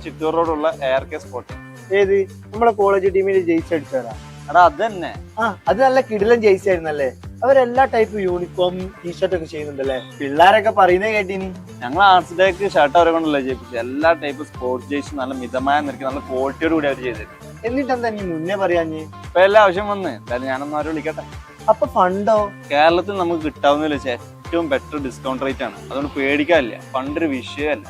ചിറ്റൂർ റോഡുള്ള ARK spot. ഏത് നമ്മളെ കോളേജ് ടീമിൽ ജയിച്ചടിച്ചാരാ? എടാ അത് തന്നെ. അത് നല്ല കിടിലൻ ജയിച്ചായിരുന്നല്ലേ. അവരെല്ലാ ടൈപ്പ് യൂണിഫോം ടീഷർട്ട് ഒക്കെ ചെയ്യുന്നുണ്ടല്ലേ. പിള്ളേരൊക്കെ പറയുന്നത് കേട്ടിനി. ഞങ്ങൾ ആർട്സ് ഡേക്ക് ഷർട്ട് അവരെ കൊണ്ടല്ലേ ജയിപ്പിച്ചത്. എല്ലാ ടൈപ്പ് സ്പോർട്സ് ജേഴ്സി നല്ല മിതമായ നിരക്ക് നല്ല ക്വാളിറ്റിയോട് കൂടി അവർ ചെയ്തത്. എന്നിട്ടെന്താ നീ മുന്നേ പറയാഞ്ഞ്? ഇപ്പൊ എല്ലാ ആവശ്യം വന്ന് എന്തായാലും ഞാനൊന്നും അവരെ വിളിക്കട്ടെ. അപ്പൊ ഫണ്ടോ? കേരളത്തിൽ നമുക്ക് കിട്ടാവുന്നതിൽ വെച്ചാൽ ഏറ്റവും ബെറ്റർ ഡിസ്കൗണ്ട് റേറ്റ് ആണ്. അതുകൊണ്ട് പേടിക്കാനില്ല, ഫണ്ട് ഒരു വിഷയമല്ല.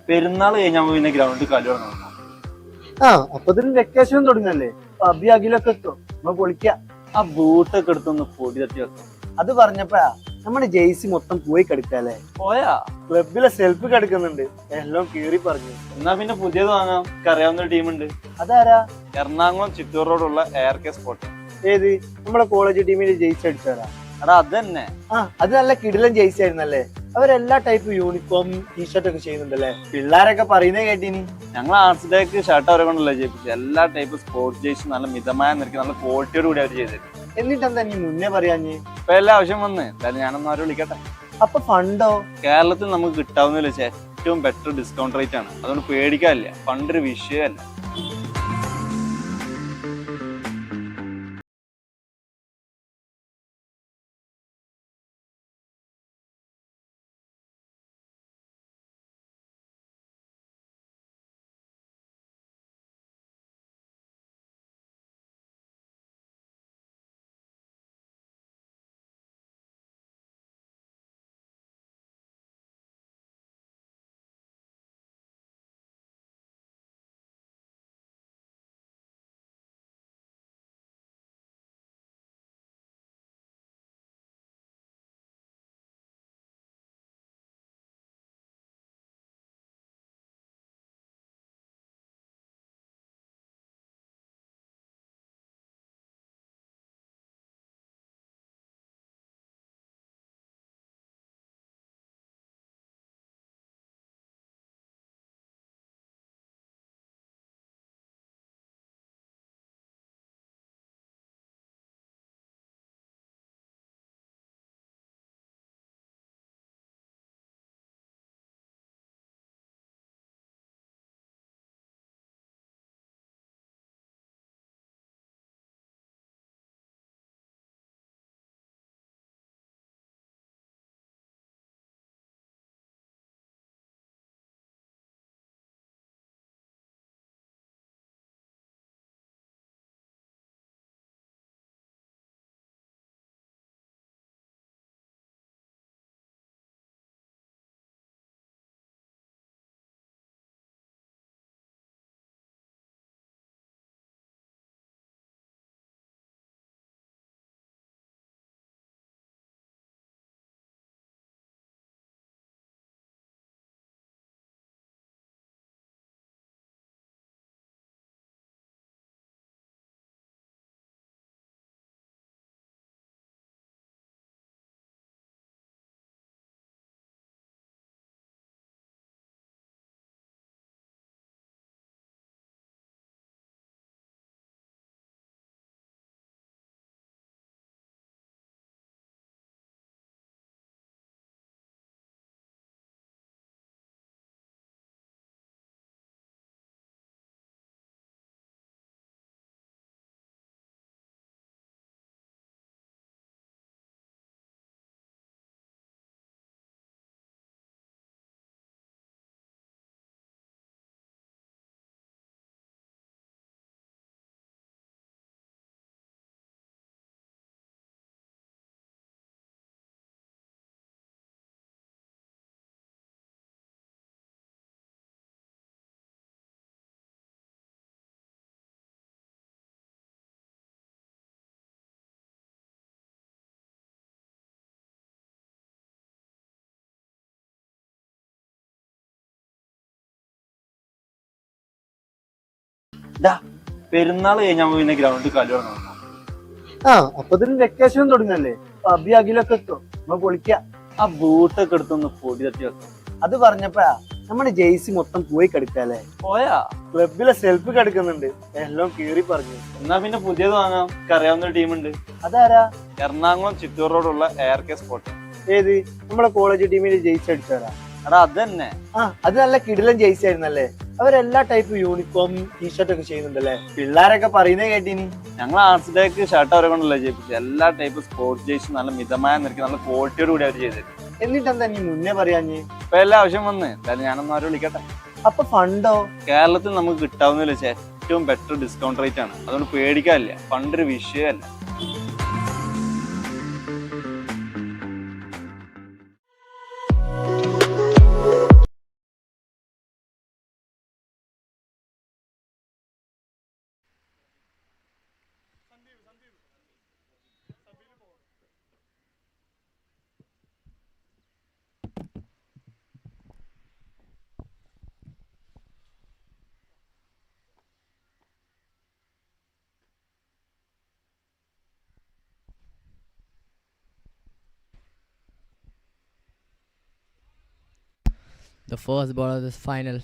പെരുന്നാൾ കഴിഞ്ഞാൽ പിന്നെ ഗ്രൗണ്ടിൽ കളി തുടങ്ങണം. അപ്പൊ ഇതിന് വെക്കേഷനും തുടങ്ങല്ലേ. അഭി അഖിലൊക്കെ എത്തും, നമ്മ പൊളിക്കാം. ആ ബൂട്ടൊക്കെ എടുത്തൊന്ന് പൊടി തട്ടി വെക്കാം. അത് പറഞ്ഞപ്പോഴാ നമ്മുടെ ജെയ്സി മൊത്തം പോയി കിടക്കാല്ലേ. പോയാ ക്ലബിലെ സെൽഫ് കിടക്കുന്നുണ്ട്, എല്ലാം കീറി പറഞ്ഞു. എന്നാ പിന്നെ പുതിയത് വാങ്ങാം. അറിയാവുന്ന ഒരു ടീമുണ്ട്. അതാരാ? എറണാകുളം ചിറ്റൂർ റോഡുള്ള എയർ കെ സ്പോട്ട്. ഏത് നമ്മളെ കോളേജ് ടീമിൽ ജയിച്ചടിച്ചാരാ? എടാ അത് തന്നെ. അത് നല്ല കിടിലൻ ജയിച്ചായിരുന്നല്ലേ. അവരെല്ലാ ടൈപ്പ് യൂണിഫോം ടീഷർട്ട് ഒക്കെ ചെയ്യുന്നുണ്ടല്ലേ. പിള്ളേരൊക്കെ പറയുന്നത് കേട്ടിനി. ഞങ്ങൾ ആർട്സ് ഡേക്ക് ഷർട്ട് അവരെ കൊണ്ടല്ലേ ജയിപ്പിച്ചത്. എല്ലാ ടൈപ്പ് സ്പോർട്സ് ജേഴ്സി നല്ല മിതമായ നിരക്ക് നല്ല ക്വാളിറ്റിയോട് കൂടി അവർ ചെയ്തത്. എന്നിട്ടെന്താ നീ മുന്നേ പറയാഞ്ഞ്? ഇപ്പൊ എല്ലാ ആവശ്യം വന്ന് എന്തായാലും ഞാനൊന്നും അവരെ വിളിക്കട്ടെ. അപ്പൊ ഫണ്ടോ? കേരളത്തിൽ നമുക്ക് കിട്ടാവുന്നതിൽ വെച്ചാൽ ഏറ്റവും ബെറ്റർ ഡിസ്കൗണ്ട് റേറ്റ് ആണ്. അതുകൊണ്ട് പേടിക്കാനില്ല, ഫണ്ട് ഒരു വിഷയമല്ല. ഡാ പെരുന്നാൾ കഴിഞ്ഞാൽ പിന്നെ ഗ്രൗണ്ടിൽ കളി തുടങ്ങണം. ആ അപ്പൊ ഇതിന് വെക്കേഷൻ തുടങ്ങല്ലേ, പബി അഖിലൊക്കെ എത്തും, നമ്മ പൊളിക്കാം. ആ ബൂട്ടൊക്കെ എടുത്തൊന്ന് പൊടി തട്ടി വെക്കാം. അത് പറഞ്ഞപ്പോഴാ നമ്മുടെ ജെയ്സി മൊത്തം പോയി കിടക്കാല്ലേ. പോയാ ക്ലബിലെ സെൽഫ് കിടക്കുന്നുണ്ട്, എല്ലാം കീറി പറഞ്ഞു. എന്നാ പിന്നെ പുതിയത് വാങ്ങാം. അറിയാവുന്ന ഒരു ടീമുണ്ട്. അതാരാ? എറണാകുളം ചിറ്റൂർ റോഡുള്ള ARK സ്പോട്ട്. ഏത്? നമ്മളെ കോളേജ് ടീമിൽ ജെയ്സി അടിച്ചാരാ? എടാ അത് തന്നെ. അത് നല്ല കിടിലൻ ജെയ്സി ആയിരുന്നല്ലേ. അവരെല്ലാ ടൈപ്പ് യൂണിഫോം ടീഷർട്ട് ഒക്കെ ചെയ്യുന്നുണ്ടല്ലേ, പിള്ളേരൊക്കെ പറയുന്നേ കേട്ടിനി. ഞങ്ങൾ ആർട്സ് ഡേക്ക് ഷർട്ട് അവരെ കൊണ്ടല്ലേ ചെയ്യിപ്പിച്ചത്. എല്ലാ ടൈപ്പ് സ്പോർട്സ് ജേഴ്സി നല്ല മിതമായ നിരക്ക് നല്ല ക്വാളിറ്റിയോട് കൂടി അവർ ചെയ്തത്. എന്നിട്ടെന്താ നീ മുന്നേ പറയാഞ്ഞ്? ഇപ്പൊ എല്ലാ ആവശ്യം വന്ന് എന്തായാലും ഞാനൊന്നും അവരെ വിളിക്കട്ടെ. അപ്പൊ ഫണ്ടോ? കേരളത്തിൽ നമുക്ക് കിട്ടാവുന്നതിൽ വെച്ചാൽ ഏറ്റവും ബെറ്റർ ഡിസ്കൗണ്ട് റേറ്റ് ആണ്. അതുകൊണ്ട് പേടിക്കാനില്ല, ഫണ്ടൊരു വിഷയമല്ല. The first ball of this final,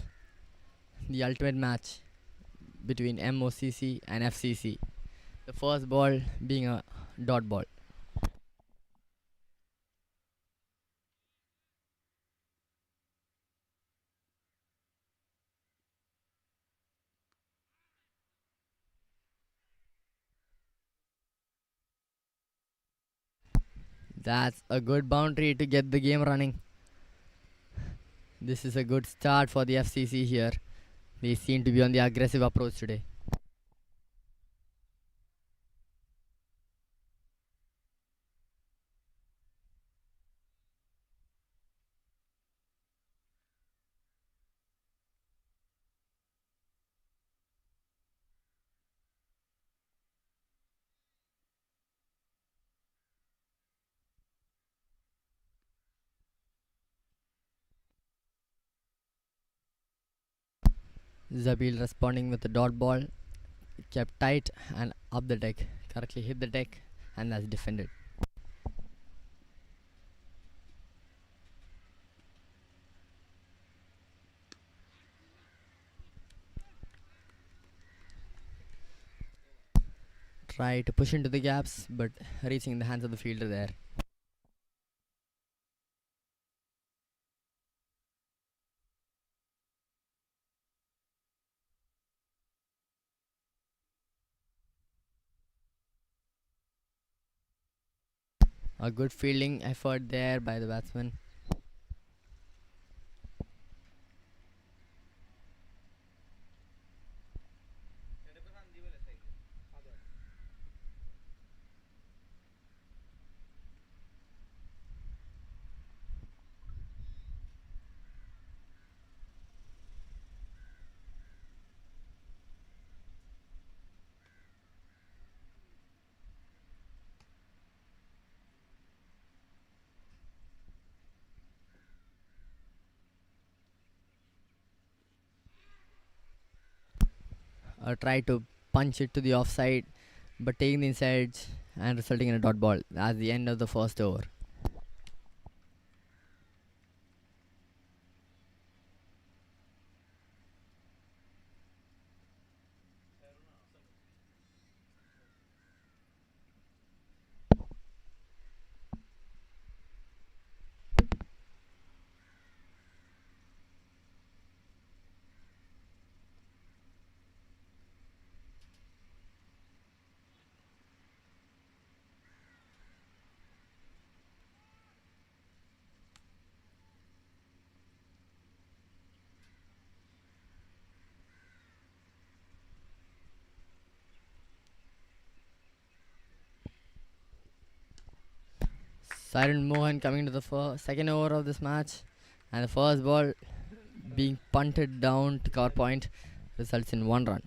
the ultimate match between MOCC and FCC. The first ball being a dot ball. That's a good boundary to get the game running. This is a good start for the FCC here. They seem to be on the aggressive approach today. Zabil responding with a dot ball, kept tight and up the deck, correctly hit the deck, and that's defended. Try to push into the gaps, but reaching in the hands of the fielder there. A good fielding effort there by the batsman. Try to punch it to the offside, but taking the inside and resulting in a dot ball. That's the end of the first over. Siren Mohan coming to the second over of this match, and the first ball being punted down to cover point results in 1 run.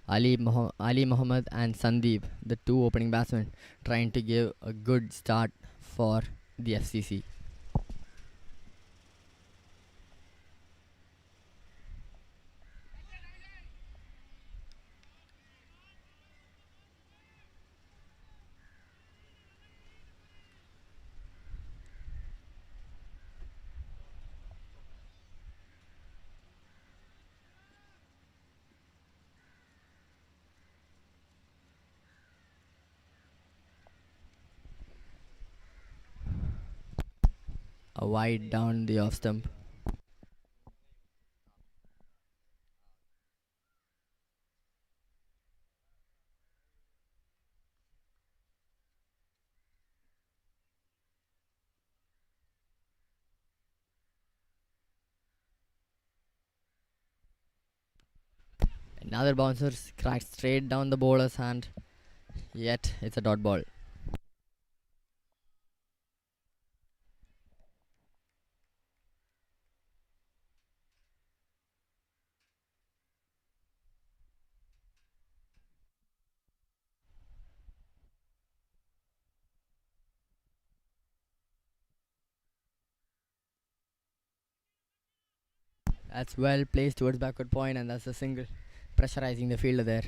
Ali Mohammed and Sandeep, the two opening batsmen, trying to give a good start for the FCC. a wide down the off stump. Another bouncer cracked straight down the bowler's hand, yet it's a dot ball. That's well placed towards backward point, and that's a single, pressurizing the fielder there.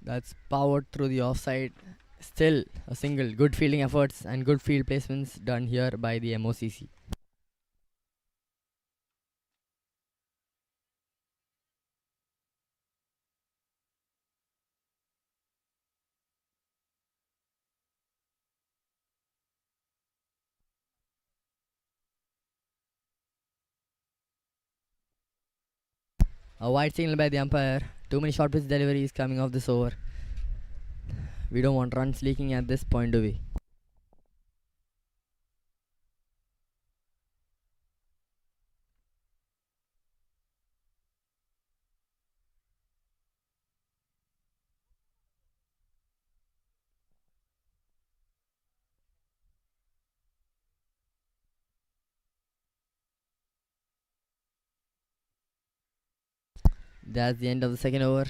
That's powered through the offside. Still a single. Good fielding efforts and good field placements done here by the MOCC. A wide signal by the umpire. Too many short pitch deliveries coming off this over. We don't want runs leaking at this point, do we? That's the end of the second over.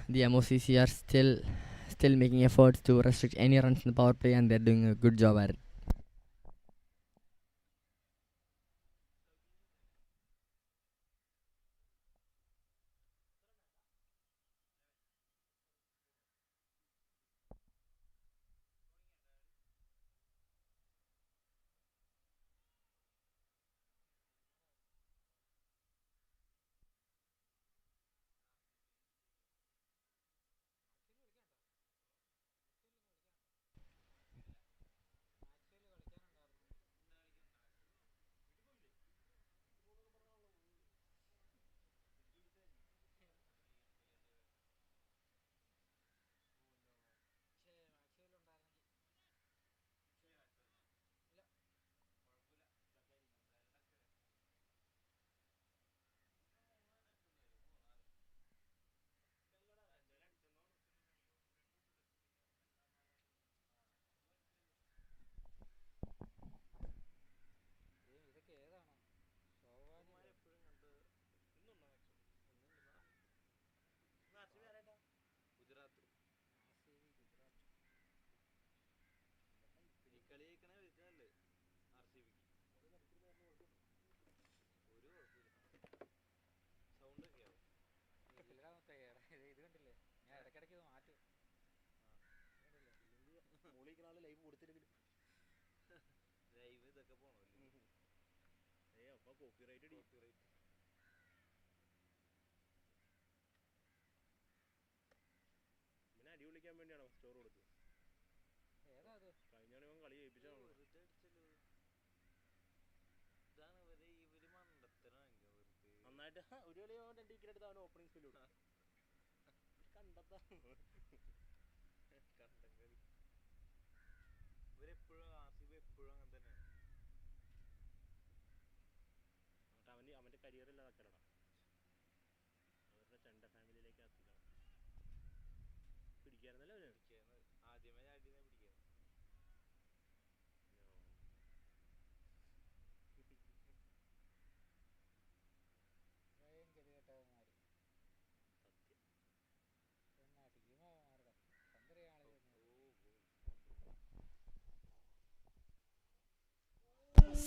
The MOCC are still making efforts to restrict any runs in the power play, and they're doing a good job at it.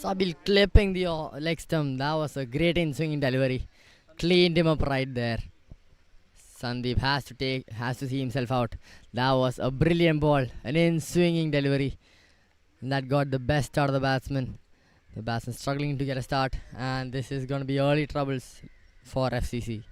Sabil clipping the leg stump. That was a great in swinging delivery. Cleaned him up right there. Sandeep has to see himself out. That was a brilliant ball, an in swinging delivery. And that got the best out of the batsman. The batsman struggling to get a start, and this is going to be early troubles for FCC.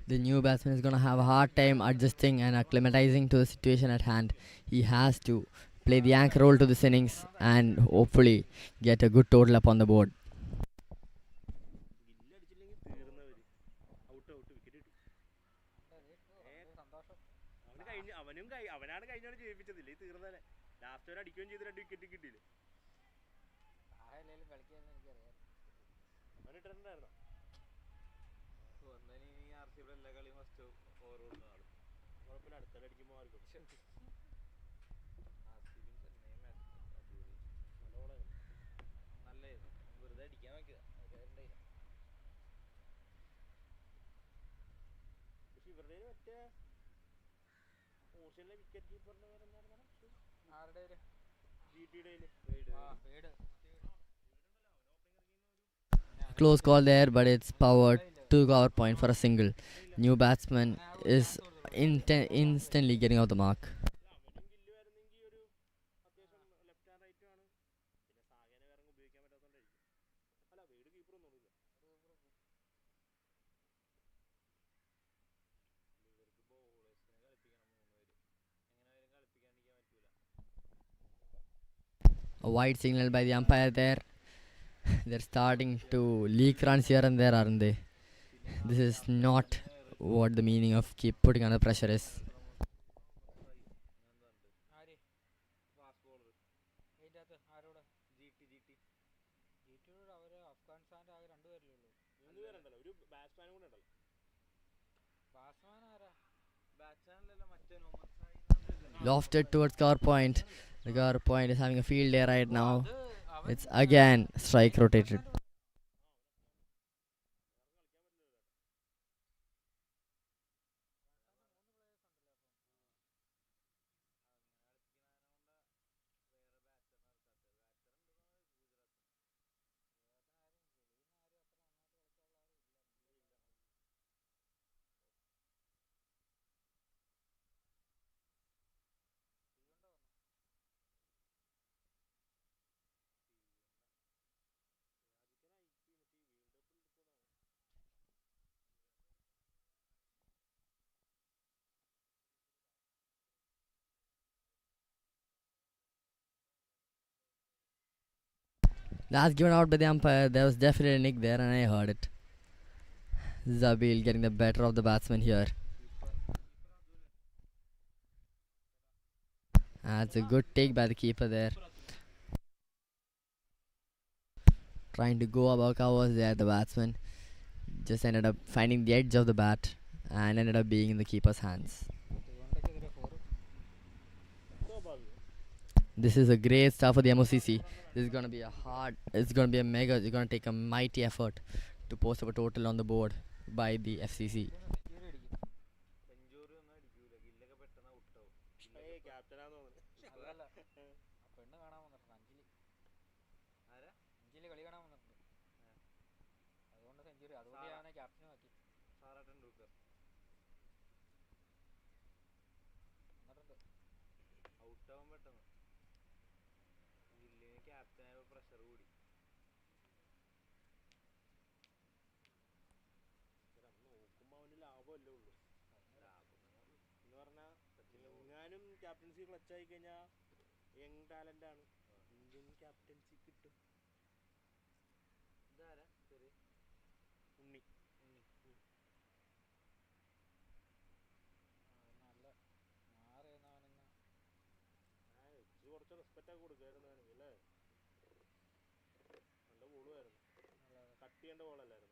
The new batsman is going to have a hard time adjusting and acclimatizing to the situation at hand. He has to play the anchor role to this innings and hopefully get a good total up on the board. Close call there, but it's powered to cover point for a single. New batsman is instantly getting out the mark. A wide signal by the umpire there. They're starting to leak runs here and there, aren't they? This is not what the meaning of keep putting under pressure is. Lofted towards cover point. The cover point is having a field day right now. It's again strike rotated. That's given out by the umpire. There was definitely a nick there, and I heard it. Zabil getting the better of the batsman here. That's a good take by the keeper there. Trying to go above covers there, the batsman just ended up finding the edge of the bat and ended up being in the keeper's hands. This is a great start for the MOCC. This is going to be it's going to be a mega, it's going to take a mighty effort to post up a total on the board by the FCC. നോക്കുമ്പോ അവന് ലാഭമല്ലേ ഉള്ളൂ. എന്ന് പറഞ്ഞാൽ എങ്ങാനും captaincy clutch ആയി കഴിഞ്ഞാൽ young talent ആണ്, Indian captaincy കിട്ടും. ഉണ്ണി കുറച്ച് റെസ്പെക്റ്റ് ഒക്കെ കൊടുക്കായിരുന്നു അല്ലേ. നല്ല ബോളുമായിരുന്നു, കട്ട് ചെയ്യേണ്ട ബോളല്ലായിരുന്നു.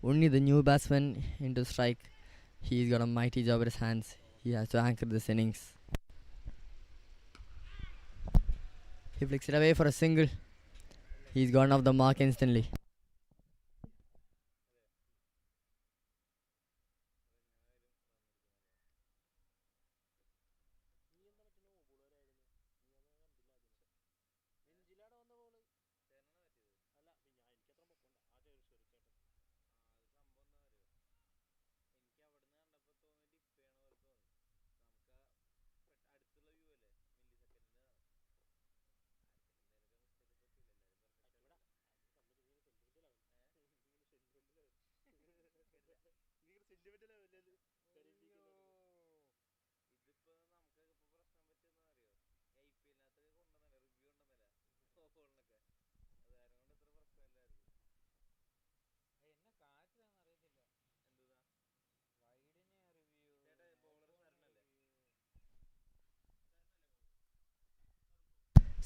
Only the new batsman into strike. He's got a mighty job at his hands. He has to anchor this innings. He flicks it away for a single. He's gone off the mark instantly.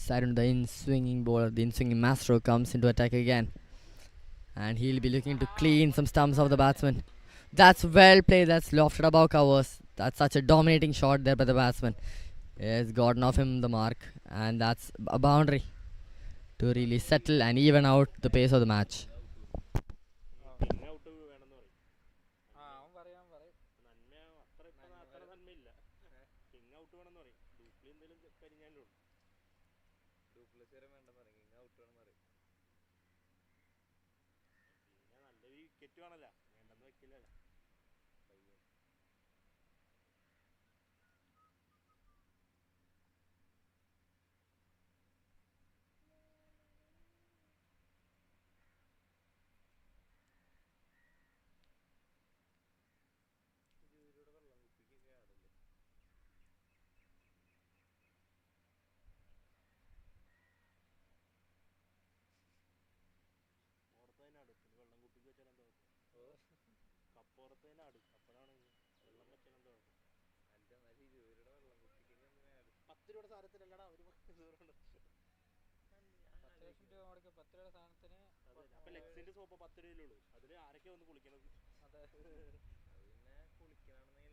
Side the in-swinging bowler, the in-swinging maestro comes into attack again. And he'll be looking to clean some stumps of the batsman. That's well played, that's lofted above covers. That's such a dominating shot there by the batsman. He's gotten off him the mark, and that's a boundary to really settle and even out the pace of the match. വിക്കറ്റുവാണല്ലോ, വേണ്ടെന്ന് വെക്കില്ലല്ലോ. വെള്ളം കുപ്പിക്ക് വെച്ചാൽ എന്താ കപ്പുറത്തേനെ അടു, അപ്പോഴാണ് വെള്ളം വെച്ചാൽ എന്താ 10 രൂപയുടെ സാധനത്തിനല്ലടാ ഒരു 10 ലക്ഷം രൂപ സാധനത്തിന്. അപ്പൊ ലെക്സിന്റെ സോപ്പ് 10 രൂപയിലുള്ളൂ, അതില് ആരൊക്കെ വന്ന് കുളിക്കണത്?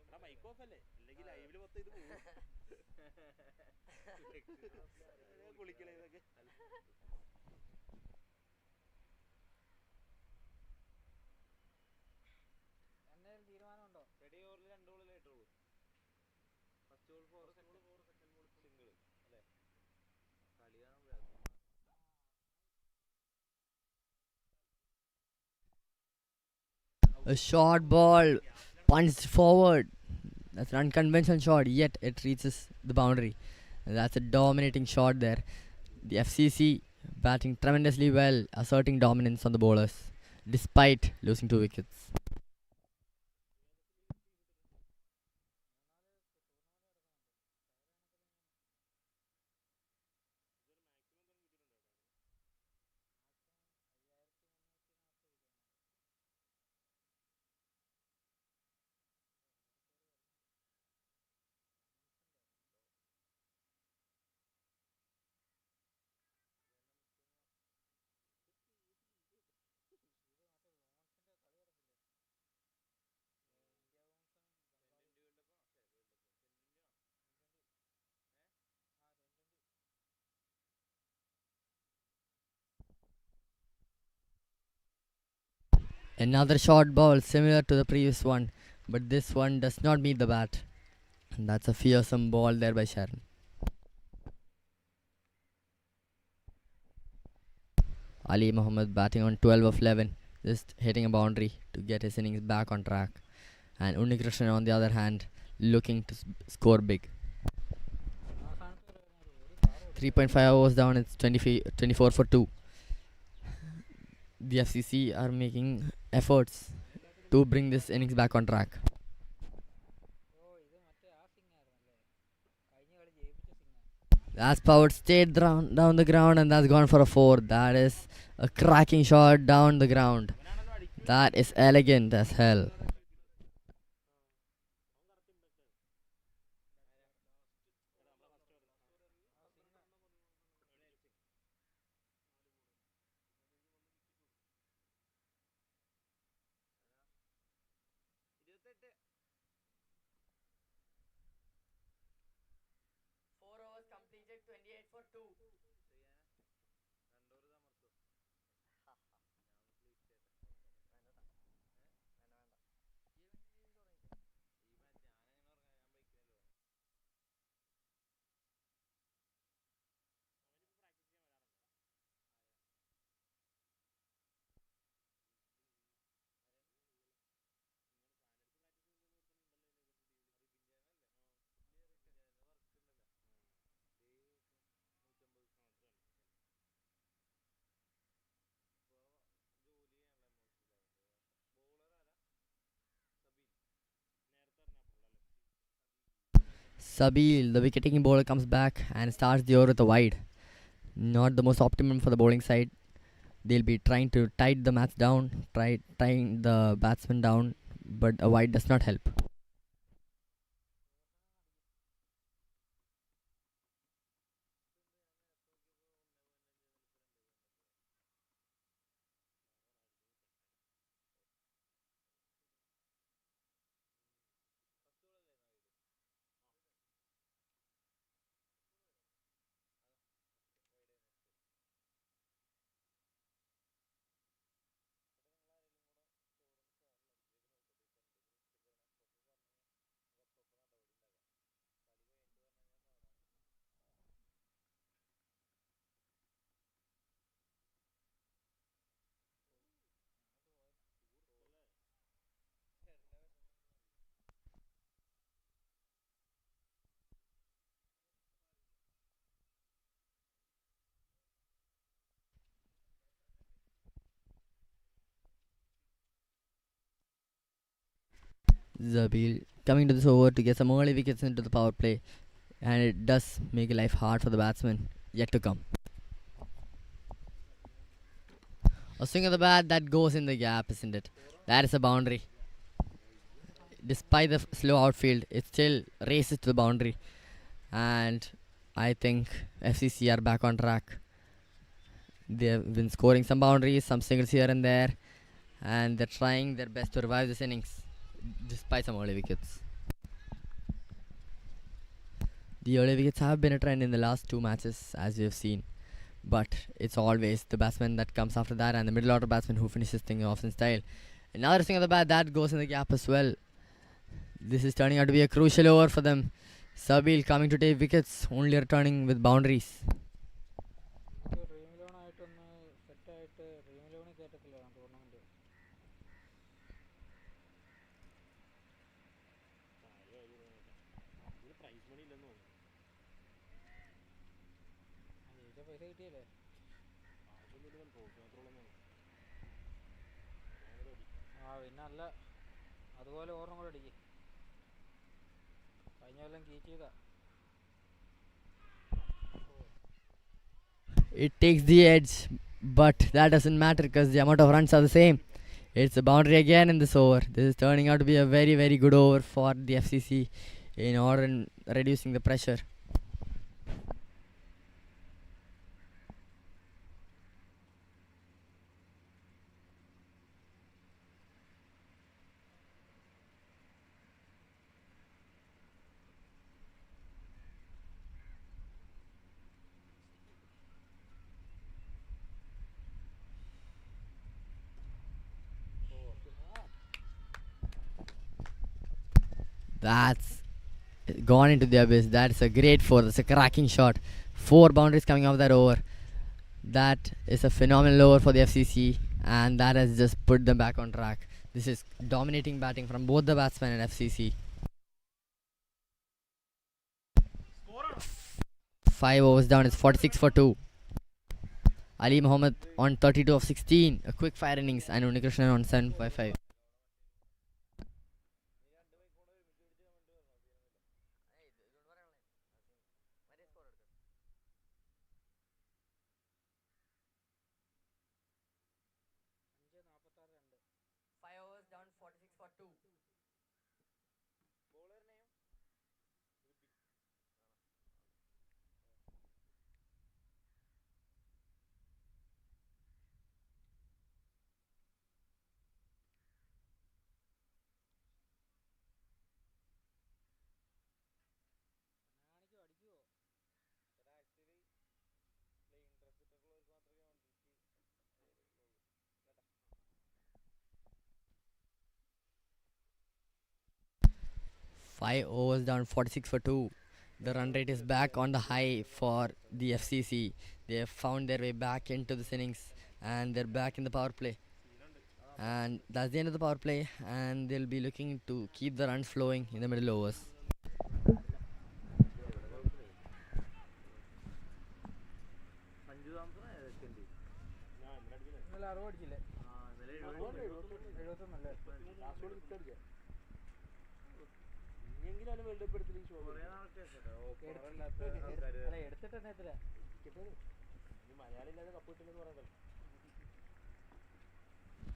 എടാ മൈക്ക് ഓഫ് അല്ലേ, അല്ലെങ്കിൽ ലൈവില് മൊത്തം ഇത് പോകും. കുളിക്കണേ ഇതൊക്കെ. തീരുമാനമുണ്ടോ? റെഡി ഓവറിൽ 2 ബോൾ ആയിട്ടുള്ളൂ. First ball 4, second ball single അല്ലേ? കളി A short ball punched forward. That's an unconventional shot, yet it reaches the boundary. And that's a dominating shot there. The FCC batting tremendously well, asserting dominance on the bowlers, despite losing 2 wickets. Another short ball similar to the previous one, but this one does not meet the bat. And that's a fearsome ball there by Sharon. Ali Mohammed batting on 12 of 11, just hitting a boundary to get his innings back on track. And Unnikrishnan on the other hand, looking to score big. 3.5 overs down, it's 24 for 2. The FCC are making efforts to bring this innings back on track. That's powered stayed down the ground, and that's gone for a 4. That is a cracking shot down the ground. That is elegant as hell. Sabil, the wicket-taking bowler, comes back and starts the over with a wide. Not the most optimum for the bowling side. They'll be trying to tide the match down, tying the batsman down, but a wide does not help. Zabil coming to this over to get some early wickets into the power play, and it does make life hard for the batsman yet to come. A swing of the bat that goes in the gap, isn't it? That is a boundary. Despite the slow outfield, it still races to the boundary, and I think FCC are back on track. They have been scoring some boundaries, some singles here and there, and they're trying their best to revive this innings despite some early wickets. The early wickets have been a trend in the last 2 matches, as we have seen, but it's always the batsman that comes after that and the middle order batsman who finishes things off in style. Another swing of the bat that goes in the gap as well. This is turning out to be a crucial over for them. Sabil coming to take wickets, only returning with boundaries. It takes the edge, but that doesn't matter because the amount of runs are the same. It's a boundary again in this over. This is turning out to be a very, very good over for the FCC in order in reducing the pressure. That's gone into the abyss. That's a great 4. That's a cracking shot. 4 boundaries coming off that over. That is a phenomenal over for the FCC, and that has just put them back on track. This is dominating batting from both the batsmen and FCC. 5 overs down, it's 46 for 2. Ali Mohammed on 32 of 16, a quick fire innings, and Unikrishnan on 7 by 5. Five overs down, 46 for 2. The run rate is back on the high for the FCC. They have found their way back into this innings, and they're back in the power play. And that's the end of the power play, and they'll be looking to keep the runs flowing in the middle overs.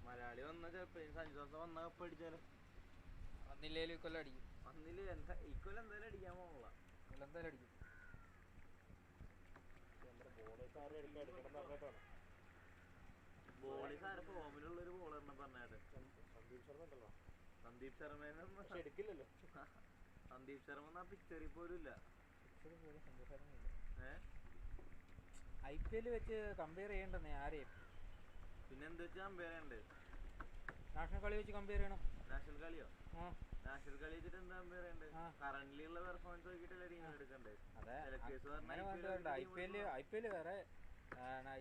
Malayali വന്ന ചിലപ്പോ സഞ്ജു സാംസൺ വന്ന cup അടിച്ചാലോ വന്നില്ലേലും ഇക്കൊല്ലം അടിക്കും വന്നില്ല എന്താ ഇക്കൊല്ലം എന്തായാലും അടിക്കാൻ പോകണില്ല എന്തായാലും അടിക്കും ബോളിംഗ് ആരെ ഫോമിലുള്ളൊരു ബോളറിനെ പറഞ്ഞാല് സന്ദീപ് ശർമ്മ എടുക്കില്ലല്ലോ സന്ദീപ് ശർമ്മ ആ പിക്ചറിൽ പോലും ഇല്ല IPL വെച്ച് കമ്പയർ ചെയ്യണ്ടെന്നേ ആരെയും പിന്നെ എന്താ വെച്ചാൽ കമ്പയർ ചെയ്യണ്ടേ നാഷണൽ കളി വെച്ച് കമ്പയർ ചെയ്യണം നാഷണൽ കളിയോ നാഷണൽ കളി വെച്ചിട്ട് എന്താ കമ്പയർ ചെയ്യണ്ടേ കറന്റ്ലി ഉള്ള പെർഫോമൻസ് നോക്കിയിട്ടല്ലേ ടീം എടുക്കണ്ടേ IPL വേറെ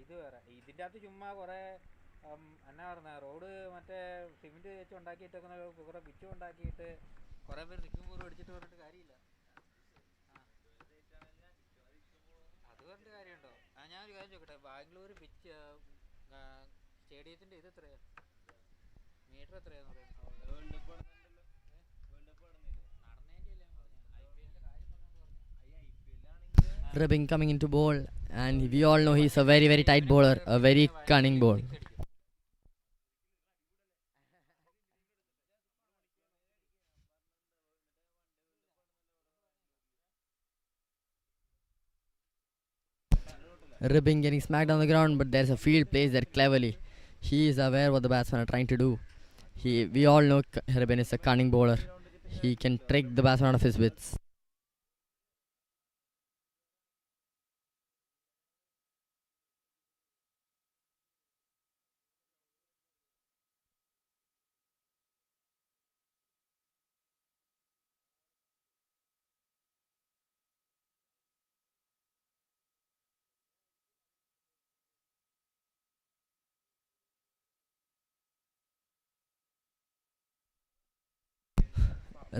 ഇത് വേറെ ഇതിൻ്റെ അകത്ത് ചുമ്മാ കുറെ എന്നാ പറഞ്ഞ റോഡ് മറ്റേ സിമെന്റ് വെച്ച് ഉണ്ടാക്കിയിട്ടൊക്കെ കുറെ പിച്ചും ഉണ്ടാക്കിയിട്ട് കുറെ പേര് റിക്കും പൂർവ്വം അടിച്ചിട്ട് പറഞ്ഞിട്ട് കാര്യമില്ല അത് പറഞ്ഞിട്ട് കാര്യമുണ്ടോ ഞാനൊരു കാര്യം ചോദിക്കട്ടെ ബാംഗ്ലൂർ പിച്ച് സ്റ്റേഡിയത്തിന്റെ ഇത് എത്രയാ മീറ്റർ എത്രയാന്ന് പറയുന്നത് Ribin coming into bowl, and we all know he's a very, very tight bowler, a very cunning ball. Ribin getting smacked on the ground, but there's a field plays there cleverly. He is aware what the batsmen are trying to do. We all know Ribin is a cunning bowler. He can trick the batsman out of his wits.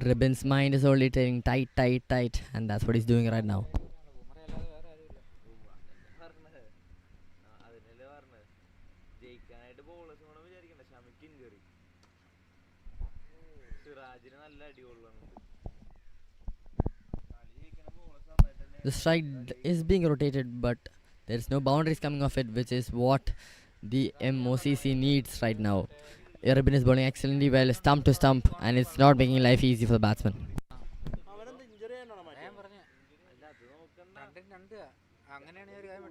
Ribin's mind is only telling tight, tight, tight, and that's what he's doing right now. ജയിക്കാനായിട്ട് ബോളേഴ്സും കൂടെ വിചാരിക്കണ്ട ഷമിക്ക് injury സിറാജിന് നല്ല അടികൊള്ളുന്നുണ്ട് The strike is being rotated, but there's no boundaries coming off it, which is what the MOCC needs right now. Ribin is bowling excellently well, stump to stump, and it's not making life easy for the batsman. അങ്ങനെയാണ് ഒരു കാര്യം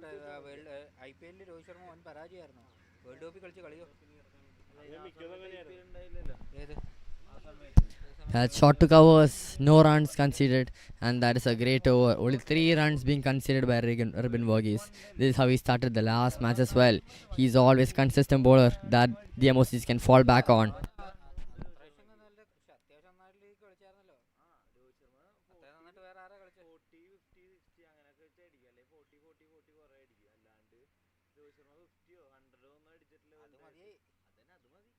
IPL Rohit Sharma വൻ പരാജയമായിരുന്നു world കപ്പിൽ കളിച്ച് കളിയോ ഏത് Had shot to covers, no runs conceded, and that is a great over. Only 3 runs being conceded by Ribin Varghese. This is how he started the last match as well. He's always consistent bowler that the MOCs can fall back on. Rohit Sharma 50യോ 100 ഒന്നും അടിച്ചിട്ടില്ല. അത് മതി. അതന്നെ അത് മതി.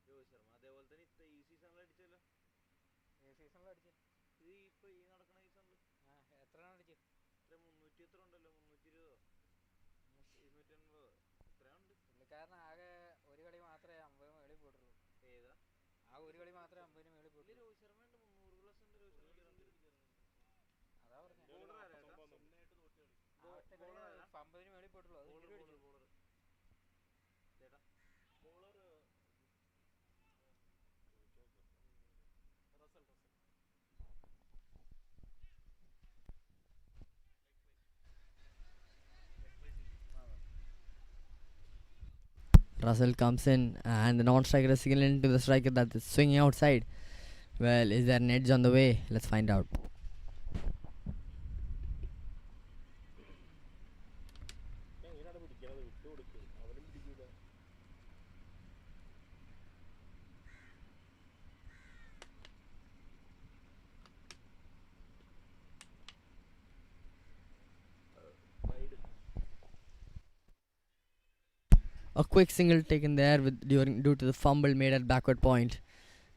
രോഹിത് ശർമ്മ അതേപോലെ തന്നെ ഈ സീസണിൽ അടിച്ചല്ലോ. ഈ സീസണിൽ അടിച്ചു. ഇത് ഇപ്പൊ ഈ നടക്കുന്ന സീസണിൽ എത്ര റൺ അടിച്ചു? 300 എത്ര ഉണ്ടല്ലോ, 320 280 ഇത്രയുണ്ട്. പുള്ളിക്കാരൻ ആകെ ഒരു കളി മാത്രമേ 50 മേളിൽ പോയിട്ടുള്ളൂ. ഏതാ ആ ഒരു കളി മാത്രമേ 50 മേളിൽ പോയിട്ടുള്ളൂ. രോഹിത് ശർമ്മ ഉണ്ട് 300 പ്ലസ് ഉണ്ട്. രോഹിത് ശർമ്മ അതാ പറഞ്ഞത്. ബോളർ ആരാ? 50 മേളിൽ പോയിട്ടുള്ളൂ. അത് ബോളർ ചേട്ടാ Russell comes in and the non-striker is signaling to the striker that is swinging outside. Well, is there an edge on the way? Let's find out. എങ്ങനെയാണ് പിടിക്കണത്? വിട്ടു കൊടുക്കുക, അവനും പിടിക്കൂല. A quick single taken there due to the fumble made at backward point.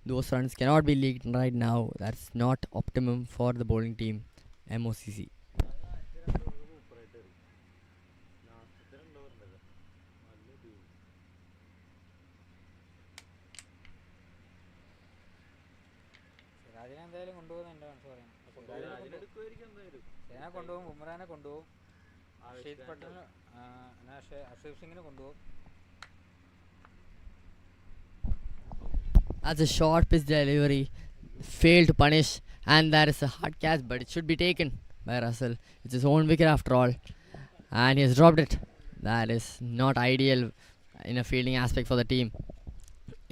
Those runs cannot be leaked right now. That's not optimum for the bowling team, MOCC. സിറാജിനെ എന്തായാലും കൊണ്ടുപോകുന്ന എൻ്റെ മനസ്സ് പറയുന്നത്. സിറാജിനെ കൊണ്ടുപോകും, ബുംറാനെ കൊണ്ടുപോകും, അർഷദീപ് പട്ടേലിന് അർഷദീപ് സിംഗിനെ കൊണ്ടുപോകും. That's a short pitch delivery, failed to punish, and that is a hard catch, but it should be taken by Russell. It's his own wicket after all, and he has dropped it. That is not ideal in a fielding aspect for the team.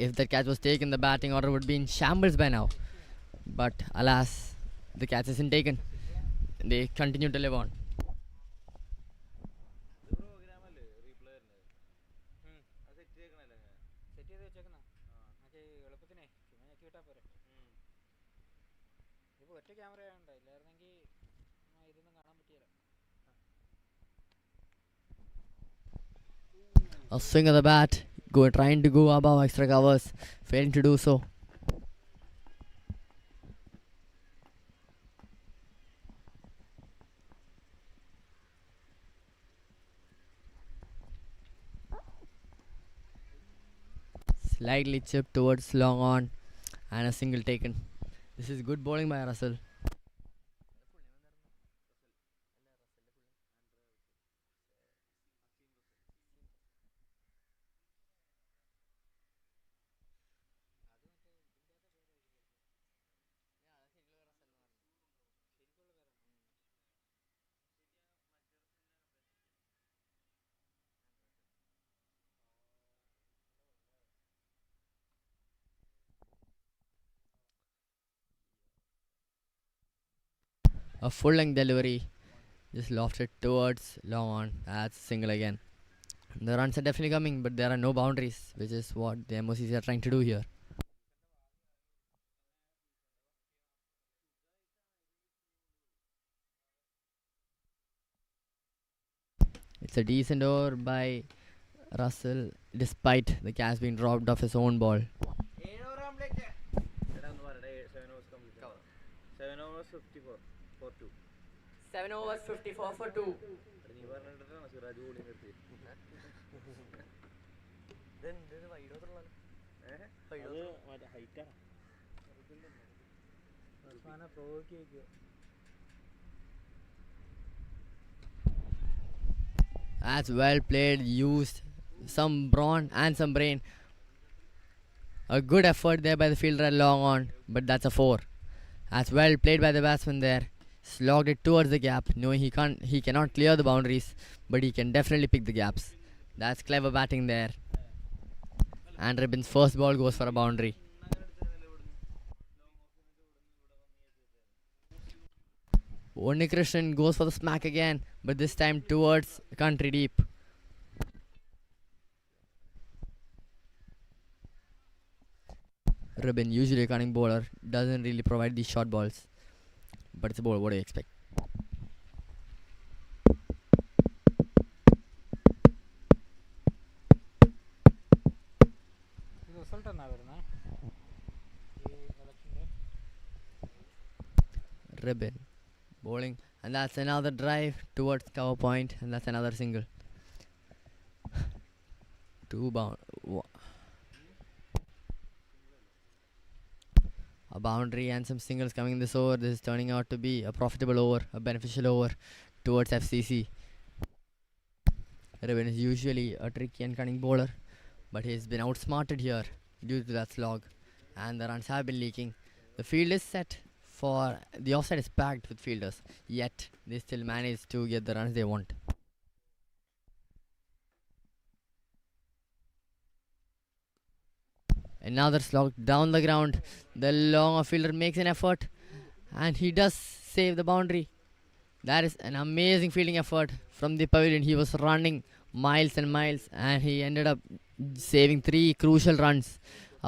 If that catch was taken, the batting order would be in shambles by now. But alas, the catch isn't taken. They continue to live on. Set ചെയ്ത് വെച്ചേക്കുന്ന നമുക്ക് എളുപ്പത്തിനെ ചുമ്മാ ഞെക്കി വിട്ടാൽ പോരെ. ഇതിപ്പോൾ ഒറ്റ camera ഉണ്ട്, ഇല്ലായിരുന്നെങ്കിൽ ഇതൊന്നും കാണാൻ പറ്റിയില്ല. A swing of the bat, trying to go above extra covers, failing to do so. Slightly chipped towards long on, and a single taken. This is good bowling by Russell. A full length delivery, just lofted towards long on. That's a single again. The runs are definitely coming, but there are no boundaries, which is what the MOCs are trying to do here. It's a decent over by Russell, despite the catch being dropped off his own ball. 7 overs 54 for 2. 7 overs 54 for 2. നീ പറഞ്ഞിട്ടാണ് Siraj bowling നിർത്തി. അത് മറ്റേ ഹൈറ്റാണ്. Provoke ചെയ്യിക്കുക. That's well played, used some brawn and some brain. A good effort there by the fielder at long on, but that's a 4. That's well played by the batsman there. Slogged it towards the gap, knowing he cannot clear the boundaries, but he can definitely pick the gaps. That's clever batting there. And Ribin's first ball goes for a boundary. Krishnan goes for the smack again, but this time towards country deep. Ribin, usually a cunning bowler, doesn't really provide these short balls, but it's a bowler. What do you expect? Ribin bowling, and that's another drive towards cover point, and that's another single. A boundary and some singles coming in this over. This is turning out to be a profitable over, a beneficial over towards FCC. Ribin is usually a tricky and cunning bowler, but he's been outsmarted here due to that slog, and the runs have been leaking. The field is set for the offside is packed with fielders, yet they still manage to get the runs they want. Another slog down the ground. The long off fielder makes an effort, and he does save the boundary. That is an amazing fielding effort from the pavilion. He was running miles and miles, and he ended up saving 3 crucial runs.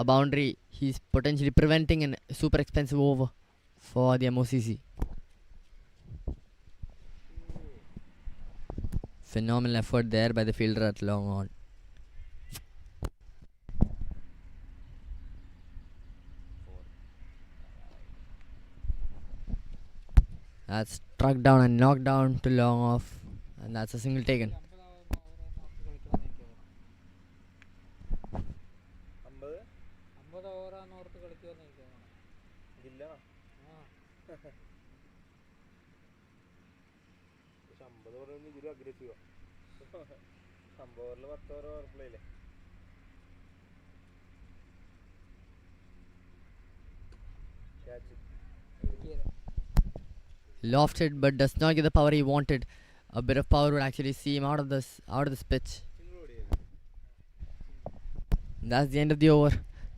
A boundary. He's potentially preventing a super expensive over for the MOCC. Phenomenal effort there by the fielder at long on. That's struck down and knocked down to long off, and that's a single taken. 50 ഓവറാന്ന് ഓർത്ത് കളിക്കുമെന്ന് എനിക്ക് തോന്നുന്നു. ഇല്ല ആ പക്ഷെ 50 പറയുന്നത് ഇതൊരു അഗ്രസീവാ. 50 ഓവറിൽ 10 over power play അല്ലേ? Lofted but does not get the power he wanted. A bit of power would actually see him out of this pitch. That's the end of the over.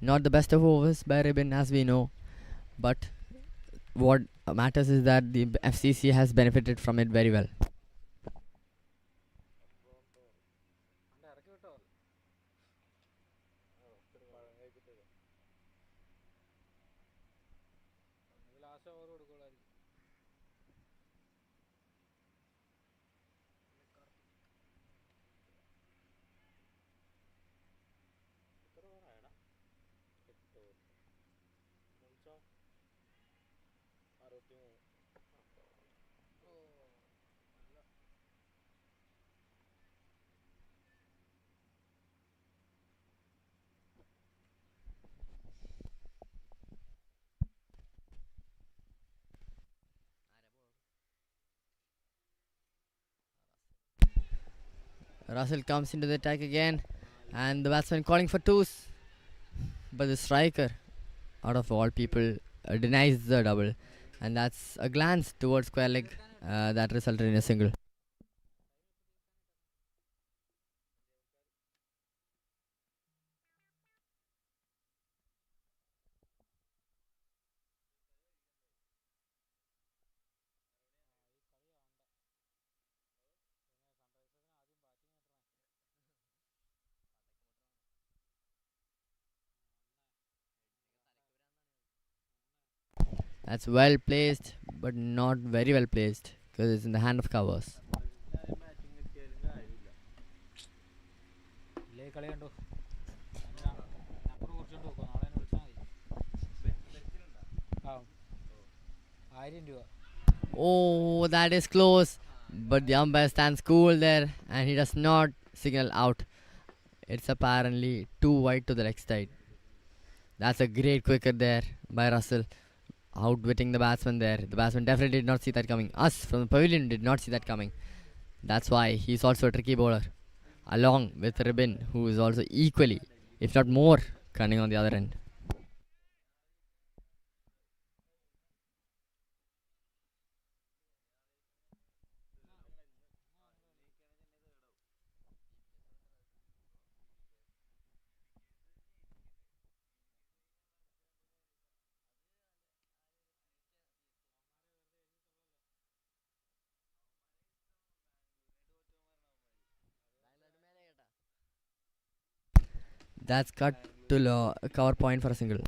Not the best of overs by Ribin, as we know, but what matters is that the FCC has benefited from it very well. ഇറക്കി വിട്ടോ? Last over കൊടുക്കുള്ളായിരിക്കും. എത്ര ഓവറായടാ? 8 over 63. Russell comes into the attack again, and the batsman calling for twos, but the striker, out of all people, denies the double, and that's a glance towards square leg that resulted in a single. That's well placed, but not very well placed because it's in the hand of covers. Matching കിട്ടിയാലും കാര്യമില്ല. ഇല്ലേ കളി കണ്ടു. Number കുറിച്ചോണ്ട് നോക്കുക. നാളെ എന്നെ വിളിച്ചാൽ മതി. ആ 1000 രൂപ. Oh, that is close, but the umpire stands cool there, and he does not signal out. It's apparently too wide to the leg side. That's a great quicker there by Russell, outwitting the batsman there. The batsman definitely did not see that coming. Us from the pavilion did not see that coming. That's why he's also a tricky bowler, along with Ribin, who is also equally, if not more, cunning on the other end. That's cut to cover point for a single.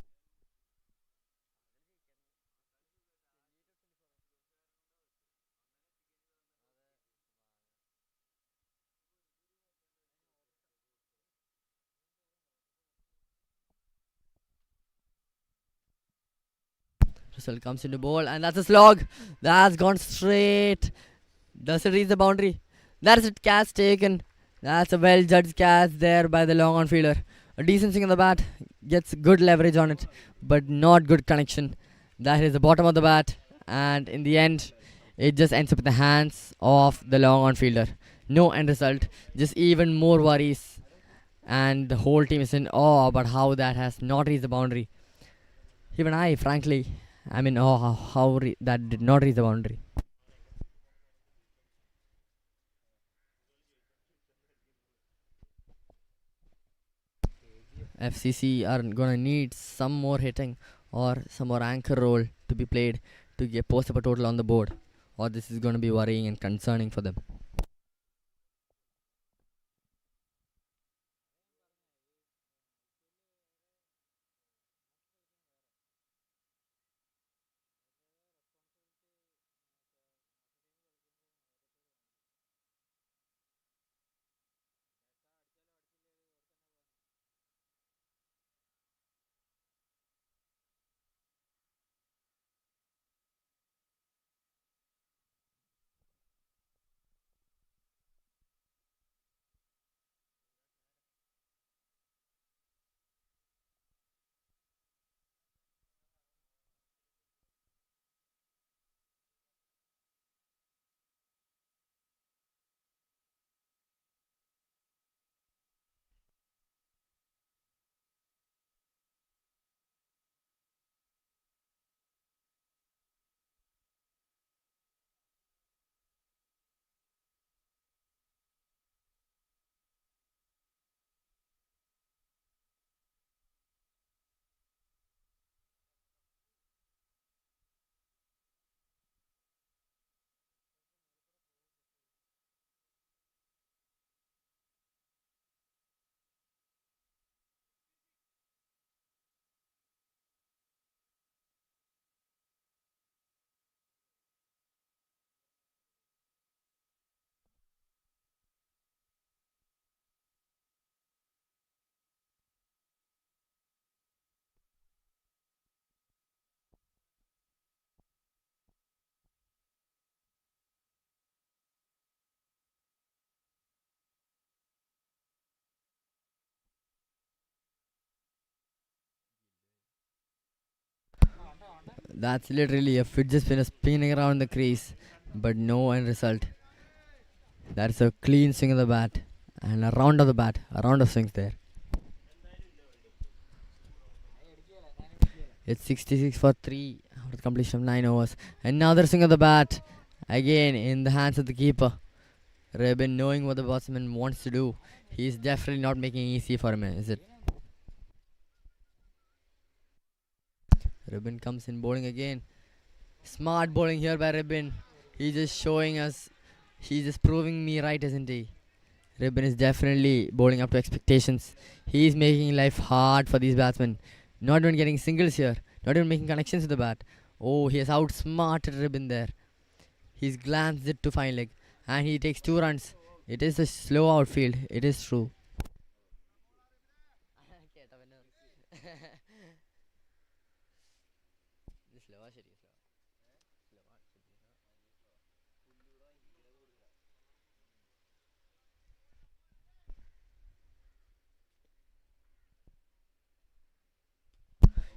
Result comes into ball, and that's a slog. That's gone straight. Does it reach the boundary? That's it, catch taken. That's a well judged catch there by the long on fielder. A decent swing on the bat, gets good leverage on it, but not good connection. That is the bottom of the bat, and in the end, it just ends up in the hands of the long on fielder. No end result, just even more worries, and the whole team is in awe about how that has not reached the boundary. Even I, frankly, I'm in awe how that did not reach the boundary. FCC are gonna need some more hitting or some more anchor role to be played to get post up a total on the board, or this is gonna be worrying and concerning for them. That's literally a fidget spinner spinning around the crease, but no end result. That's a clean swing of the bat and a round of the bat, a round of swings there. It's 66 for 3 after the completion of 9 overs. Another swing of the bat, again in the hands of the keeper. Ribin, knowing what the batsman wants to do, he's definitely not making it easy for him, is it? Ribin comes in bowling again. Smart bowling here by Ribin. He's just showing us, he's just proving me right, isn't he? Ribin is definitely bowling up to expectations. He's making life hard for these batsmen. Not even getting singles here, not even making connections with the bat. Oh, he has outsmarted Ribin there. He's glanced it to fine leg, and he takes 2 runs. It is a slow outfield, it is true.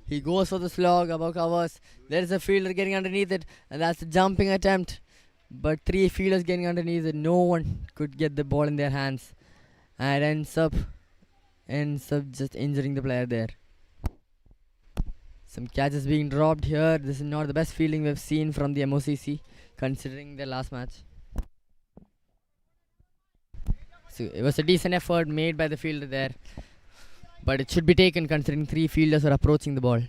He goes for the slog above covers. There is a fielder getting underneath it, and that's a jumping attempt. But 3 fielders getting underneath it. No one could get the ball in their hands, and ends up just injuring the player there. Some catches being dropped here. This is not the best fielding we've seen from the MOCC, considering their last match. So it was a decent effort made by the fielder there, but it should be taken considering 3 fielders are approaching the ball.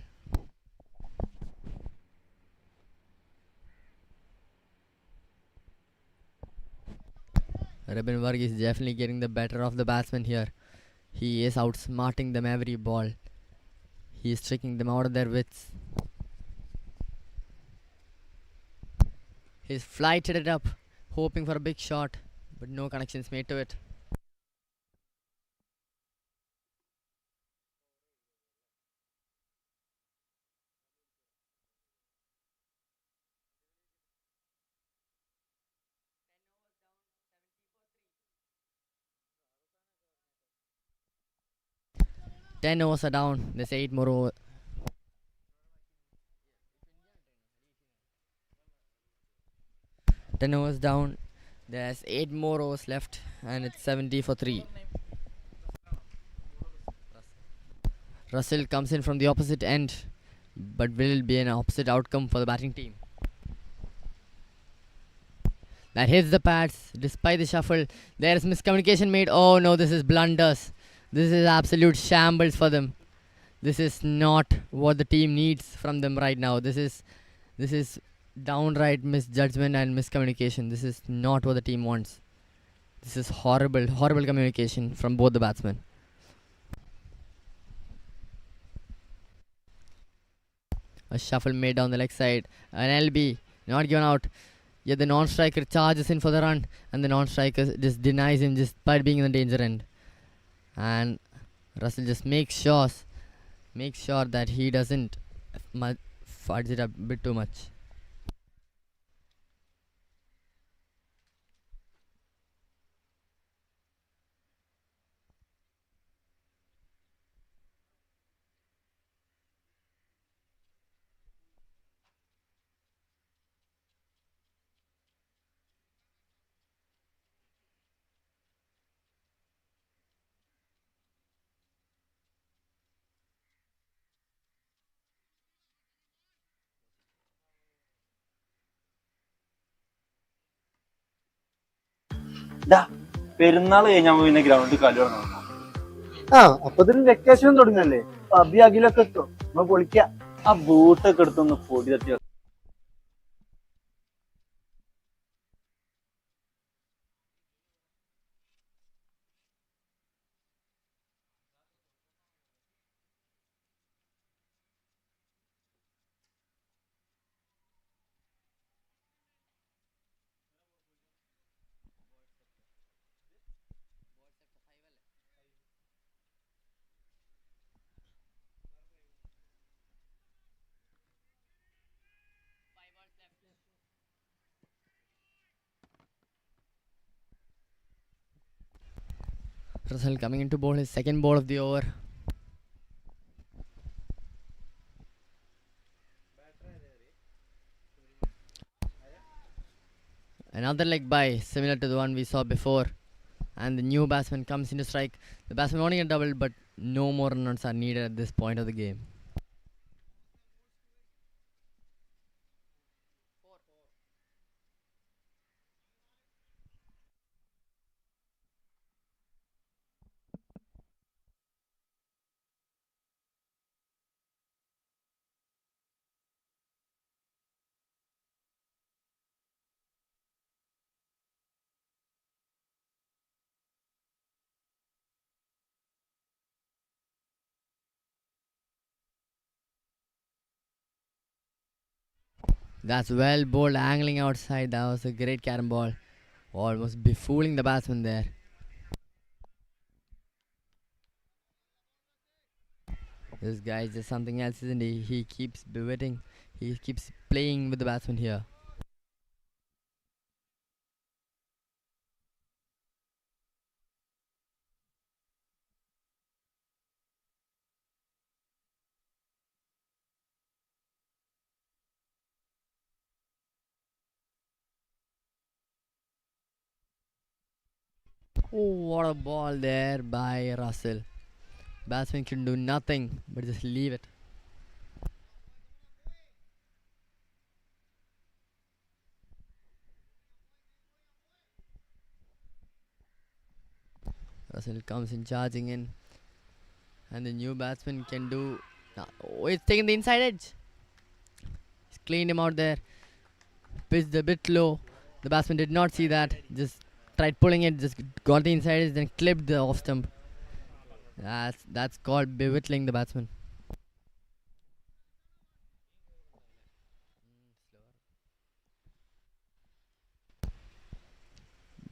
Ribin Varg is definitely getting the better of the batsmen here. He is outsmarting them every ball. He is tricking them out of their wits. He's flighted it up, hoping for a big shot, but no connections made to it. 10 overs are down. There's 8 more overs. Ten overs down. There's 8 more overs left, and it's 70 for 3. Russell comes in from the opposite end, but will it be an opposite outcome for the batting team? That hits the pads despite the shuffle. There is miscommunication made. Oh no, this is blunders. This is absolute shambles for them. This is not what the team needs from them right now. This is downright misjudgment and miscommunication. This is not what the team wants. This is horrible communication from both the batsmen. A shuffle made down the leg side. An LB, not given out. Yet the non-striker charges in for the run, and the non-striker just denies him just by being in the danger end. And Russell just makes sure that he doesn't fudge it a bit too much. പെരുന്നാൾ കഴിഞ്ഞാൽ പിന്നെ ഗ്രൗണ്ടിൽ കളി തുടങ്ങണം. അപ്പൊ ഇതിന് vacation തുടങ്ങല്ലേ, പബി അഖിലൊക്കെ എത്തും, നമ്മൾ പൊളിക്കാം. ആ ബൂട്ടൊക്കെ എടുത്തൊന്ന് പൊടി തട്ടി. Russell coming in to bowl his second ball of the over. Another leg by, similar to the one we saw before. And the new batsman comes in to strike. The batsman wanting a double, but no more runs are needed at this point of the game. That's well bowled, angling outside. That was a great carom ball. Almost befooling the batsman there. This guy is just something else, isn't he? He keeps bewitting. He keeps playing with the batsman here. Oh, what a ball there by Russell. Batsman can do nothing but just leave it. Russell comes in charging in, and the new batsman can do. Oh, it's taken the inside edge. He's cleaned him out there. Pitched a bit low. The batsman did not see that. Just tried pulling it. Just got the inside edge, then clipped the off stump. That's called belittling the batsman.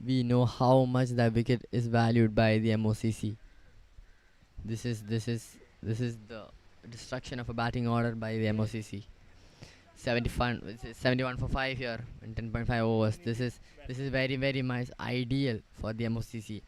We know how much that wicket is valued by the MOCC. This is the destruction of a batting order by the MOCC. 71 for 5 here in 10.5 overs. This is very much ideal for the MOCC.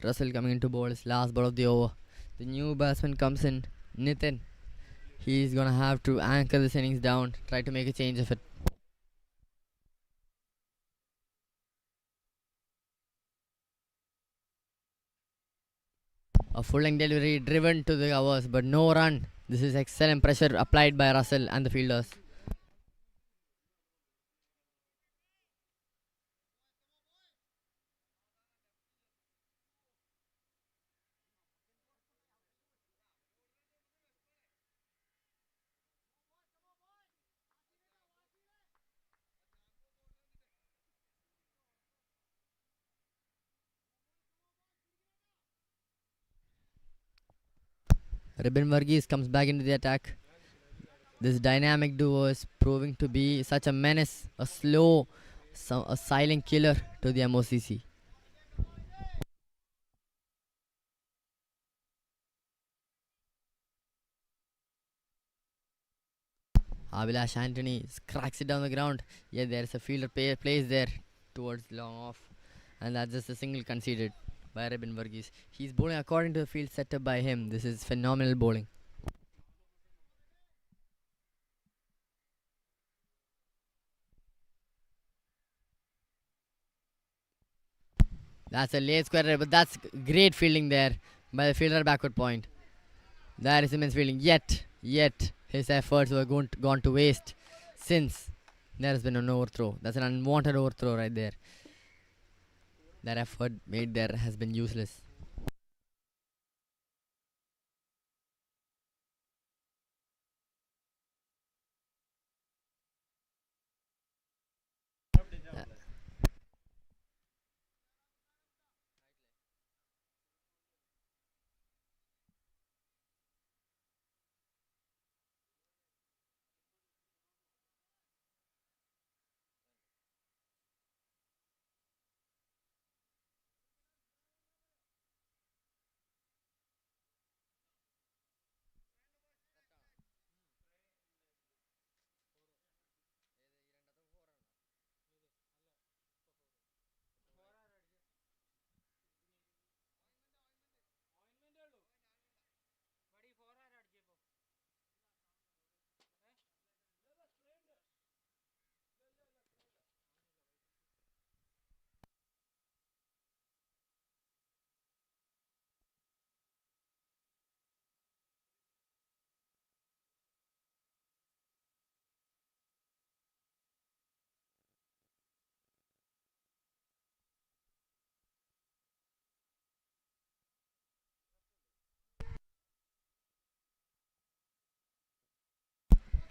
Russell coming into ball. His last ball of the over. The new batsman comes in, Nitin. He's gonna have to anchor this innings down, try to make a change of it. A full length delivery driven to the covers, but no run. This is excellent pressure applied by Russell and the fielders. Ribin Varghese comes back into the attack. This dynamic duo is proving to be such a menace, a slow, a silent killer to the MOCC. Abhilash Anthony cracks it down the ground. Yeah, there is a fielder plays there towards long off, and that's just a single conceded by Ribin Varghese. He's bowling according to the field set up by him. This is phenomenal bowling. That's a late square, but that's great fielding there by the fielder backward point. That is immense fielding. Yet his efforts were gone to waste since there has been an overthrow. That's an unwanted overthrow right there. That effort made there has been useless.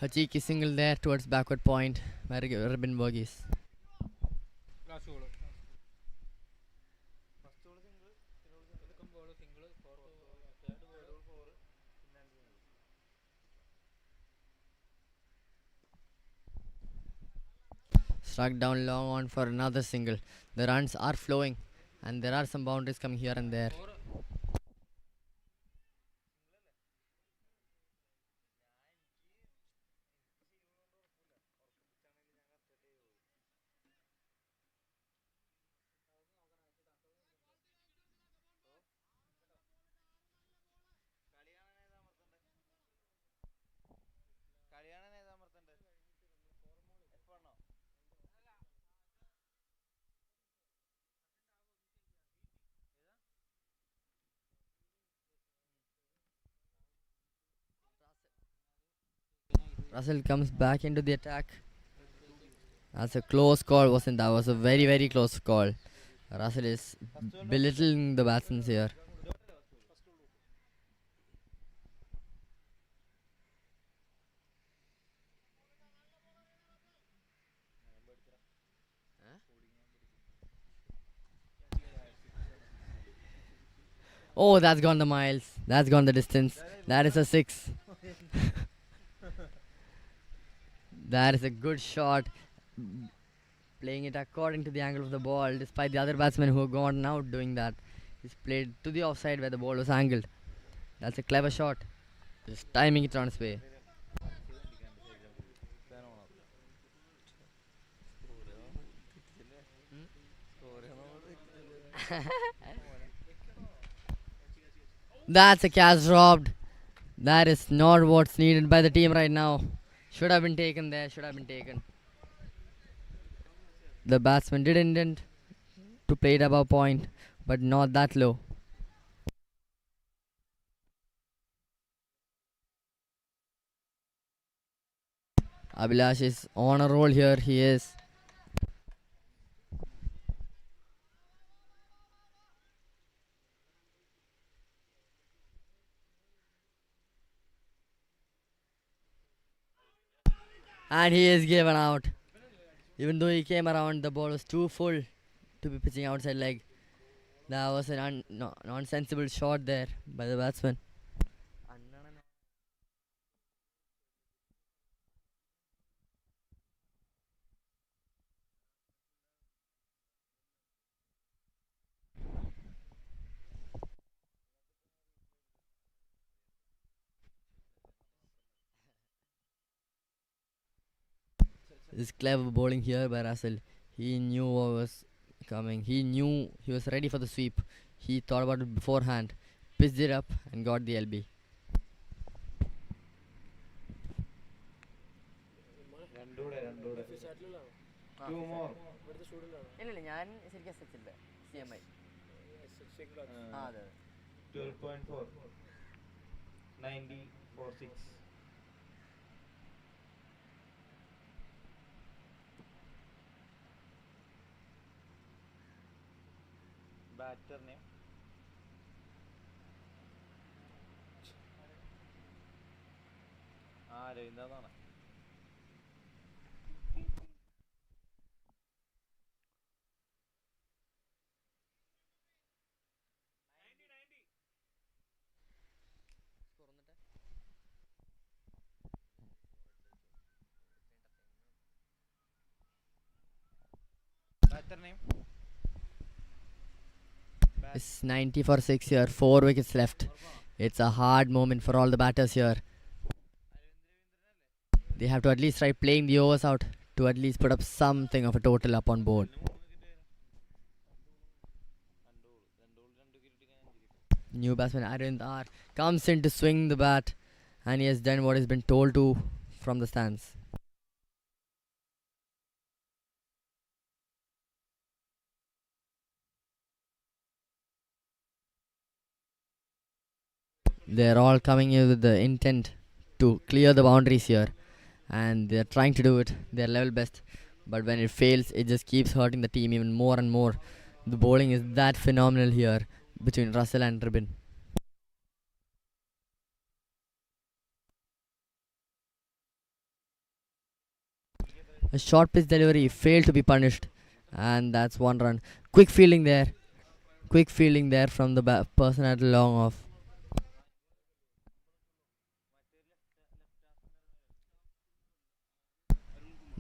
A cheeky single there towards backward point by Ribin Varghese. Last ball second ball single third ball Struck down long on for another single. The runs are flowing, and there are some boundaries coming here and there. Russell comes back into the attack. That's a close call, wasn't that? Was a very, very close call. Russell is belittling the batsmen here. Oh, that's gone the miles. That's gone the distance. That is a 6. That is a good shot. Playing it according to the angle of the ball, despite the other batsmen who have gone out doing that. He's played to the offside where the ball was angled. That's a clever shot. Just timing it on its way. That's a catch dropped. That is not what's needed by the team right now. Should have been taken there. Should have been taken. The batsman did intend to play it above point, but not that low. Abhilash is on a roll here. He is. And he is given out. Even though he came around, the ball was too full to be pitching outside leg. That was an nonsensible shot there by the batsman. This clever bowling here by Russell. He knew what was coming. He knew he was ready for the sweep. He thought about it beforehand, pitched it up, and got the LB. Two more. ഇല്ല ഞാൻ ശരിക്കും S ഇല്ല CMI. 12.4. 90.46. Batter name. രവീന്ദ്രനാണ്. Batter name. It's 90 for 6 here. 4 wickets left. It's a hard moment for all the batters here. They have to at least try playing the overs out to at least put up something of a total up on board. New batsman Arvind R comes in to swing the bat, and he has done what has been told to from the stands. They're all coming in with the intent to clear the boundaries here, and they're trying to do it their level best, but when it fails, it just keeps hurting the team even more and more. The bowling is that phenomenal here between Russell and Ribin. A short pitch delivery failed to be punished, and that's one run. Quick fielding there from the person at long off.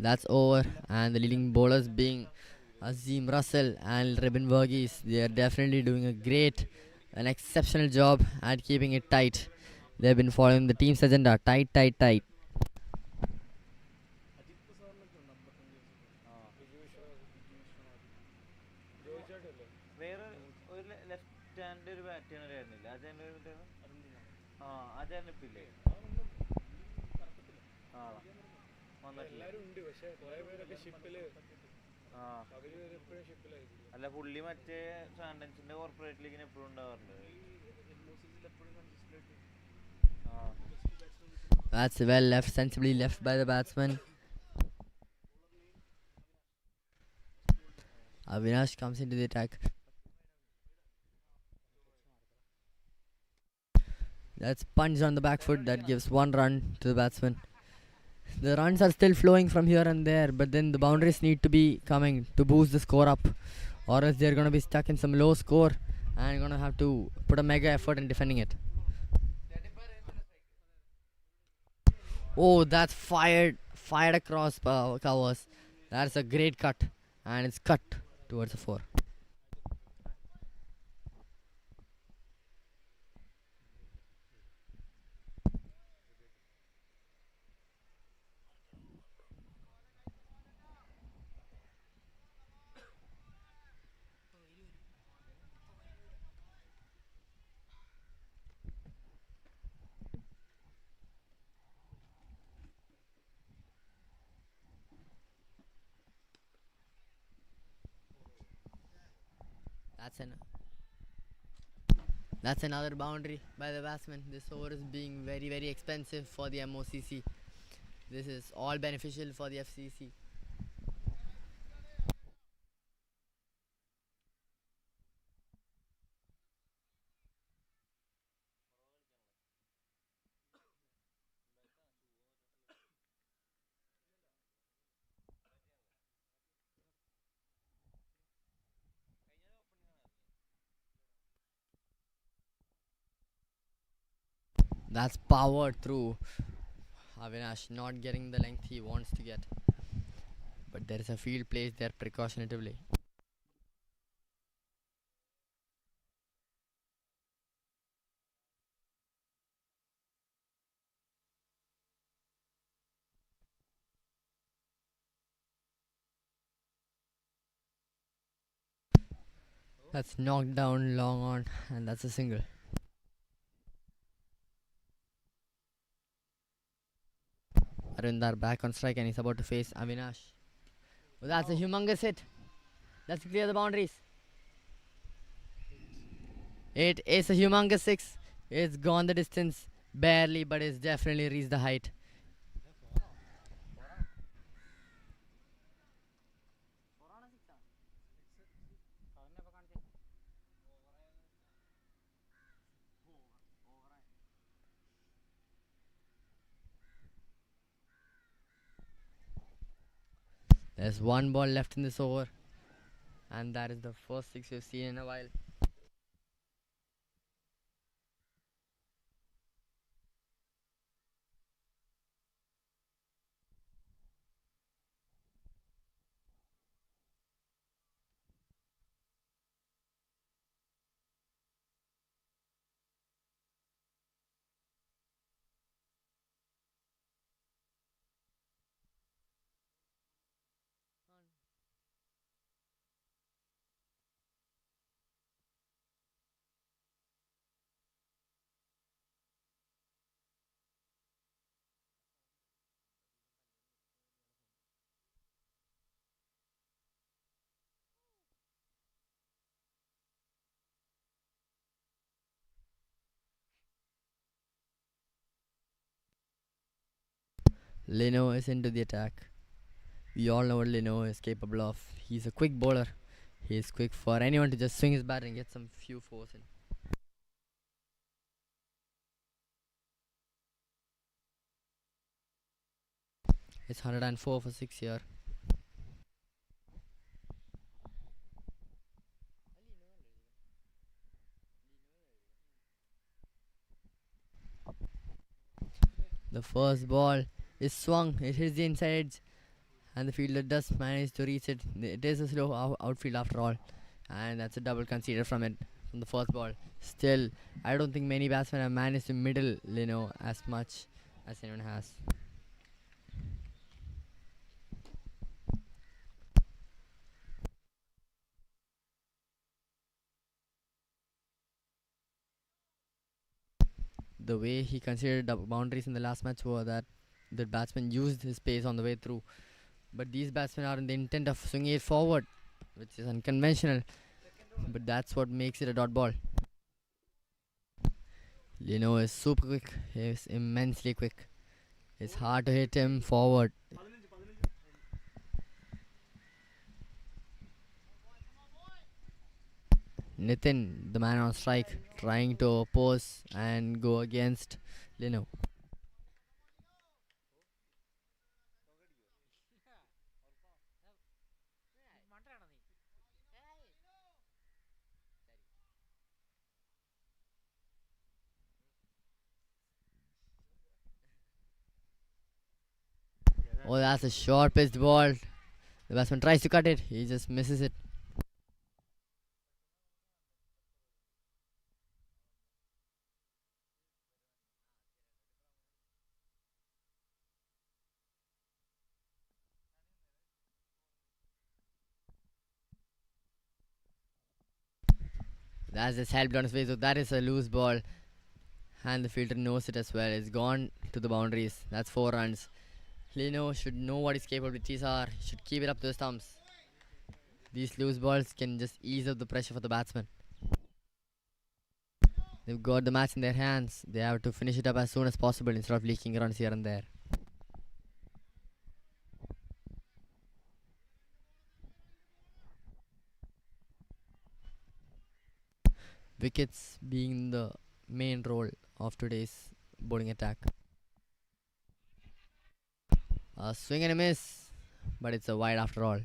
That's over, and the leading bowlers being Azim Russell and Ribin Verghese, they are definitely doing an exceptional job at keeping it tight. They've been following the team's agenda, tight. വേറെ ഒരു left hand ഒരു bat ആയിരുന്നില്ല അജയൻ്റെ അജയനിപ്പില്ലേ വന്നിട്ടില്ല. അല്ല പുള്ളി മറ്റേ സാൻഡൻസിന്റെ corporate ലീഗിന് എപ്പോഴും ഉണ്ടാവാറുണ്ട്. That's well left, sensibly left by the batsman. Avinash comes into the attack. That's punched on the back foot. That gives 1 run to the batsman. The runs are still flowing from here and there, but then the boundaries need to be coming to boost the score up, or else they're going to be stuck in some low score and going to have to put a mega effort in defending it. Oh, that's fired across covers. That's a great cut, and it's cut towards the 4. That's an that's another boundary by the batsman. This over is being very very expensive for the MOCC. This is all beneficial for the FCC. That's powered through. Avinash not getting the length he wants to get. But there is a field placed there precautionatively. That's knocked down long on, and that's a single. Arvindar back on strike, and he's about to face Avinash. Oh, that's a humongous hit. Let's clear the boundaries. It is a humongous six. It's gone the distance barely, but it's definitely reached the height. There's one ball left in this over, and that is the first six we've seen in a while. Leno is into the attack. We all know what Leno is capable of. He's a quick bowler. He's quick for anyone to just swing his bat and get some few fours in. It's 104 for 6 here. The first ball is swung. It hits the inside edge, and the fielder does manage to reach it. It is a slow outfield after all, and that's a double conceded from it from the first ball. Still, I don't think many batsmen have managed to middle Leno as much as anyone has. The way he considered the boundaries in the last match were that the batsman used his pace on the way through. But these batsmen are in the intent of swinging it forward, which is unconventional. But that's what makes it a dot ball. Leno is super quick. He is immensely quick. It's hard to hit him forward. Nitin, the man on strike, trying to oppose and go against Leno. Oh, that's a short pitched ball. The batsman tries to cut it. He just misses it. That's just helped on his way. So that is a loose ball. And the fielder knows it as well. It's gone to the boundaries. That's 4 runs. Leno should know what his capabilities are. He should keep it up to the stumps. These loose balls can just ease up the pressure for the batsman. They've got the match in their hands. They have to finish it up as soon as possible instead of leaking runs here and there. Wickets being the main role of today's bowling attack. A swing and a miss, but it's a wide after all.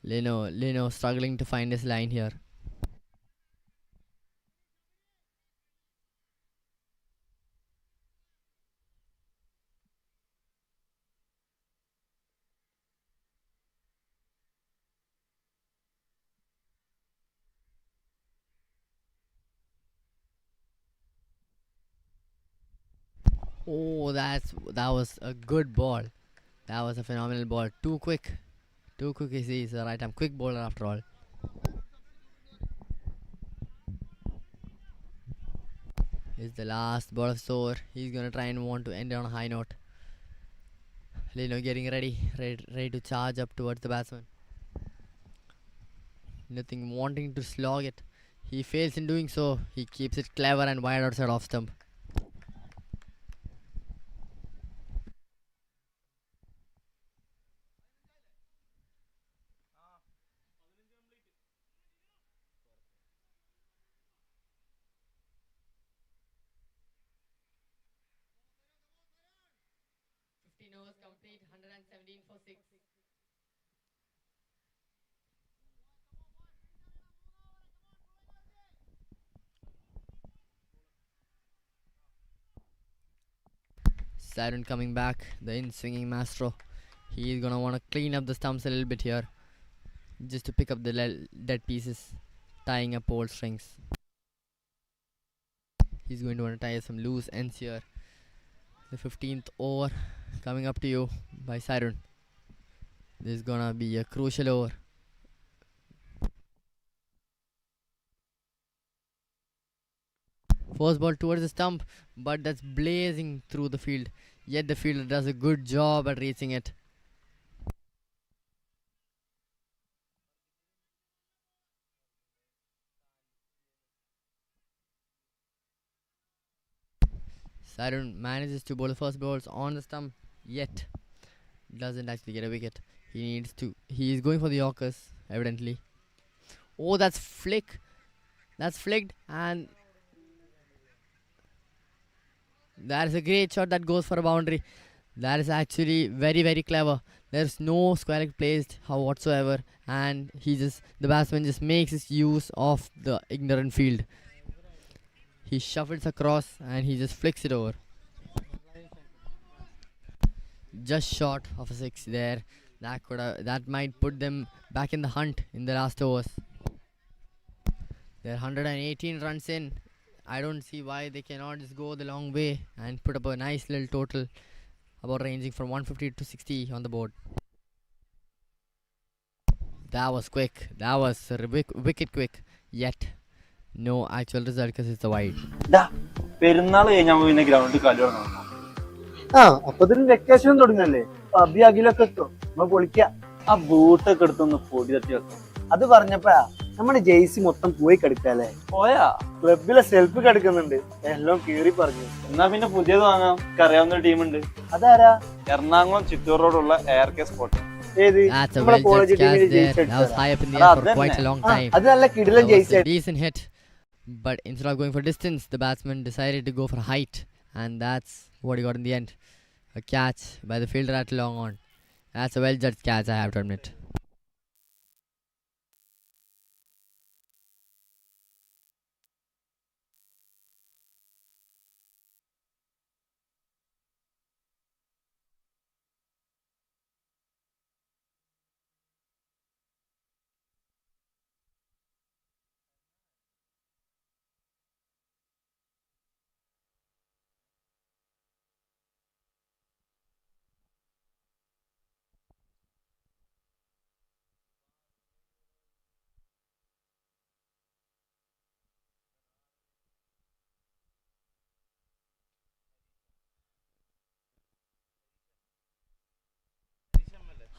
Lino struggling to find his line here. Oh, that was a good ball. That was a phenomenal ball. Too quick. Too quick. He's a right arm quick bowler after all. It's the last ball of the over. He's gonna try and want to end on a high note. Lino getting ready to charge up towards the batsman. Nothing wanting to slog it. He fails in doing so. He keeps it clever and wide outside off stump. Overs complete, 117 for 6. Siren coming back, the in-swinging maestro. He's gonna want to clean up the stumps a little bit here, just to pick up the dead pieces, tying up old strings. He's going to want to tie some loose ends here. The 15th over coming up to you by Siren. This is gonna be a crucial over. First ball towards the stump, but that's blazing through the field. Yet the fielder does a good job at reaching it. Siren manages to bowl the first balls on the stump, yet doesn't actually get a wicket. He is going for the Yorkers, evidently. Oh, that's flick. That's flicked, and that is a great shot that goes for a boundary. That is actually very, very clever. There's no square leg placed whatsoever, and the batsman just makes his use of the ignorant field. He shuffles across and he just flicks it over. Just short of a 6 there. That might put them back in the hunt in the last overs. They're 118 runs in. I don't see why they cannot just go the long way and put up a nice little total, about ranging from 150 to 60 on the board. That was quick. That was wicked quick. Yet no actual result because it's a wide. പെരുന്നാൾ കഴിഞ്ഞാൽ പിന്നെ ഗ്രൗണ്ടിൽ കളി തുടങ്ങണം. അപ്പൊ vacation തുടങ്ങല്ലേ, പബി അഖിലൊക്കെ എത്തും, നമ്മ പൊളിക്കാം. ആ ബൂട്ടൊക്കെ എടുത്തൊന്ന് പൊടി തട്ടി വെക്കാം. അത് പറഞ്ഞപ്പോഴാ നമ്മുടെ ജെയ്സി മൊത്തം പോയി കിടക്കല്ലേ. പോയാ ക്ലബിലെ സെൽഫ് കിടക്കുന്നുണ്ട്, എല്ലാം കീറി പറഞ്ഞു. എന്നാ പിന്നെ പുതിയത് വാങ്ങാം. അറിയാവുന്ന ടീമുണ്ട്. അതാരാ? എറണാകുളം ചിറ്റൂർ റോഡുള്ള എയർ കെ സ്പോട്ട്. ഏത്? That's a well judged catch there. That was high up in the air for quite a long time. അത് നല്ല കിടിലൻ That was Jaicy. a decent hit, but instead of going for distance, the batsman decided to go for height, and that's what he got in the end. A catch by the fielder at long on. That's a well judged catch, I have to admit.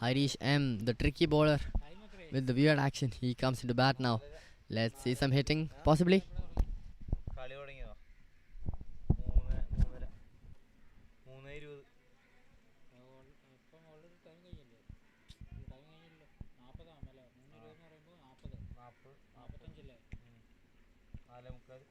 Harish M, the tricky bowler. with the weird action. He comes into bat now. Let's see some hitting, possibly. കളി തുടങ്ങിയോ? 3:30 3:20. ഇപ്പം already time കഴിഞ്ഞില്ലേ? Time കഴിഞ്ഞില്ലല്ലോ. 40 3:20 എന്ന് പറയുമ്പോൾ 40 45 4:45.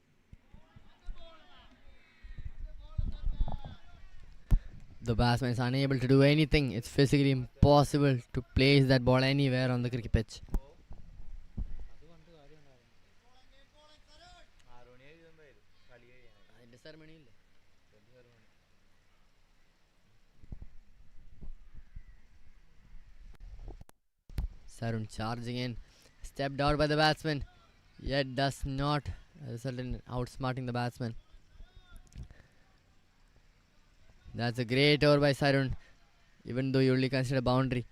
The batsman is unable to do anything. It's physically impossible to place that ball anywhere on the cricket pitch. അതുകൊണ്ട് കാര്യം ഉണ്ടായിരുന്നു. 6 മണി കഴിയുന്നുണ്ടായിരുന്നു കളി കഴിയാനായി. അതിന്റെ ceremony ഇല്ലേ? Sarun charging in, stepped out by the batsman, yet does not result in outsmarting the batsman. That's a great over by Sarun, even though you only consider a boundary.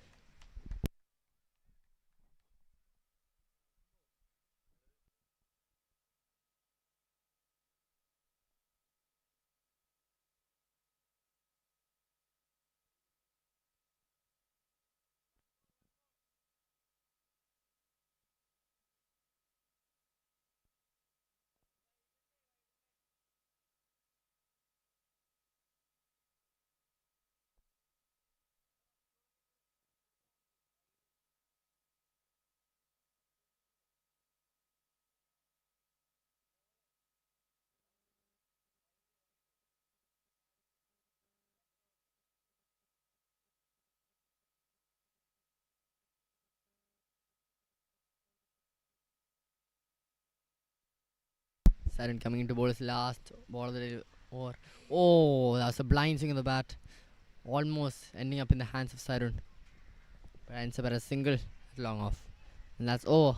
Sarun coming into bowler's last ball of the over. Oh, that was a blind swing of the bat. Almost ending up in the hands of Sarun. But ends up at a single long off. And that's over.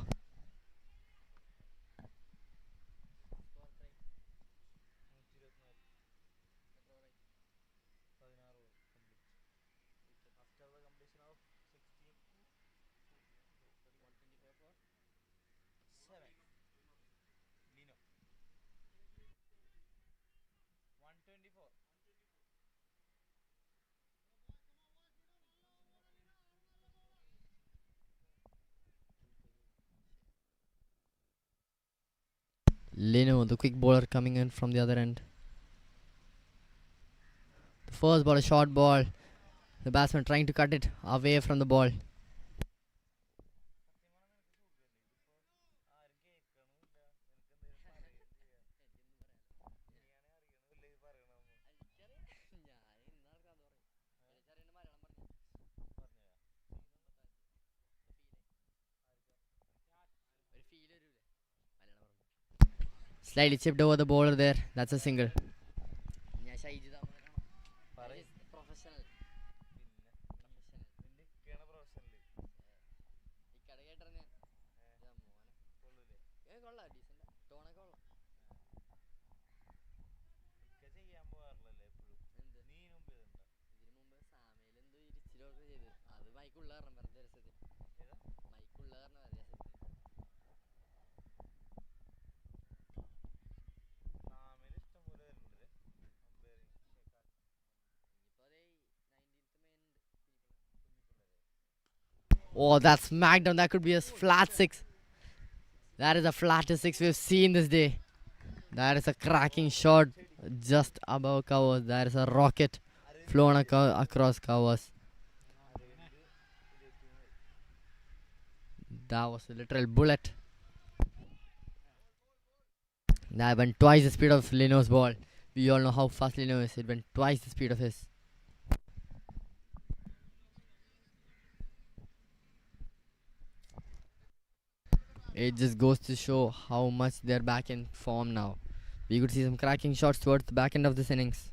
Lino, the quick bowler, coming in from the other end. The first ball, a short ball. The batsman trying to cut it away from the ball. Slightly chipped over the bowler there. That's a single. Professional. Oh, that's smackdown. That could be a flat six. That is the flattest six we've seen this day. That is a cracking shot just above covers. That is a rocket flown across covers. That was a literal bullet. That went twice the speed of Lino's ball. We all know how fast Lino is. It went twice the speed of his. It just goes to show how much they're back in form now. We could see some cracking shots towards the back end of this innings.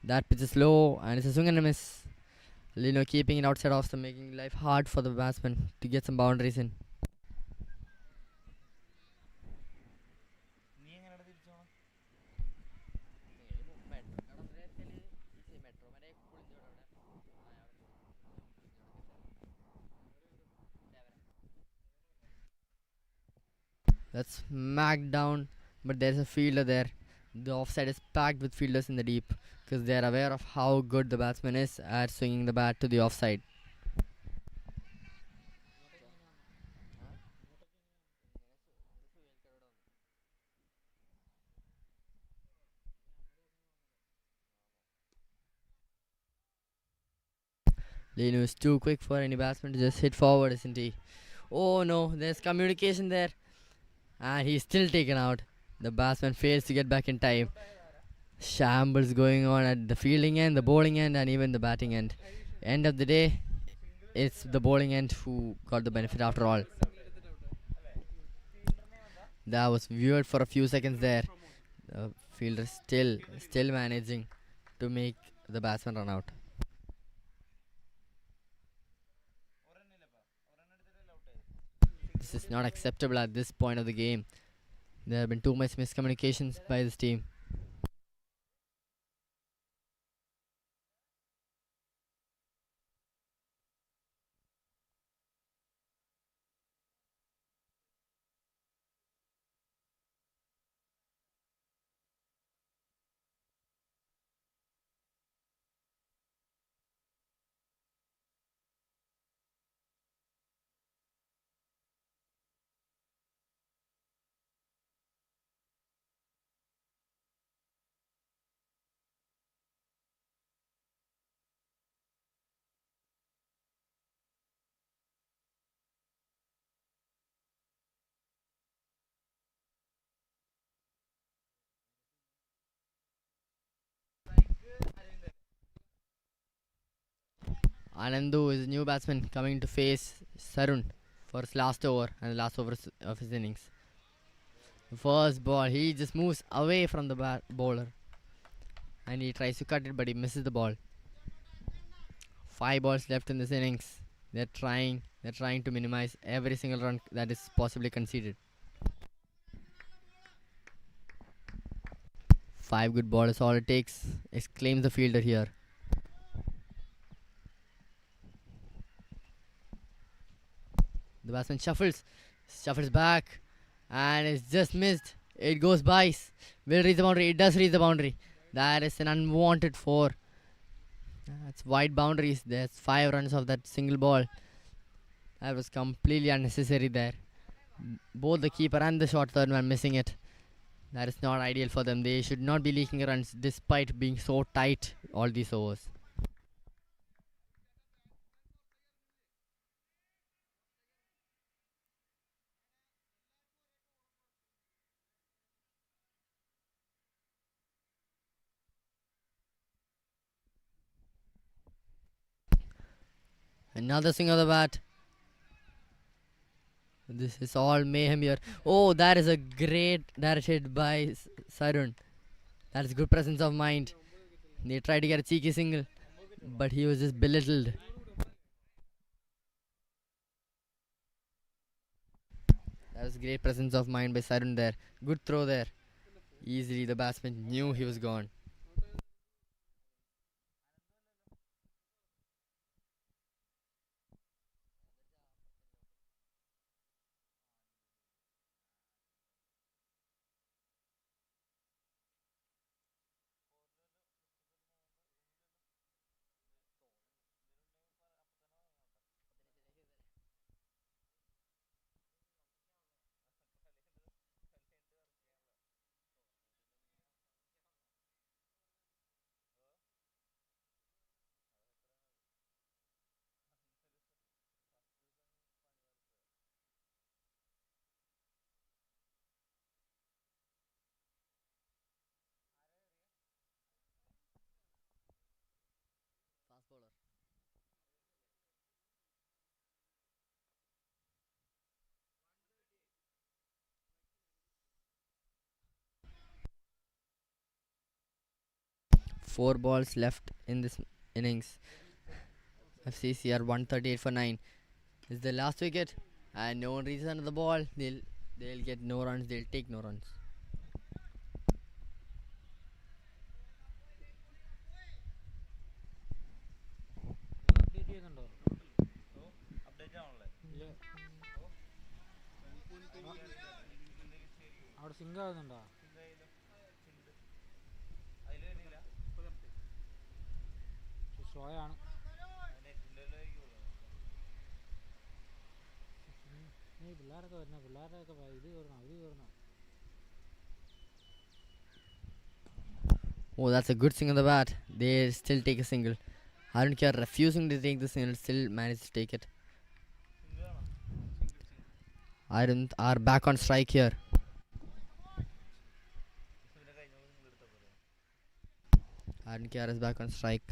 That pitch is low and it's a swing and a miss. Lino keeping it outside off, so making life hard for the batsman to get some boundaries in. That's smacked down, but there's a fielder there. The offside is packed with fielders in the deep because they are aware of how good the batsman is at swinging the bat to the offside. Lenu is too quick for any batsman to just hit forward, isn't he? Oh no, there's communication there. And he's still taken out. The batsman fails to get back in time. Shambles going on at the fielding end, the bowling end, and even the batting end. End of the day, it's the bowling end who got the benefit after all. That was weird for a few seconds there. The fielder still managing to make the batsman run out. This is not acceptable at this point of the game. There have been too much miscommunications by this team. Anandu is a new batsman coming to face Sarun for his last over and the last over of his innings. The first ball, he just moves away from the bowler and he tries to cut it, but he misses the ball. 5 balls left in this innings. They're trying to minimize every single run that is possibly conceded. 5 good balls is all it takes, exclaims the fielder here. The batsman shuffles back, and it's just missed. It goes by. Will reach the boundary. It does reach the boundary. That is an unwanted 4. That's wide boundaries. There's 5 runs of that single ball. That was completely unnecessary there. Both the keeper and the short third man missing it. That is not ideal for them. They should not be leaking runs despite being so tight all these overs. Another swing of the bat. This is all mayhem here. Oh, that is a great direct hit by Sarun. That is good presence of mind. They tried to get a cheeky single, but he was just belittled. That was great presence of mind by Sarun there. Good throw there. Easily the batsman knew he was gone. Fast bowler. 4 balls left in this innings. FCC are 138 for 9. This is the last wicket, and no one reaches under the ball. They'll get no runs. They'll take no runs. Update ചെയ്യുന്നുണ്ടോ? Update ആണല്ലേ? ഇല്ല. അവിടെ zinc ആകുന്നുണ്ടോ? Slow ആണ്. പിള്ളേരൊക്കെ വരുന്ന പിള്ളേരൊക്കെ ഇത് കയറണം ഇത് കയറണം. Oh, that's a good swing on the bat. They still take a single. I don't care, refusing to take the single, still manage to take it. Iron are back on strike here. Iron Care is back on strike.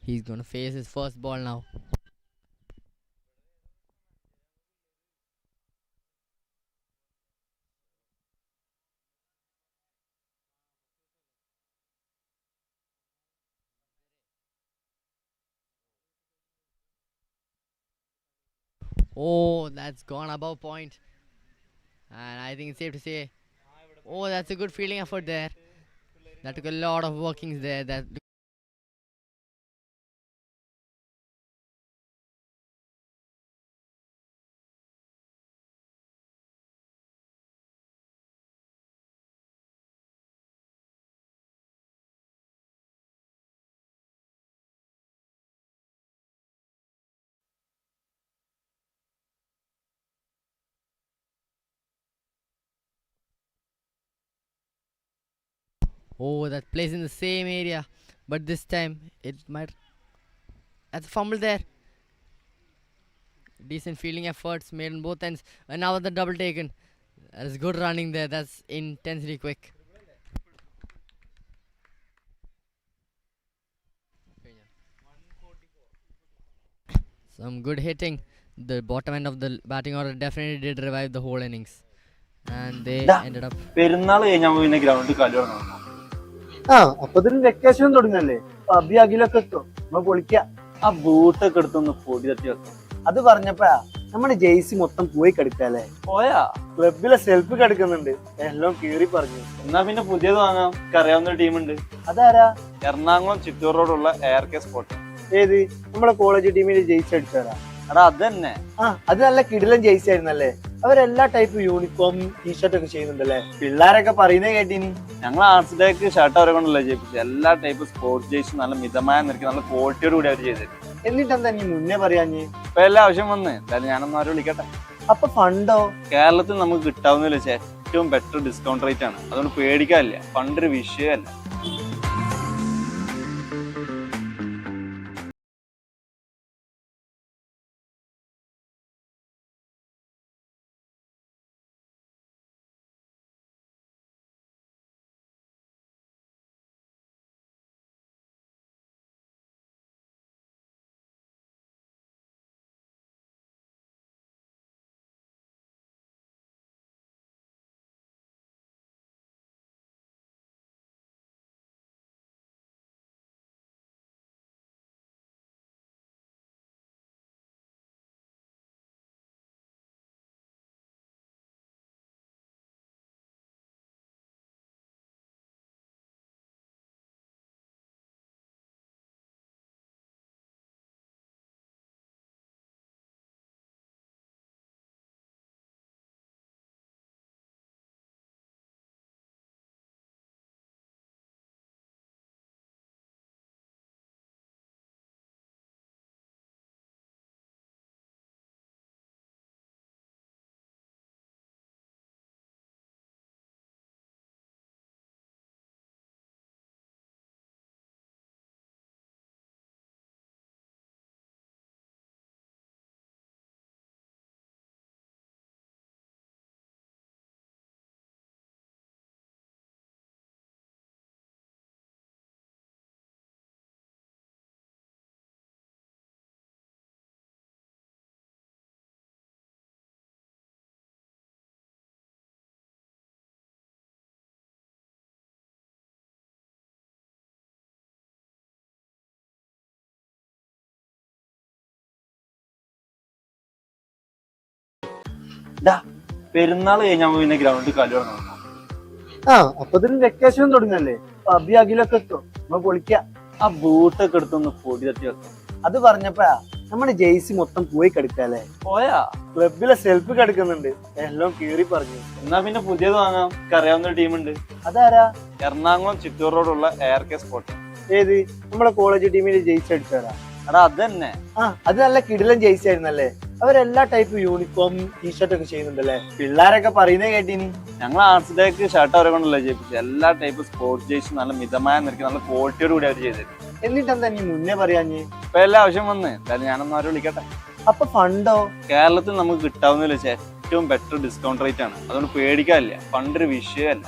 He's gonna face his first ball now. Oh, that's gone above point. And I think it's safe to say, oh, that's a good fielding effort there. That took a lot of workings there. That oh, that plays in the same area, but this time it might. That's a fumble there. Decent fielding efforts made on both ends. And now the double taken. That is good running there. That's intensely quick. Some good hitting. The bottom end of the batting order definitely did revive the whole innings. And they ended up. പെരുന്നാൾ കഴിഞ്ഞാൽ പിന്നെ ഗ്രൗണ്ടിൽ കളി തുടങ്ങണം. ആ അപ്പൊ ഇതിന് vacation തുടങ്ങല്ലേ. അഭി അഖിലൊക്കെ എത്തും, നമ്മ പൊളിക്കാം. ആ ബൂട്ടൊക്കെ എടുത്തൊന്ന് പൊടി തട്ടി വെക്കാം. അത് പറഞ്ഞപ്പോഴാ നമ്മുടെ ജെയ്സി മൊത്തം പോയി കിടക്കല്ലേ. പോയാ ക്ലബിലെ സെൽഫ് കിടക്കുന്നുണ്ട്, എല്ലാം കീറി പറഞ്ഞു. എന്നാ പിന്നെ പുതിയത് വാങ്ങാം. അറിയാവുന്ന ഒരു ടീമുണ്ട്. അതാരാ? എറണാകുളം ചിറ്റൂർ റോഡുള്ള എയർ കെ സ്പോട്ട്. ഏത്? നമ്മളെ കോളേജ് ടീമിൽ ജെയ്സി അടിച്ചാരാ? എടാ അത് തന്നെ. ആ അത് നല്ല കിടിലൻ ജെയ്സി ആയിരുന്നല്ലേ. അവരെല്ലാ ടൈപ്പ് യൂണിഫോം ടീഷർട്ട് ഒക്കെ ചെയ്യുന്നുണ്ടല്ലേ. പിള്ളേരൊക്കെ പറയുന്നത് കേട്ടിനി. ഞങ്ങൾ ആർട്സ് ഡേക്ക് ഷർട്ട് അവരെ കൊണ്ടല്ലേ ചെയ്യിപ്പിച്ചത്. എല്ലാ ടൈപ്പ് സ്പോർട്സ് ജേഴ്സി നല്ല മിതമായ നിരക്ക് നല്ല ക്വാളിറ്റിയോട് കൂടി അവർ ചെയ്തത്. എന്നിട്ടെന്താ നീ മുന്നേ പറയാഞ്ഞ്? ഇപ്പൊ എല്ലാ ആവശ്യം വന്ന് എന്തായാലും ഞാനൊന്നും അവരെ വിളിക്കട്ടെ. അപ്പൊ ഫണ്ടോ? കേരളത്തിൽ നമുക്ക് കിട്ടാവുന്നതിൽ വെച്ചാൽ ഏറ്റവും ബെറ്റർ ഡിസ്കൗണ്ട് റേറ്റ് ആണ്. അതുകൊണ്ട് പേടിക്കാനില്ല. ഫണ്ടൊരു വിഷയമല്ല. പെരുന്നാൾ കഴിഞ്ഞാൽ പിന്നെ ഗ്രൗണ്ടിൽ കളി തുടങ്ങണം. ആ അപ്പൊ ഇതിന് വെക്കേഷൻ തുടങ്ങല്ലേ. അഭി അഖിലൊക്കെ എത്തും, നമ്മ പൊളിക്കാം. ആ ബൂട്ടൊക്കെ എടുത്തൊന്ന് പൊടി തട്ടി വെക്കാം. അത് പറഞ്ഞപ്പോഴാ നമ്മുടെ ജെയ്സി മൊത്തം പോയി കിടക്കാല്ലേ. പോയാ ക്ലബിലെ സെൽഫ് കിടക്കുന്നുണ്ട്, എല്ലാം കീറി പറഞ്ഞു. എന്നാ പിന്നെ പുതിയത് വാങ്ങാം. എനിക്ക് അറിയാവുന്ന ഒരു ടീമുണ്ട്. അതാരാ? എറണാകുളം ചിറ്റൂർ റോഡുള്ള എയർ കെ സ്പോർട്ട്. ഏത്? നമ്മളെ കോളേജ് ടീമിൽ ജെയ്സി അടിച്ചാരാ? എടാ അത് തന്നെ. അത് നല്ല കിടിലൻ ജെയ്സി ആയിരുന്നല്ലേ. അവരെല്ലാ ടൈപ്പ് യൂണിഫോം ടീഷർട്ട് ഒക്കെ ചെയ്യുന്നുണ്ടല്ലേ. പിള്ളേരൊക്കെ പറയുന്നേ കേട്ടിനി. ഞങ്ങൾ ആർട്സിലേക്ക് ഷർട്ട് അവരെ കൊണ്ടല്ലേ ചെയ്യിപ്പിച്ചത്. എല്ലാ ടൈപ്പ് സ്പോർട്സ് ജേഴ്സി നല്ല മിതമായ നിരക്ക് നല്ല ക്വാളിറ്റിയോട് കൂടി അവർ ചെയ്തത്. എന്നിട്ടെന്താ നീ മുന്നേ പറയാഞ്ഞ്? ഇപ്പൊ എല്ലാ ആവശ്യം വന്ന് എന്തായാലും ഞാനൊന്നും അവരെ വിളിക്കട്ടെ. അപ്പൊ ഫണ്ടോ? കേരളത്തിൽ നമുക്ക് കിട്ടാവുന്നതിൽ വെച്ചാൽ ഏറ്റവും ബെറ്റർ ഡിസ്കൗണ്ട് റേറ്റ് ആണ്. അതുകൊണ്ട് പേടിക്കാനില്ല. ഫണ്ടൊരു വിഷയമല്ല.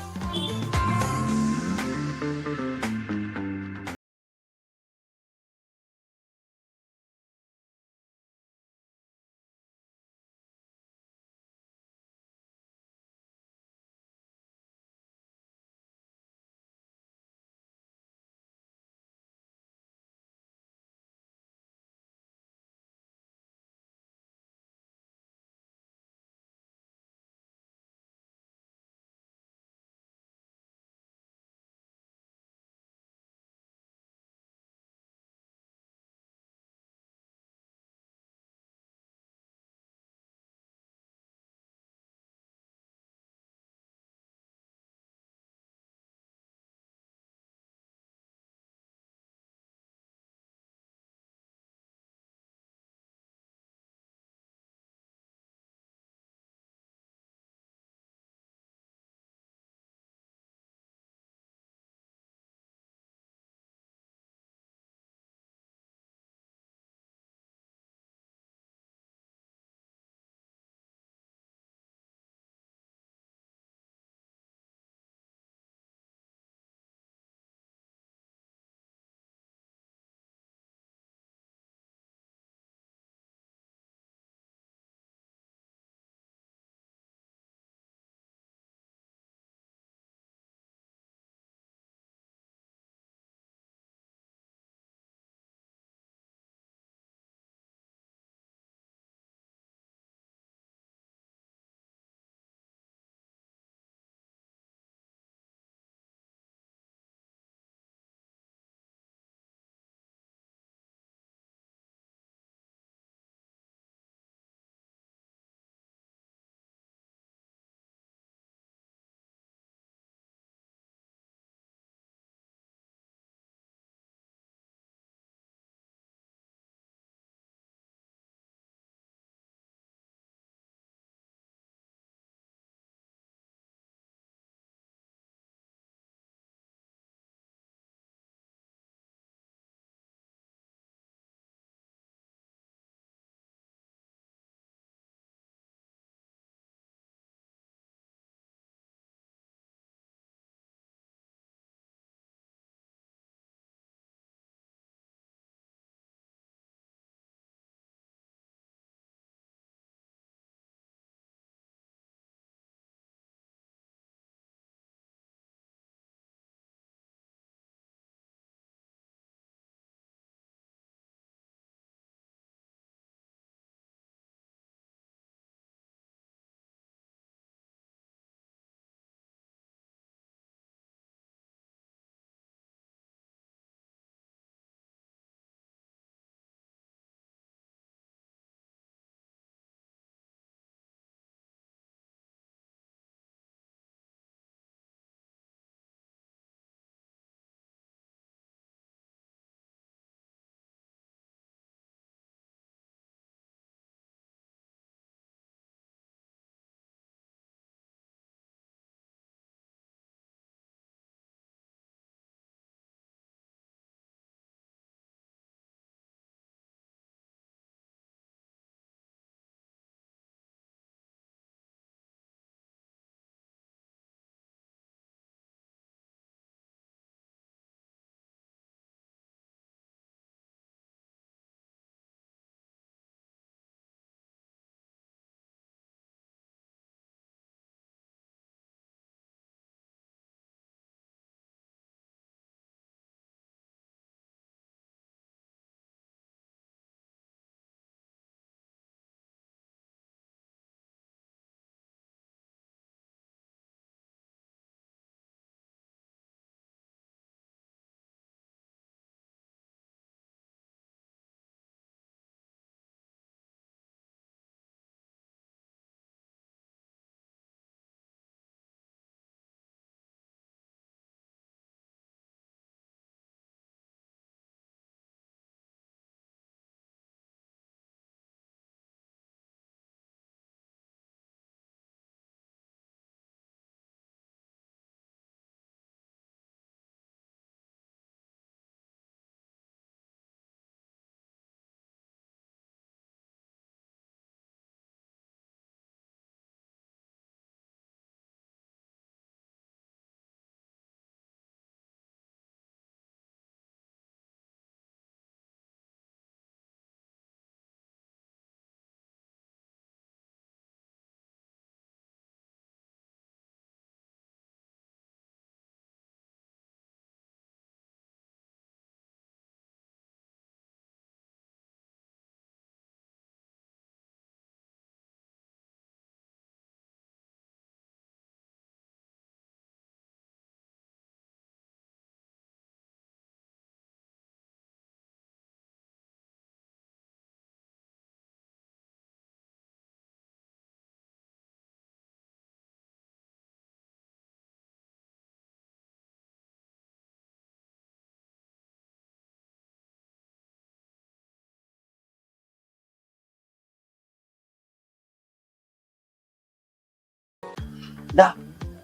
ഡാ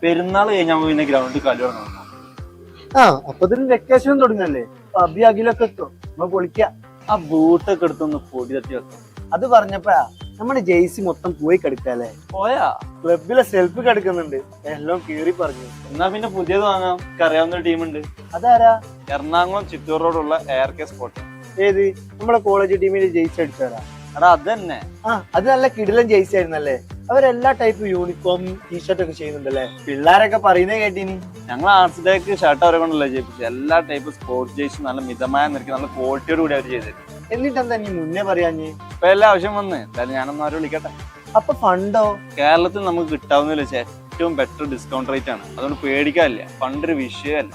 പെരുന്നാൾ കഴിഞ്ഞാൽ പിന്നെ ഗ്രൗണ്ടിൽ കളി തുടങ്ങണം. ആ അപ്പൊ ഇതിന് വെക്കേഷൻ തുടങ്ങല്ലേ, അബി അഖിലൊക്കെ എത്തും, നമ്മ പൊളിക്കാം. ആ ബൂട്ടൊക്കെ എടുത്തൊന്ന് പൊടി തട്ടി വെക്കാം. അത് പറഞ്ഞപ്പോഴാ നമ്മുടെ ജെയ്സി മൊത്തം പോയി കിടക്കല്ലേ. പോയാ ക്ലബിലെ സെൽഫ് കിടക്കുന്നുണ്ട്, എല്ലാം കീറി പറഞ്ഞു. എന്നാ പിന്നെ പുതിയത് വാങ്ങാം. എനിക്ക് അറിയാവുന്ന ഒരു ടീമുണ്ട്. അതാരാ? എറണാകുളം ചിറ്റൂർ റോഡുള്ള എയർ കെ സ്പോട്ട്. ഏത്? നമ്മളെ കോളേജ് ടീമിൽ ജെയ്സി അടിച്ചാരാ? എടാ അത് തന്നെ. ആ അത് നല്ല കിടിലൻ ജെയ്സി ആയിരുന്നല്ലേ. അവരെല്ലാ ടൈപ്പ് യൂണിഫോം ടീഷർട്ട് ഒക്കെ ചെയ്യുന്നുണ്ടല്ലേ, പിള്ളേരൊക്കെ പറയുന്നേ കേട്ടിനി. ഞങ്ങൾ ആർട്സ് ഡേക്ക് ഷർട്ട് അവരെ കൊണ്ടല്ലേ ചെയ്യിപ്പിച്ചത്. എല്ലാ ടൈപ്പ് സ്പോർട്സ് ജേഴ്സി നല്ല മിതമായ നിരക്ക് നല്ല ക്വാളിറ്റിയോട് കൂടി അവർ ചെയ്തത്. എന്നിട്ടെന്താ നീ മുന്നേ പറയാഞ്ഞ്? ഇപ്പൊ എല്ലാ ആവശ്യം വന്ന് എന്തായാലും ഞാനൊന്നും അവരെ വിളിക്കട്ടെ. അപ്പൊ ഫണ്ടോ? കേരളത്തിൽ നമുക്ക് കിട്ടാവുന്നതിൽ വെച്ചാൽ ഏറ്റവും ബെറ്റർ ഡിസ്കൗണ്ട് റേറ്റ് ആണ്. അതുകൊണ്ട് പേടിക്കാനില്ല, ഫണ്ടൊരു വിഷയമല്ല.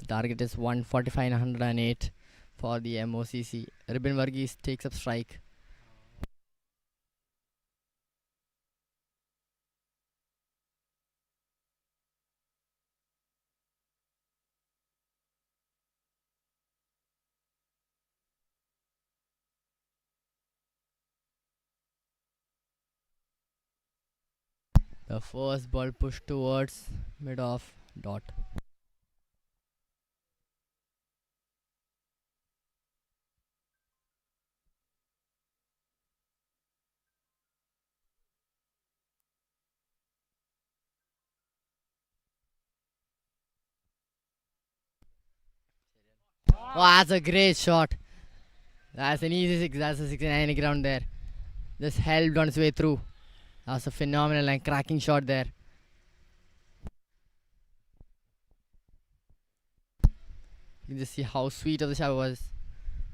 The target is 145,108 for the MOCC. Ribin Varghese takes up strike. The first ball pushed towards mid off dot. Oh, that's a great shot. That's an easy six. That's a 69 ground there. Just helped on its way through. That's a phenomenal and cracking shot there. You can just see how sweet of the shot was.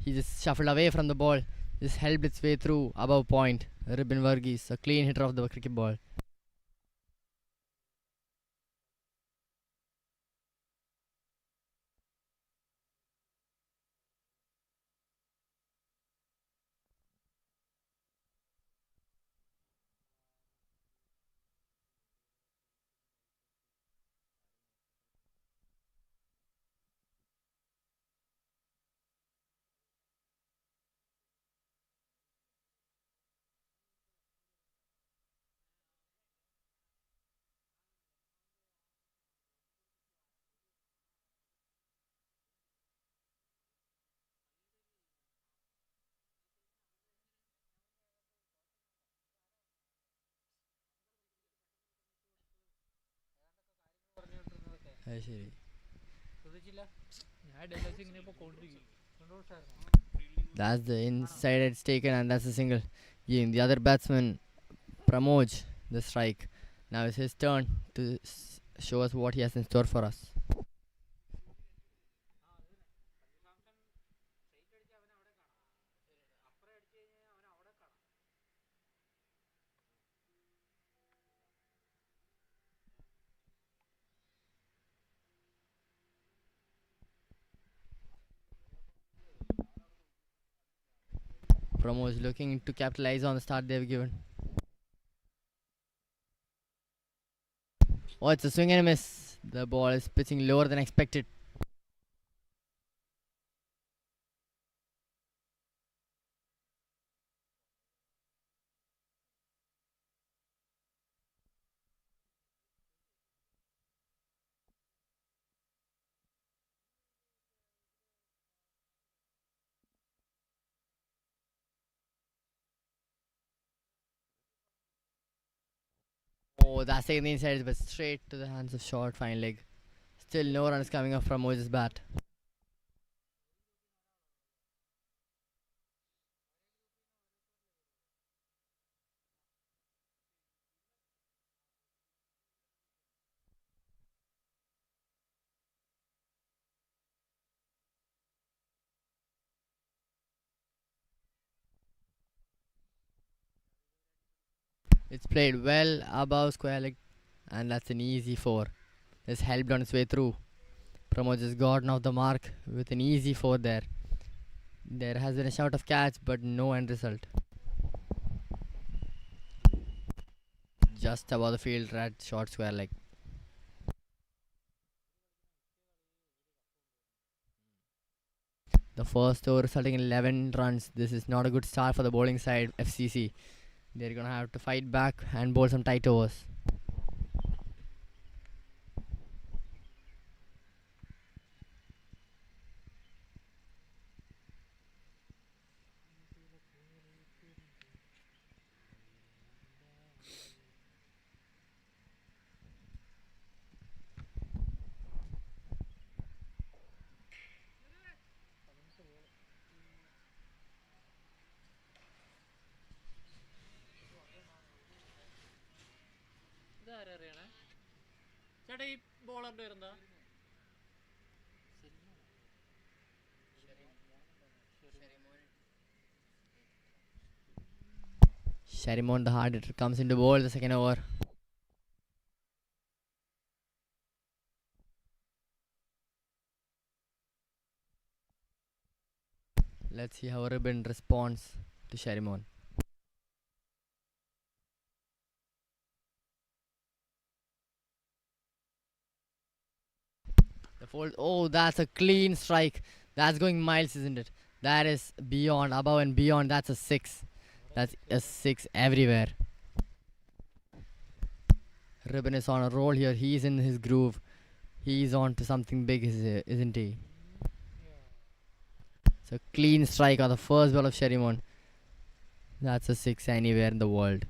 He just shuffled away from the ball. Just helped its way through above point. Ribin Varghese, a clean hitter of the cricket ball. അത് ശരി. That's the inside it's taken and that's a single. Yeah, the other batsman Pramoj the strike. Now it's his turn to show us what he has in store for us. Promo is looking to capitalize on the start they've given. Oh, it's a swing and a miss. The ball is pitching lower than expected. Oh, that's taken the inside, but straight to the hands of short fine leg. Still no runs coming up from Moses' bat. It's played well above square leg, and that's an easy 4. It's helped on its way through. Pramod just gotten off the mark with an easy 4 there. There has been a shout of catch, but no end result. Just above the field at short square leg. The first over resulting in 11 runs. This is not a good start for the bowling side, FCC. They're going to have to fight back and bowl some tight overs. ചേട്ടാ ഈ ബോളറിന്റെ പേരെന്താ? Sharimon, the hard hitter, comes into bowl the second over. Let's see how Ribin responds to Sharimon. The fold. Oh, that's a clean strike. That's going miles, isn't it? That is beyond, above and beyond. That's a 6. That's a 6 everywhere. Ribin is on a roll here. He's in his groove. He's on to something big, isn't he? It's a clean strike on the first ball of Sharimon. That's a 6 anywhere in the world.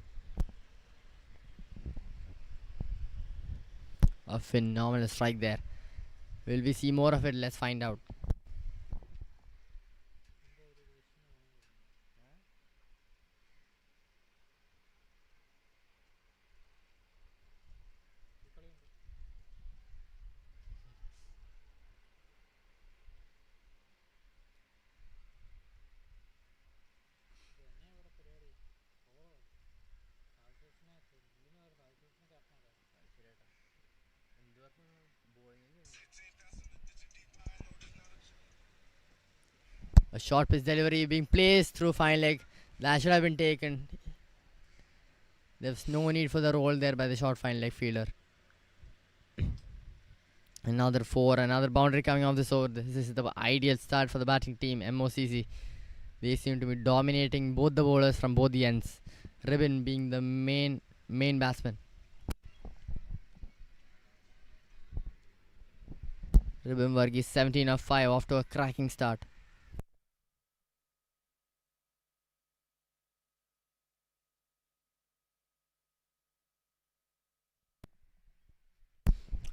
A phenomenal strike there. Will we see more of it? Let's find out. A short pitch delivery being placed through fine leg. That should have been taken. There's no need for the roll there by the short fine leg fielder. Another 4, another boundary coming off this over. This is the ideal start for the batting team, MOCC. They seem to be dominating both the bowlers from both the ends. Ribin being the main batsman. Ribin Varghese 17 of 5 off to a cracking start.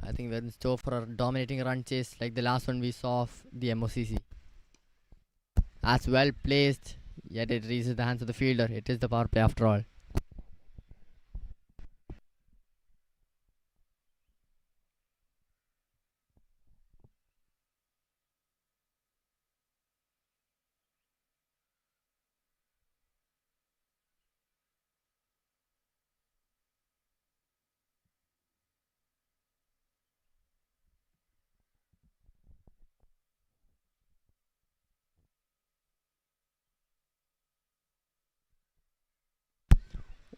I think we're in store for a dominating run chase like the last one we saw of the MOCC. That's well placed, yet it reaches the hands of the fielder. It is the power play after all.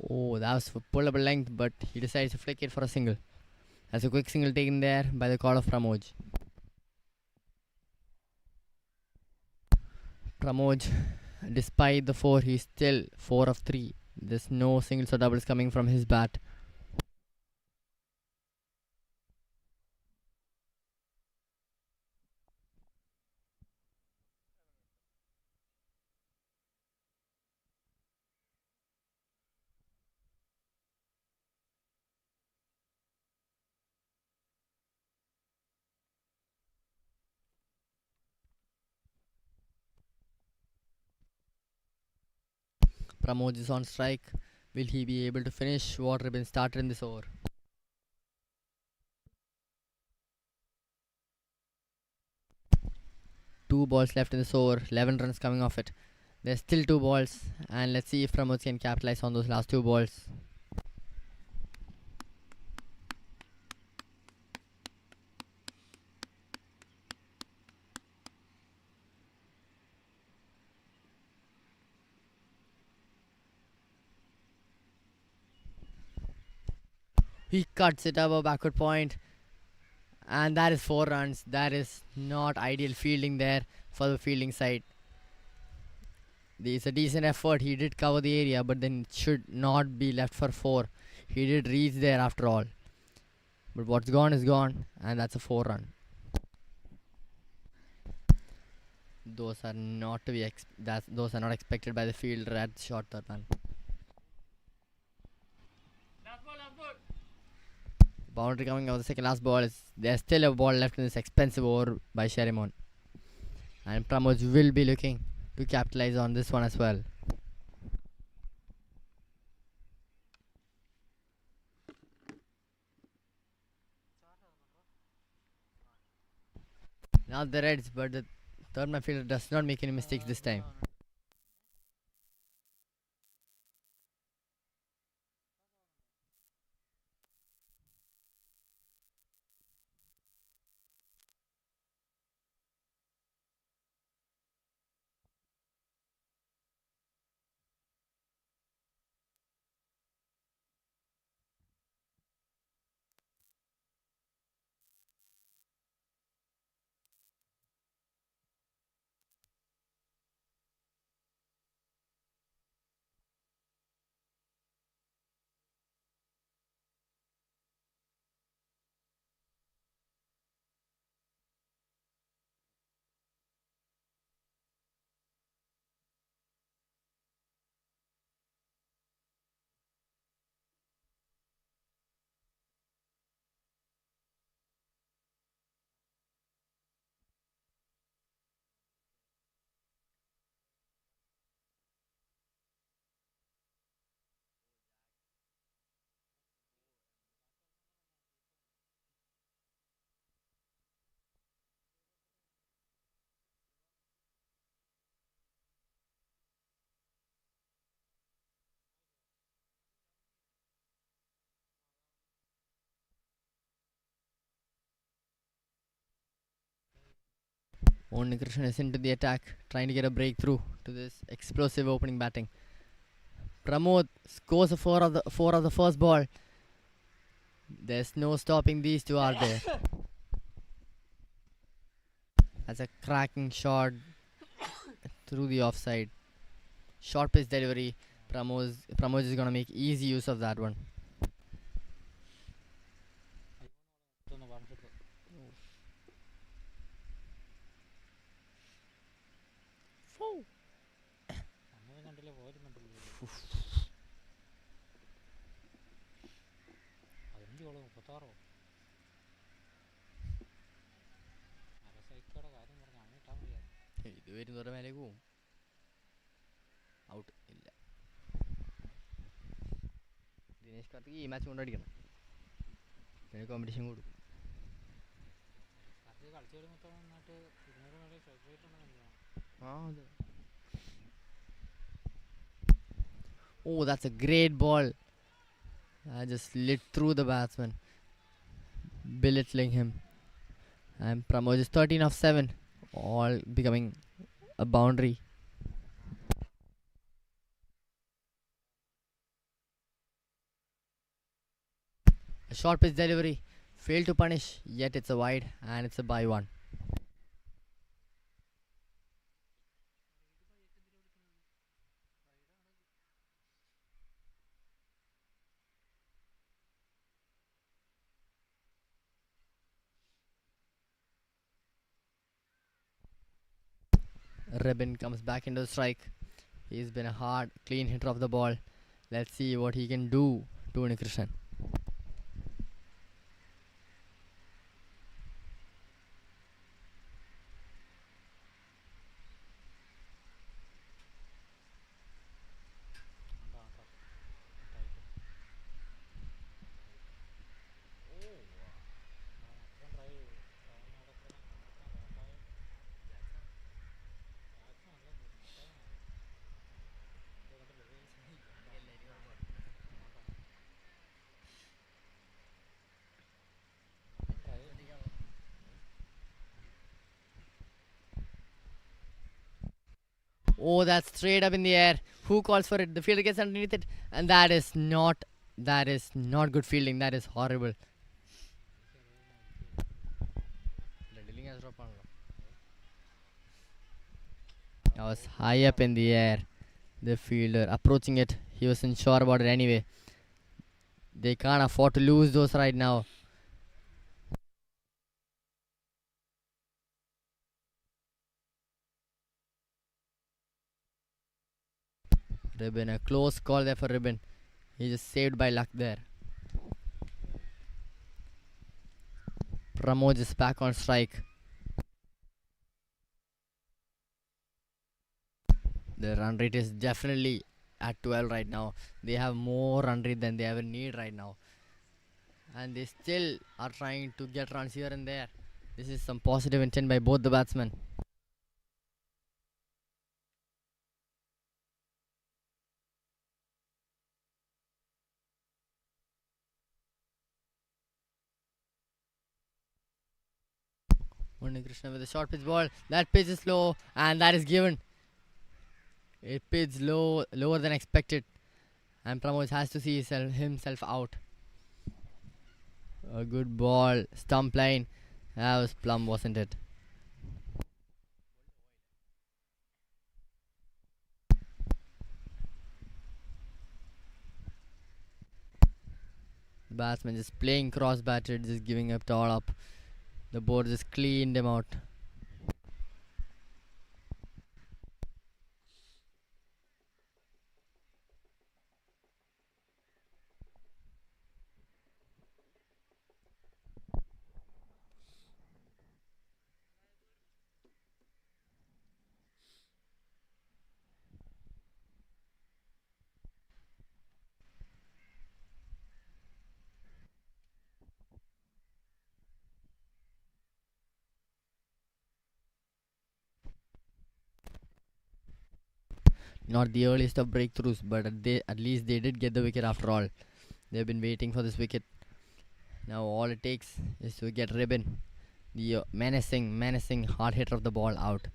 Oh, that was for pullable length, but he decides to flick it for a single. That's a quick single taken there by the call of Pramoj. Pramoj, despite the 4, he's still 4 of 3. There's no singles or doubles coming from his bat. Pramoj is on strike. Will he be able to finish what Ribin started in this over? Two balls left in this over, 11 runs coming off it. There's still 2 balls, and let's see if Pramod can capitalize on those last 2 balls. He cuts it above backward point, and that is 4 runs. That is not ideal fielding there for the fielding side. It's a decent effort. He did cover the area, but then it should not be left for 4. He did reach there after all. But what's gone is gone, and that's a 4 run. Those are not to be those are not expected by the fielder at short third man. Boundary coming out the second last ball. There's still a ball left in this expensive over by Sherimon. And Pramod will be looking to capitalize on this one as well. Now the Reds, but the third man fielder does not make any mistakes this time. Only Krishnan is into the attack, trying to get a breakthrough to this explosive opening batting. Pramod scores a 4 of the first ball. There's no stopping these two, are there? That's a cracking shot through the offside. Short pitch delivery. Pramod is gonna make easy use of that one. ഇത് വരുന്നവരുടെ മേലേക്ക് പോവും. Out ഇല്ല. ദിനേശ് കാർത്തിക് ഈ match കൊണ്ടടിക്കണം, പിന്നെ competition കൂടും. Oh, that's a great ball. I just lit through the batsman, belittling him. And Pramod is 13 of 7, all becoming a boundary. A short pitch delivery. Failed to punish. Yet it's a wide and it's a by one. Ribin comes back into the strike. He's been a hard, clean hitter of the ball. Let's see what he can do to Unikrishnan. Oh, that's straight up in the air. Who calls for it? The fielder gets underneath it, and that is not good fielding. That is horrible. That was high up in the air. The fielder approaching it. He wasn't sure about it anyway. They can't afford to lose those right now. Ribin, a close call there for Ribin. He just saved by luck there. Pramod is back on strike. The run rate is definitely at 12 right now. They have more run rate than they ever need right now. And they still are trying to get runs here and there. This is some positive intent by both the batsmen. Krishna with a short pitch ball. That pitch is low and that is given. It pitched lower than expected. And Pramod has to see himself out. A good ball. Stump line. That was plumb, wasn't it? The batsman just playing cross batted, just giving up all up. The board just cleaned him out. Not the earliest of breakthroughs, but at least they did get the wicket after all. They've been waiting for this wicket. Now all it takes is to get Ribin, the menacing hard hitter of the ball, out.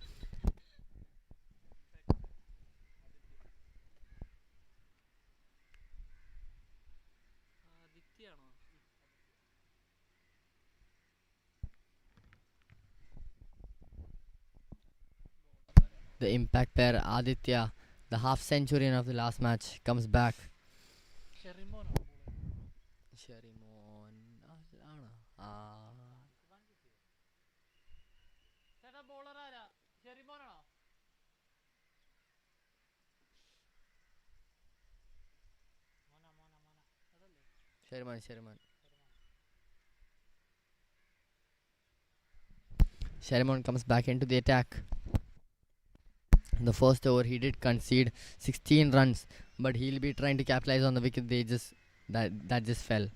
The impact pair Aditya, the half centurion of the last match, comes back. Sherimon. Sherman. Sherman comes back into the attack. In the first over, he did concede 16 runs, but he'll be trying to capitalize on the wicket. That just fell.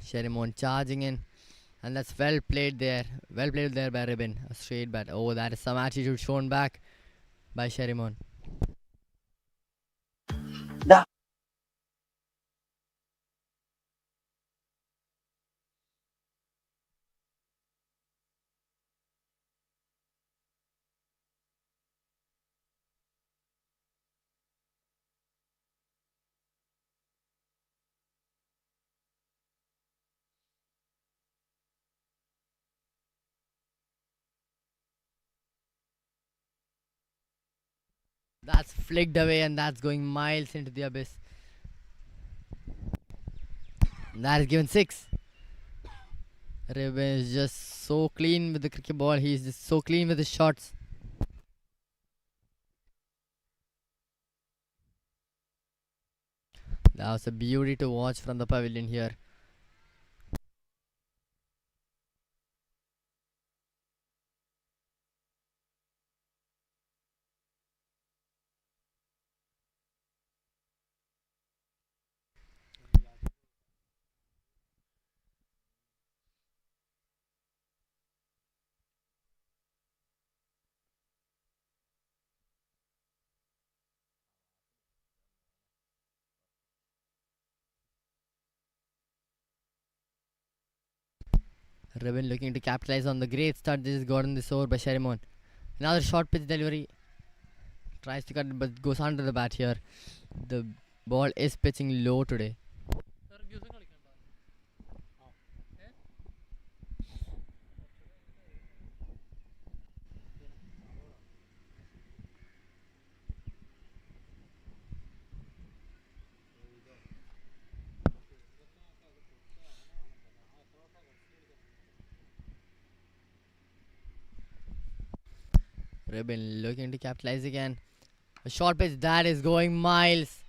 Sherimon charging in. And that's well played there. Well played there by Ribin. A straight bat. Oh, that is some attitude shown back by Sherimon. That's flicked away and that's going miles into the abyss. That is given 6. Ribin is just so clean with the cricket ball. He's just so clean with his shots. That was a beauty to watch from the pavilion here. Ribin looking to capitalize on the great start this has gotten this over by Sherimon. Another short pitch delivery. Tries to cut it but goes under the bat here. The ball is pitching low today. Ribin looking to capitalize again. A short pitch that is going miles.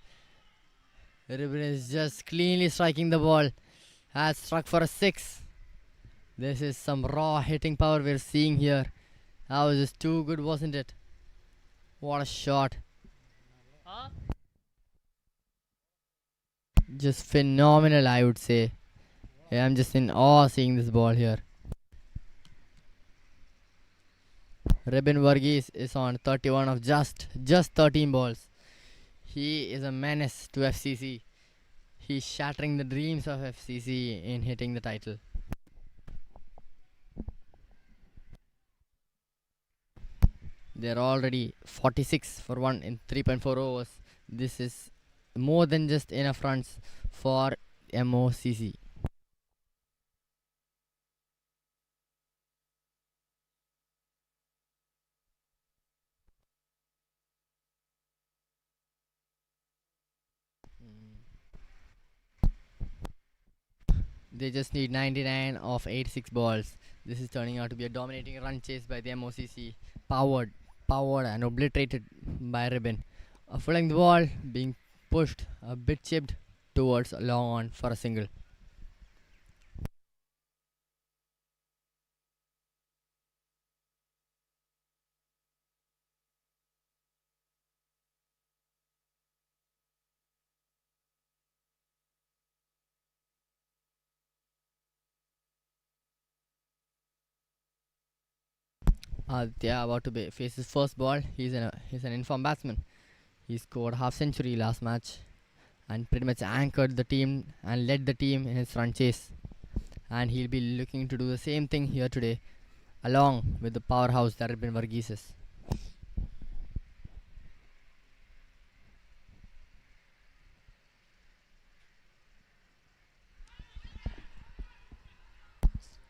Ribin is just cleanly striking the ball. Has struck for a 6. This is some raw hitting power we're seeing here. That was just too good, wasn't it? What a shot. Just phenomenal, I would say. Yeah, I'm just in awe seeing this ball here. Ribin Varghese is on 31 of just 13 balls. He is a menace to FCC. He's shattering the dreams of FCC in hitting the title. They're already 46 for 1 in 3.4 overs. This is more than just enough runs for MOCC. They just need 99 of 86 balls. This is turning out to be a dominating run chase by the MOCC. Powered and obliterated by Ribin. Fooling the ball, being pushed a bit chipped towards a long on for a single. Aditya about to face his first ball. He's an informed batsman. He scored half century last match and pretty much anchored the team and led the team in his run chase. And he'll be looking to do the same thing here today, along with the powerhouse that Ribin Varghese is.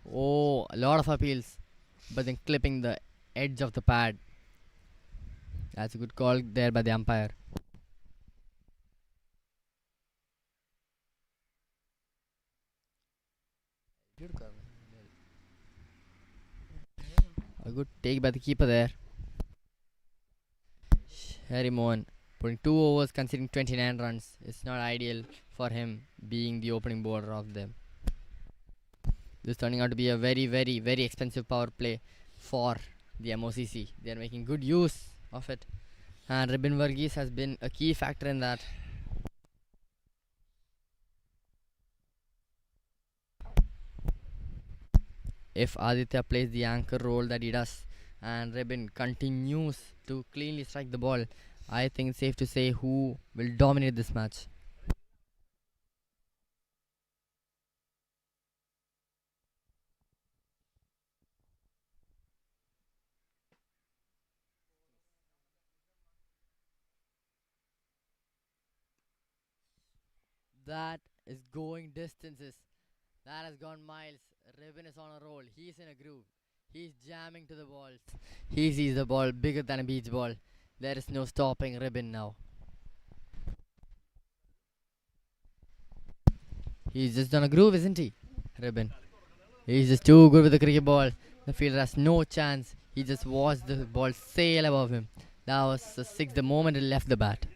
Oh, a lot of appeals, but then clipping the edge of the pad. That's a good call there by the umpire. A good take by the keeper there. Harry Mohan putting 2 overs, conceding 29 runs. It's not ideal for him being the opening bowler of them. This is turning out to be a very, very, very expensive power play for the MOCC. They are making good use of it. And Ribin Varghese has been a key factor in that. if Aditya plays the anchor role that he does and Ribin continues to cleanly strike the ball, I think it's safe to say who will dominate this match. That is going distances. That has gone miles. Ribin is on a roll. He's in a groove. He's jamming to the balls. He sees the ball bigger than a beach ball. There is no stopping Ribin now. He's just on a groove, isn't he? Ribin. He's just too good with the cricket ball. The fielder has no chance. He just watched the ball sail above him. That was a six the moment it left the bat.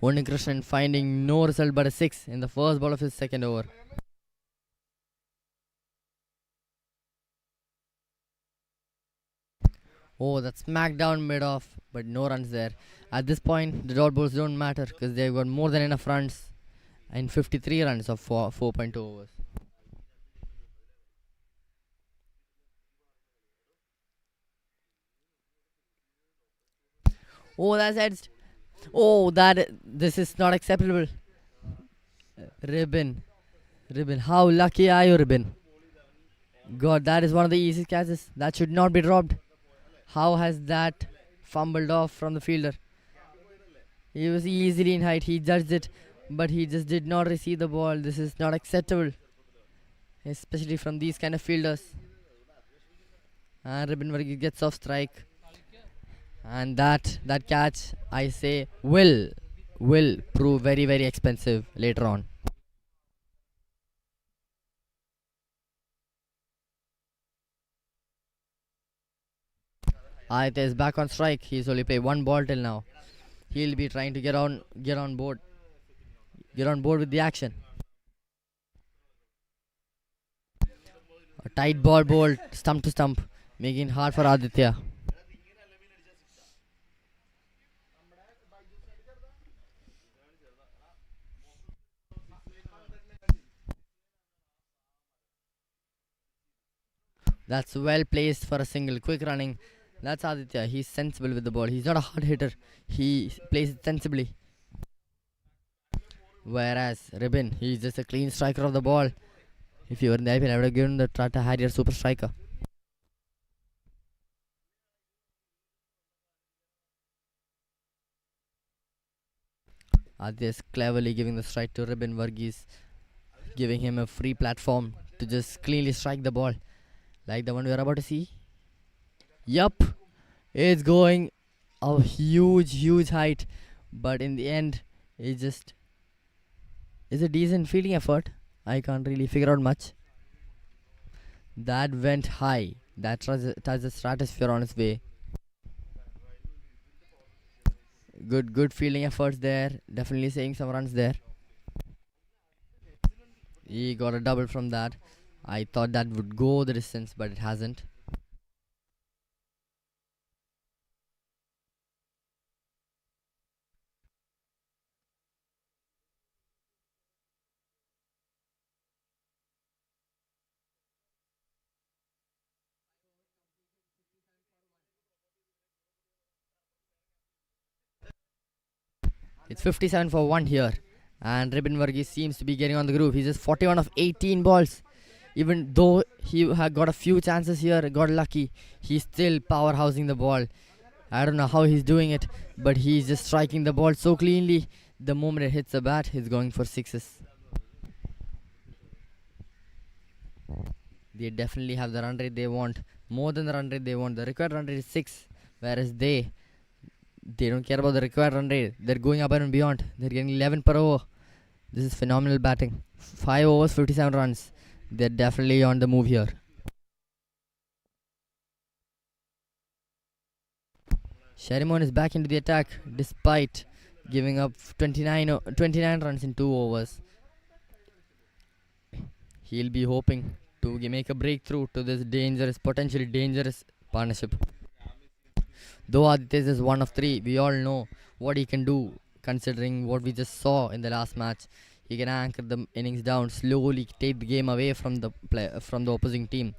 Krishnan finding no result but a 6 in the first ball of his second over. Oh, that's smacked down mid-off, but no runs there. At this point, the dot balls don't matter because they've got more than enough runs and 53 runs of 4.2 overs. Oh, that's edged. Oh, this is not acceptable. Ribin, how lucky are you, Ribin? God, that is one of the easiest catches. That should not be dropped. How has that fumbled off from the fielder? He was easily in height. He judged it, but he just did not receive the ball. This is not acceptable, especially from these kind of fielders. And Ribin gets off strike. And that catch, I say, will prove very, very expensive later on. Aditya is back on strike. He's only played one ball till now. He'll be trying to get on board with the action. A tight ball bowled stump to stump, making it hard for Aditya. That's well placed for a single. Quick running. That's Aditya. He's sensible with the ball. He's not a hard hitter. He plays it sensibly. Whereas Ribin, he's just a clean striker of the ball. If you were in the IPL, I would have given the Tata Harrier super striker. Aditya is cleverly giving the strike to Ribin. Varghese giving him a free platform to just cleanly strike the ball. Like the one we are about to see. Yup. It's going a huge height. But in the end, it's a decent fielding effort. I can't really figure out much. That went high. That touched the stratosphere on its way. Good fielding efforts there. Definitely saving some runs there. He got a double from that. I thought that would go the distance, but it hasn't. It's 57 for 1 here. And Ribin Varghese seems to be getting on the groove. He's just 41 of 18 balls. Even though he had got a few chances here, got lucky, he's still powerhousing the ball. I don't know how he's doing it, but he's just striking the ball so cleanly. The moment it hits the bat, he's going for sixes. They definitely have the run rate they want. More than the run rate they want. The required run rate is 6, whereas they don't care about the required run rate. They're going above and beyond. They're getting 11 per over. This is phenomenal batting. 5 overs, 57 runs. They're definitely on the move here. Sharimon is back into the attack despite giving up 29 runs in 2 overs. He'll be hoping to make a breakthrough to this potentially dangerous partnership. Though Aditya is 1 of 3, we all know what he can do considering what we just saw in the last match. He can anchor the innings down, slowly take the game away from the opposing team.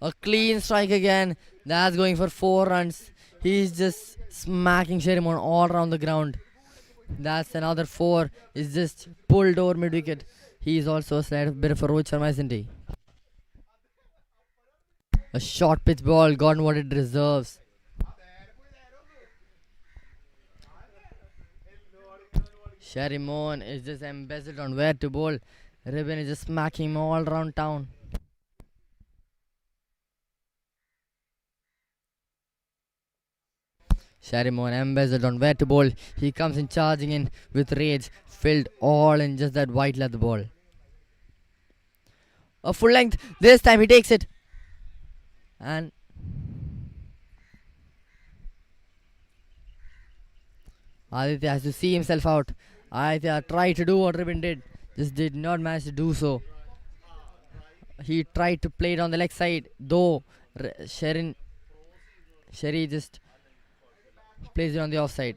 A clean strike again. That's going for 4 runs. He's just smacking Sherry all around the ground. That's another 4. He's just pulled over mid wicket. He's also a slight bit of a Rohit Sharma, isn't he? A short pitch ball, gotten what it deserves. Sherry is just embezzled on where to bowl. Ribin is just smacking him all around town. Sherry embezzled on where to bowl. He comes in charging in with rage, filled all in just that white leather ball. A full length. This time he takes it. And Aditya has to see himself out. Aditya tried to do what Ribin did. Just did not manage to do so. He tried to play it on the leg side, though Sherry just plays it on the offside.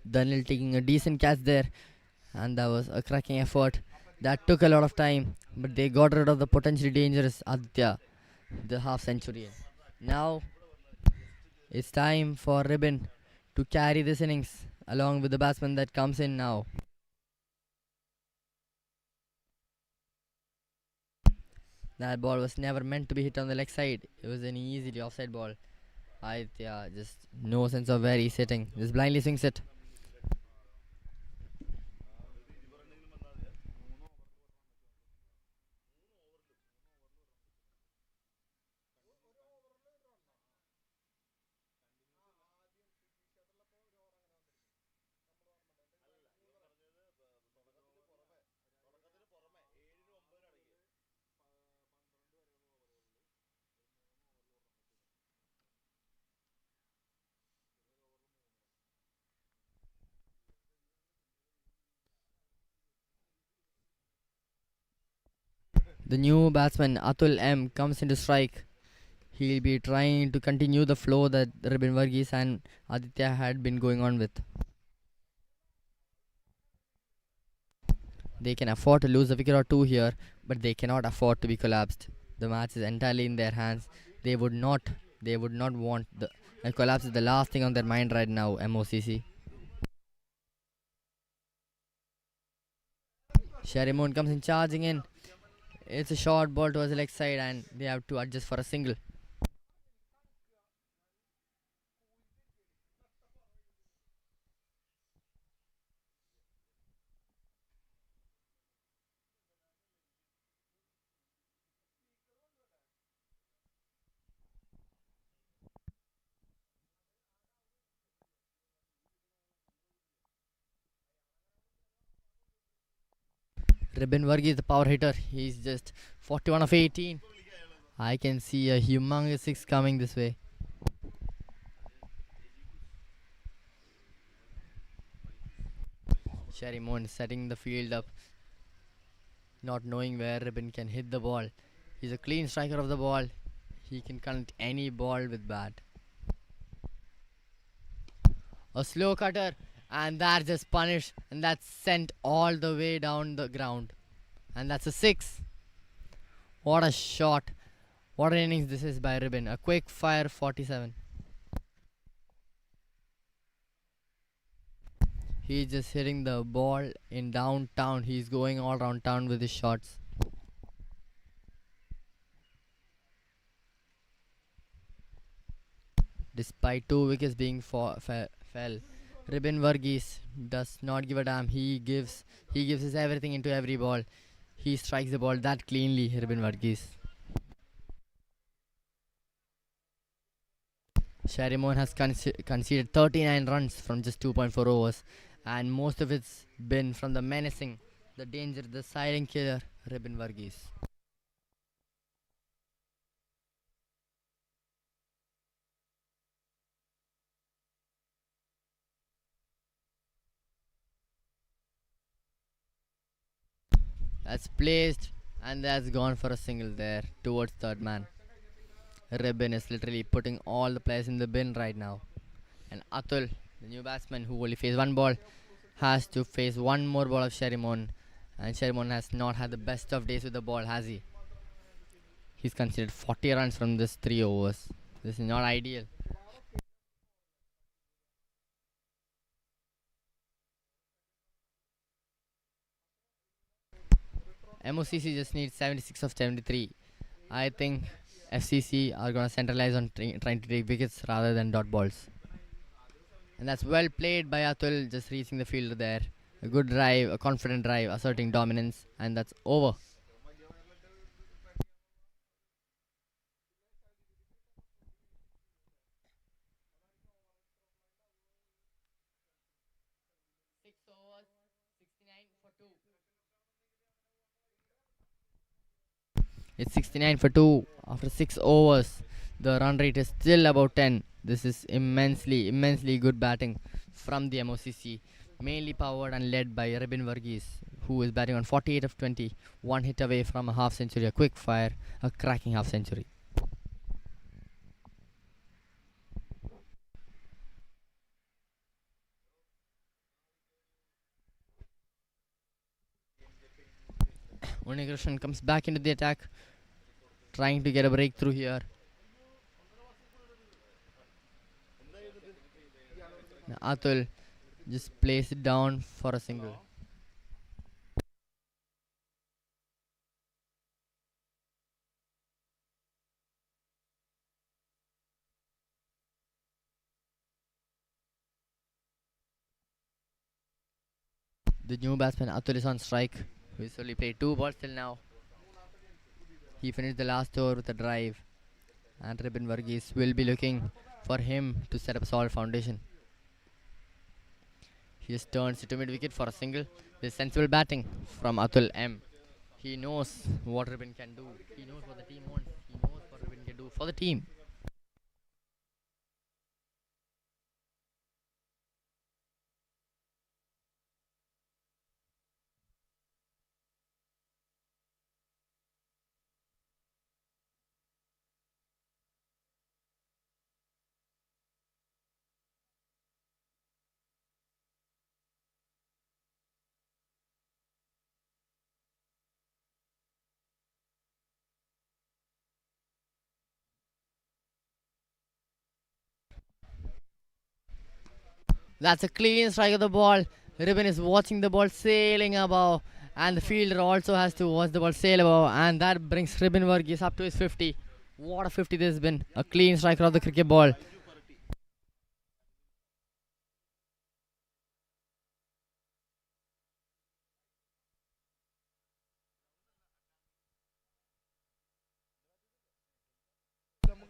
Daniel taking a decent catch there, and that was a cracking effort. That took a lot of time, but they got rid of the potentially dangerous Aditya, the half centurion. Now it's time for Ribin to carry this innings along with the batsman that comes in now. That ball was never meant to be hit on the leg side. It was an easily offside ball. Aditya just no sense of where he's sitting. Just blindly swings it. The new batsman Atul M comes into strike. He'll be trying to continue the flow that Ribin Varghese and Aditya had been going on with. They can afford to lose a wicket or two here, but they cannot afford to be collapsed. The match is entirely in their hands. They would not want the collapse is the last thing on their mind right now, MOCC. Sherry comes in charging in. It's a short ball towards the leg side and they have to adjust for a single. Ribin Varghese, the power hitter, he's just 41 of 18. I can see a humongous 6 coming this way. Sherry setting the field up, not knowing where Ribin can hit the ball. He's a clean striker of the ball. He can connect any ball with bat. A slow cutter, and that's just punished, and that's sent all the way down the ground. And that's a 6. What a shot. What an innings this is by Ribin. A quick fire 47. He's just hitting the ball in downtown. He's going all around town with his shots. Despite 2 wickets being fell, Ribin Varghese does not give a damn. He gives his everything into every ball. He strikes the ball that cleanly, Ribin Varghese. Sherry has conceded 39 runs from just 2.4 overs, and most of it's been from the menacing, the danger, the silent killer, Ribin Varghese. That's placed and that's gone for a single there towards third man. Ribin is literally putting all the players in the bin right now. And Atul, the new batsman who only faced one ball, has to face one more ball of Sherimon. And Sherimon has not had the best of days with the ball, has he? He's considered 40 runs from this 3 overs. This is not ideal. MOCC just needs 76 of 73. I think FCC are going to centralize on trying to take wickets rather than dot balls. And that's well played by Atul, just reaching the fielder there. A good drive, a confident drive, asserting dominance, and that's over. It's 69 for 2 after 6 overs. The run rate is still about 10. This is immensely good batting from the MOCC. Mainly powered and led by Ribin Varghese, who is batting on 48 of 20. One hit away from a half century, a quick fire, a cracking half century. Unikrishnan comes back into the attack, trying to get a breakthrough here. Now Atul just plays it down for a single. The new batsman Atul is on strike. He's only played 2 balls till now. He finished the last over with a drive, and Ribin Varghese will be looking for him to set up a solid foundation. He just turns it to mid wicket for a single. This sensible batting from Atul M. He knows what Ribin can do. He knows what the team wants. He knows what Ribin can do for the team. That's a clean strike of the ball. Ribin is watching the ball sailing above, and the fielder also has to watch the ball sail above, and that brings Ribin Varghese up to his 50. What a 50 this has been. A clean striker of the cricket ball.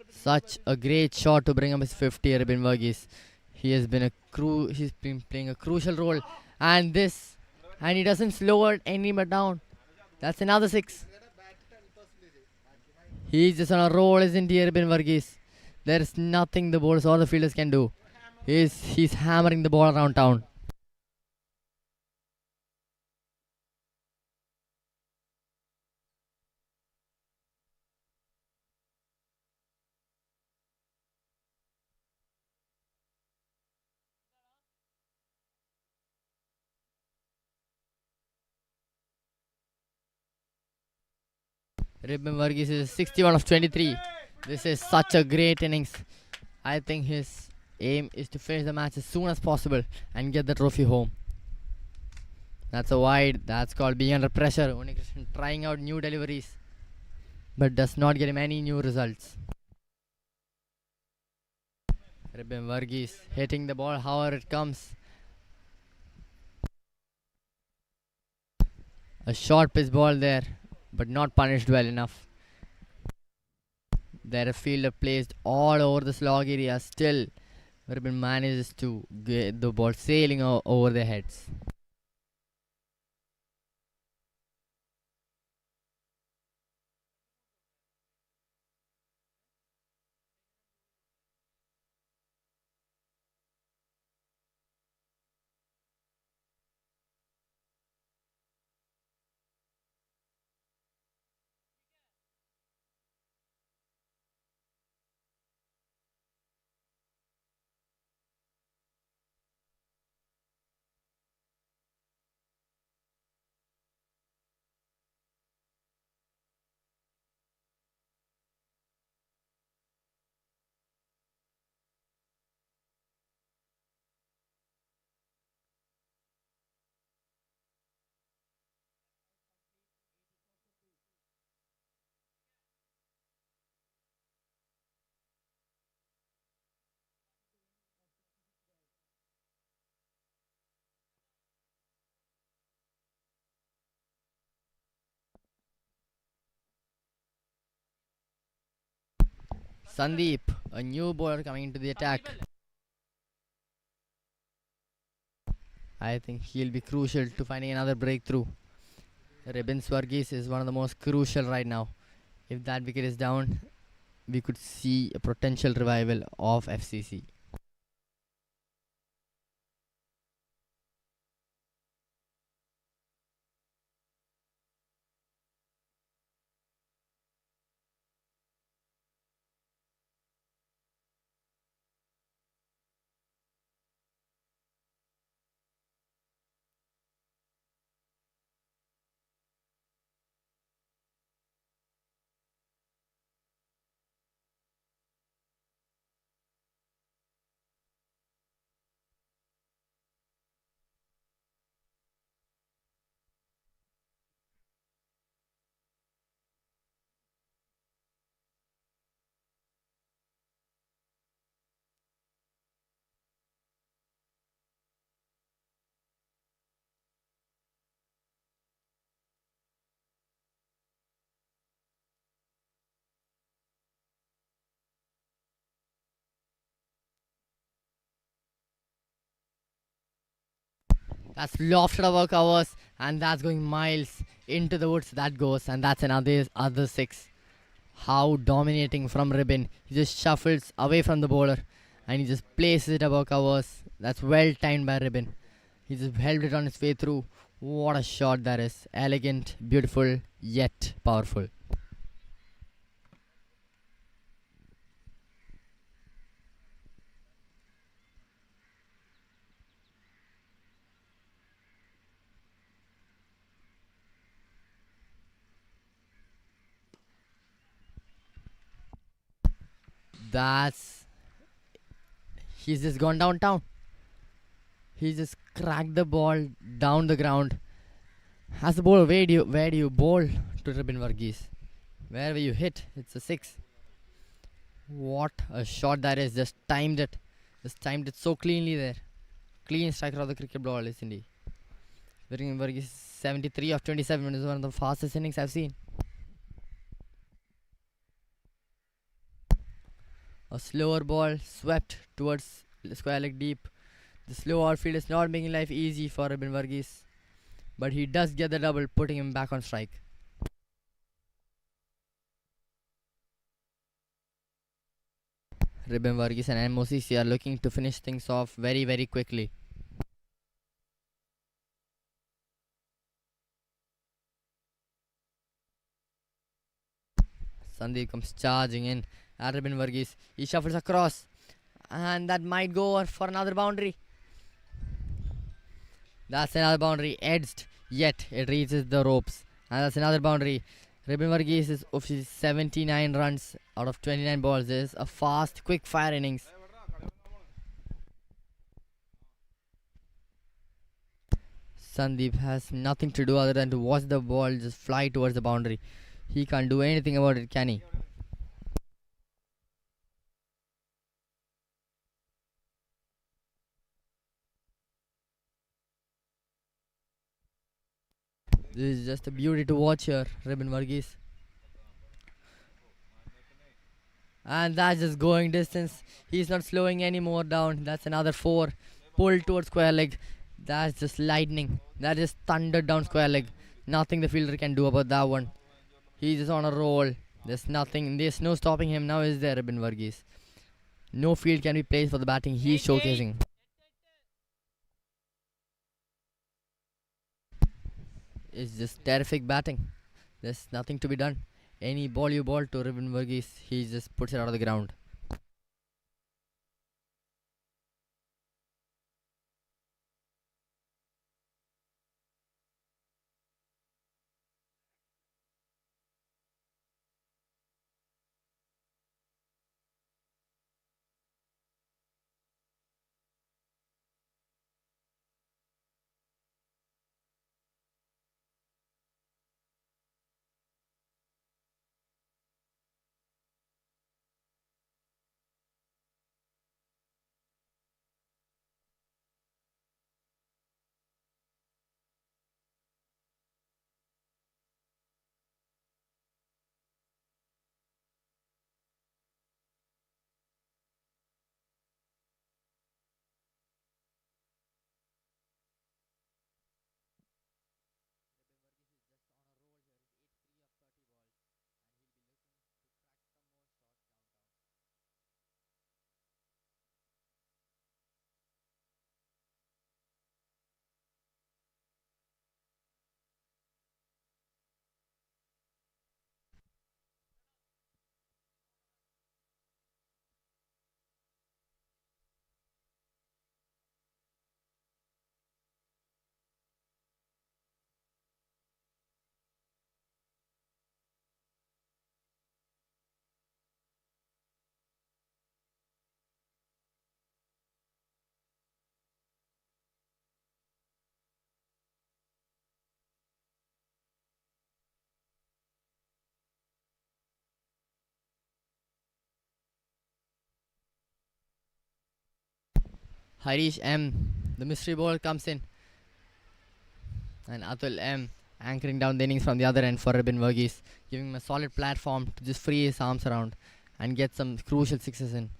Such a great shot to bring up his 50, Ribin Varghese. He's been playing a crucial role, and he doesn't slow it any but down. That's another 6. He's just on a roll, isn't he, Ribin Varghese? There's nothing the bowlers or the fielders can do. He's hammering the ball around town. Ribin Varghese is 61 of 23. This is such a great innings. I think his aim is to finish the match as soon as possible and get the trophy home. That's a wide. That's called being under pressure. Unikrishnan trying out new deliveries, but does not get him any new results. Ribin Varghese hitting the ball however it comes. A short pitch ball there, but not punished well enough. There a fielder placed all over the slog area. Still, Ribin manages to get the ball sailing over their heads. Sandeep, a new bowler coming into the attack. I think he'll be crucial to finding another breakthrough. Ribin Varghese is one of the most crucial right now. If that wicket is down, we could see a potential revival of FCC. That's lofted above covers, and that's going miles into the woods. That goes, and that's another other six. How dominating from Ribin. He just shuffles away from the bowler, and he just places it above covers. That's well timed by Ribin. He just held it on his way through. What a shot that is! Elegant, beautiful, yet powerful. That's He's just gone downtown. He just cracked the ball down the ground. As the bowler, where do you bowl to Ribin Varghese? Wherever you hit, it's a six. What a shot that is! Just timed it. Just timed it so cleanly there. Clean striker of the cricket ball, isn't he? Ribin Varghese 73 of 27 is one of the fastest innings I've seen. A slower ball swept towards square leg deep. The slow outfield is not making life easy for Ribin Varghese, but he does get the double, putting him back on strike. Ribin Varghese and MOCC are looking to finish things off very, very quickly. Sandeep comes charging in at Ribin Varghese. He shuffles across, and that might go over for another boundary. That's another boundary, edged, yet it reaches the ropes. And that's another boundary. Ribin Varghese is officially 79 runs out of 29 balls. This is a fast, quick fire innings. Sandeep has nothing to do other than to watch the ball just fly towards the boundary. He can't do anything about it, can he? This is just a beauty to watch here, Ribin Varghese. And that's just going distance. He's not slowing anymore down. That's another 4. Pull towards square leg. That's just lightning. That just thundered down square leg. Nothing the fielder can do about that one. He's just on a roll. There's nothing. There's no stopping him now, is there, Ribin Varghese? No field can be placed for the batting he's showcasing. It's just terrific batting. There's nothing to be done. Any ball you ball to Ribin Varghese, he just puts it out of the ground. Harish M. The mystery ball comes in. And Atul M. anchoring down the innings from the other end for Ribin Varghese, giving him a solid platform to just free his arms around and get some crucial sixes in.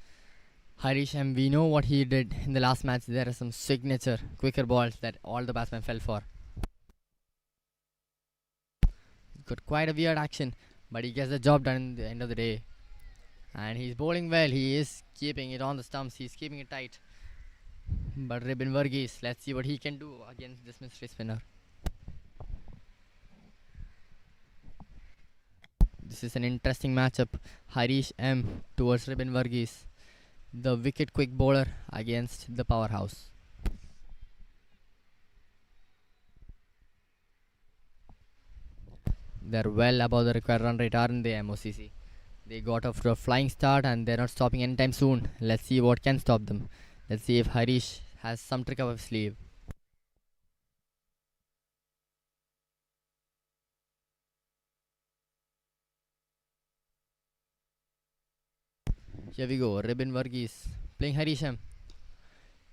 Harish M. We know what he did in the last match. There are some signature quicker balls that all the batsmen fell for. Got quite a weird action, but he gets the job done in the end of the day. And he's bowling well. He is keeping it on the stumps. He's keeping it tight. But Ribin Varghese, let's see what he can do against this mystery spinner. This is an interesting matchup. Harish M towards Ribin Varghese, the wicket quick bowler against the powerhouse. They're well above the required run rate, aren't they, MOCC? They got off to a flying start and they're not stopping anytime soon. Let's see what can stop them. Let's see if Harish has some trick up his sleeve. Here we go, Ribin Varghese playing Harish M.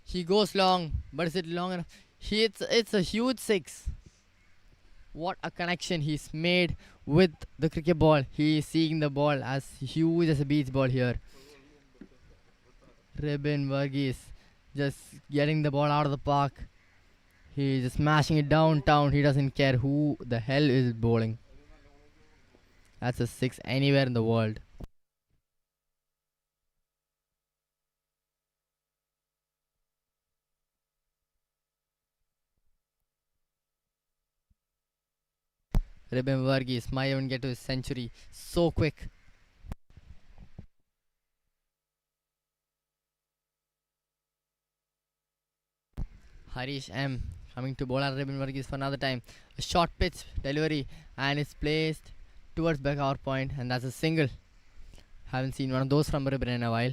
He goes long, but is it long enough? It's a huge 6. What a connection he's made with the cricket ball. He is seeing the ball as huge as a beach ball here. Ribin Varghese just getting the ball out of the park. He's just smashing it downtown. He doesn't care who the hell is bowling. That's a 6 anywhere in the world. Ribin Varghese might even get to his century so quick. Harish M coming to bowl at Ribin Varghese for another time. A short pitch delivery and it's placed towards back our point, and that's a single. Haven't seen one of those from Ribin in a while.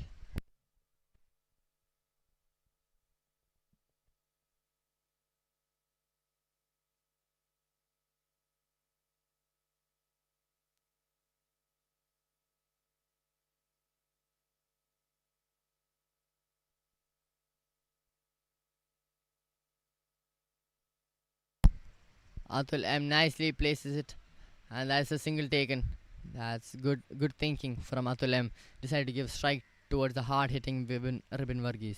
Atul M nicely places it, and that's a single taken. That's good thinking from Atul M. Decided to give strike towards the hard-hitting Ribin Varghese.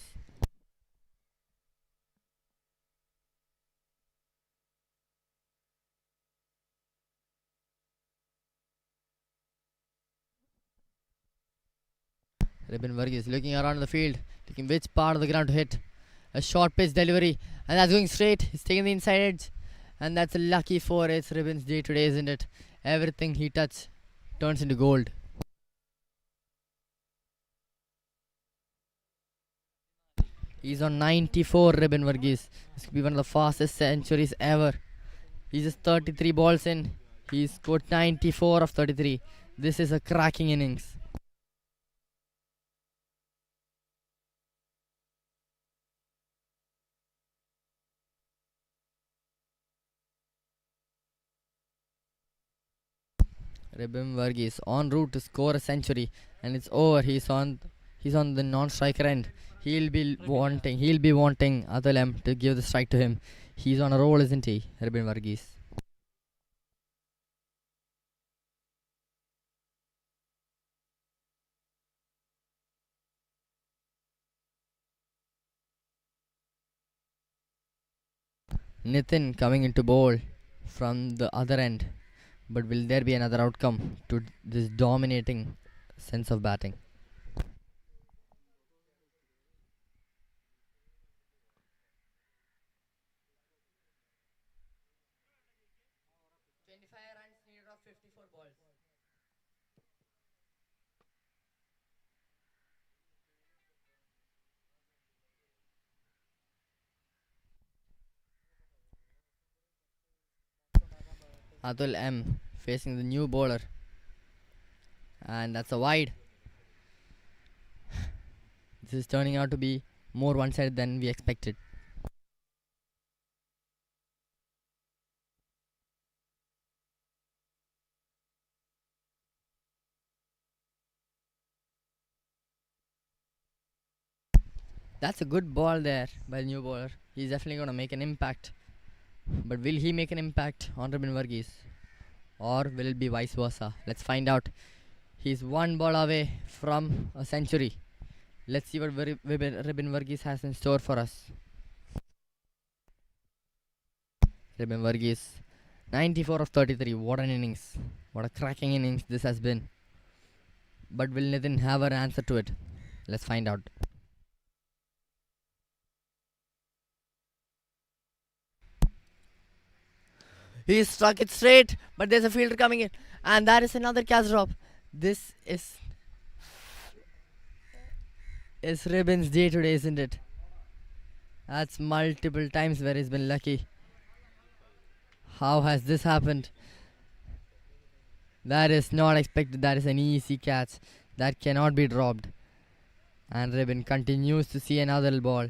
Ribin Varghese looking around the field, taking which part of the ground to hit. A short pitch delivery, and that's going straight. He's taking the inside edge, and that's a lucky for it's Ribin's day today, isn't it? Everything he touches turns into gold. He's on 94, Ribin Varghese. This could be one of the fastest centuries ever. He's just 33 balls in. He's scored 94 of 33. This is a cracking innings. Ribin Varghese en route to score a century, and it's over. He's on the non-striker end. He'll be wanting Atul M to give the strike to him. He's on a roll, isn't he, Ribin Varghese? Nitin coming into bowl from the other end. But will there be another outcome to this dominating sense of batting? Atul M facing the new bowler, and that's a wide. This is turning out to be more one-sided than we expected. That's a good ball there by the new bowler. He's definitely going to make an impact. But will he make an impact on Ribin Varghese? Or will it be vice versa? Let's find out. He's one ball away from a century. Let's see what Ribin Varghese has in store for us. Ribin Varghese, 94 of 33. What an innings. What a cracking innings this has been. But will Nitin have an answer to it? Let's find out. He struck it straight, but there's a fielder coming in, and that is another catch drop. This is Ribin's day today, isn't it? That's multiple times where he's been lucky. How has this happened? That is not expected. That is an easy catch. That cannot be dropped. And Ribin continues to see another ball.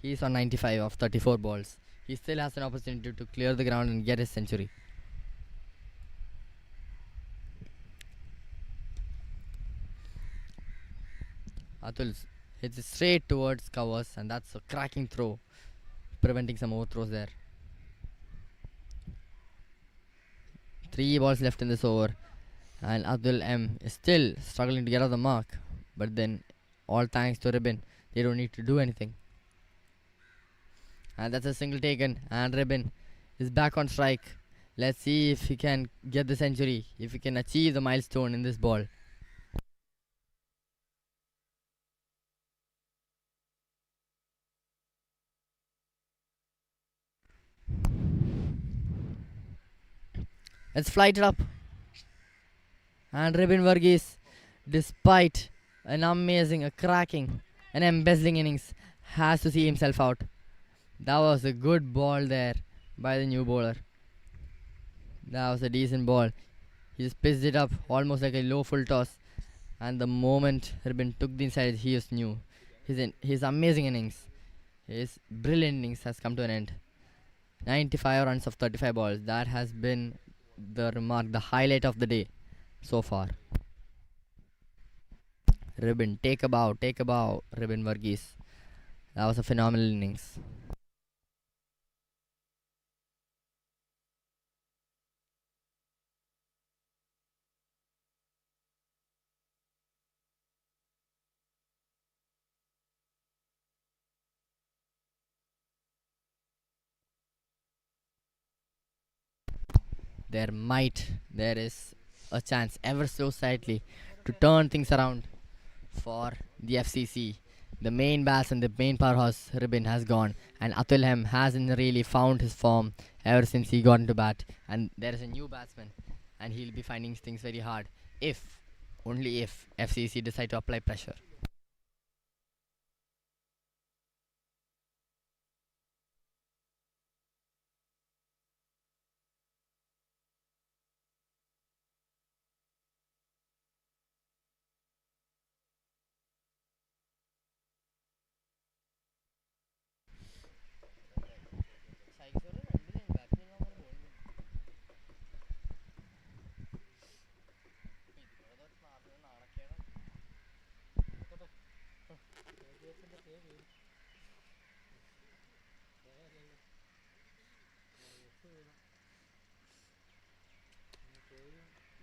He's on 95 of 34 balls. He still has an opportunity to clear the ground and get his century. Atul hits it straight towards covers, and that's a cracking throw, preventing some overthrows there. 3 balls left in this over, and Atul M is still struggling to get off the mark. But then, all thanks to Ribin, they don't need to do anything. And that's a single taken, and Ribin is back on strike. Let's see if he can get the century, if he can achieve the milestone in this ball. Let's flight it up. And Ribin Varghese, despite an amazing, a cracking, an embezzling innings, has to see himself out. That was a good ball there by the new bowler. That was a decent ball. He just pitched it up almost like a low full toss. And the moment Ribin took the inside, he just knew. His amazing innings, his brilliant innings has come to an end. 95 runs of 35 balls. That has been the remark, the highlight of the day so far. Ribin, take a bow, Ribin Varghese. That was a phenomenal innings. there is a chance ever so slightly to turn things around for the FCC. The main bass and the main powerhouse Ribin has gone, and Atulhem hasn't really found his form ever since he got into bat. And there is a new batsman, and he'll be finding things very hard if, only if, FCC decide to apply pressure.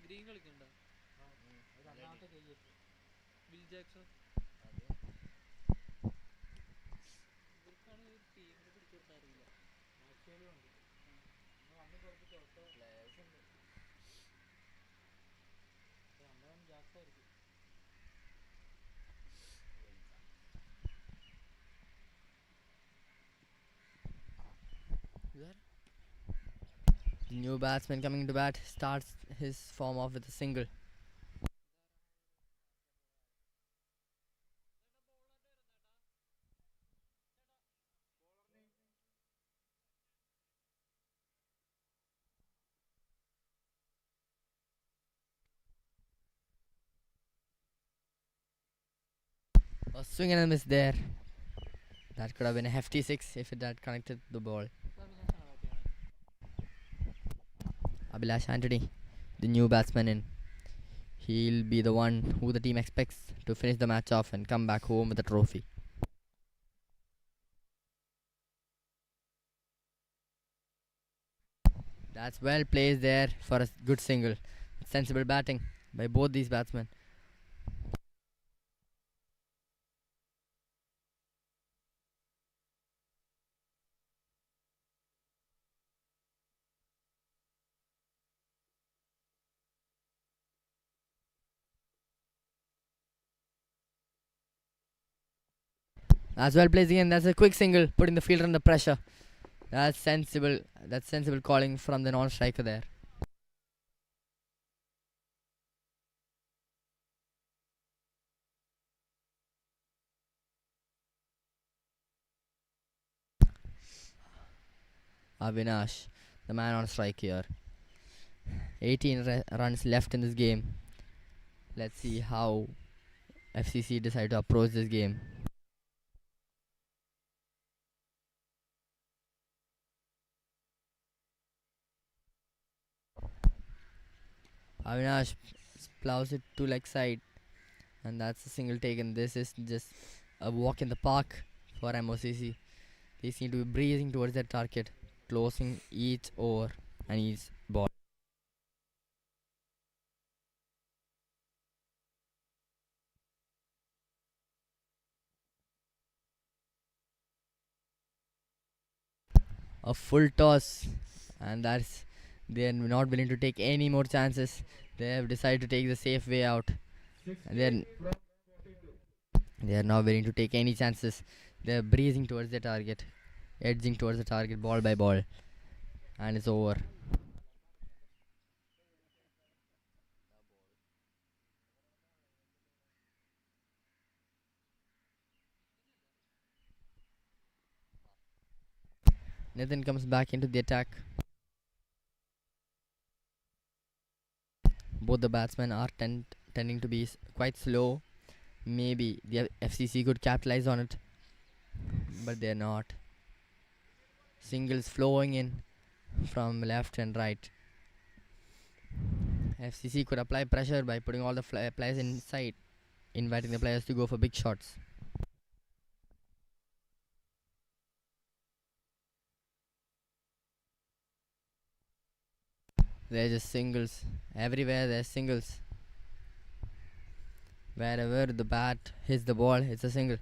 Green കളിക്കണ്ട Bill Jackson ഇവർക്കാണ് ടീമിനെ പിടിച്ചെടുക്കാൻ അറിയില്ല. The new batsman coming into bat starts his form off with a single. A swing and a miss there. That could have been a hefty six if it had connected the ball. Abhilash Anthony, the new batsman in. He'll be the one who the team expects to finish the match off and come back home with a trophy. That's well placed there for a good single. Sensible batting by both these batsmen. That's well placed again. That's a quick single, putting the fielder under pressure. That's sensible. That's sensible calling from the non-striker there. Avinash, the man on strike here. 18 runs left in this game. Let's see how FCC decide to approach this game. Avinash plows it to leg side, and that's a single taken. This is just a walk in the park for MOCC. They seem to be breezing towards their target, closing each over and each ball. A full toss, and that's, they are not willing to take any more chances. They have decided to take the safe way out. And they are not willing to take any chances. They are breezing towards their target, edging towards the target ball by ball, and it's over. Nathan comes back into the attack. Both the batsmen are tending to be quite slow. Maybe the FCC could capitalize on it, but they're not. Singles flowing in from left and right. FCC could apply pressure by putting all the players inside, inviting the players to go for big shots. They're just singles. Everywhere there's singles. Wherever the bat hits the ball, it's a single.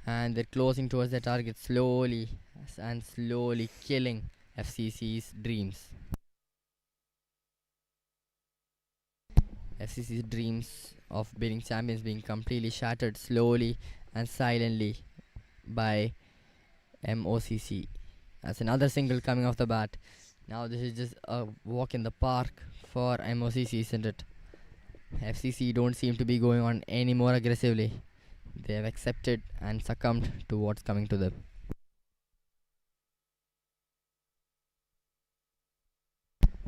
And they're closing towards their target slowly and slowly, killing FCC's dreams. FCC's dreams of being champions being completely shattered slowly and silently by MOCC. That's another single coming off the bat. Now this is just a walk in the park for MOCC, isn't it? FCC don't seem to be going on any more aggressively. They have accepted and succumbed to what's coming to them.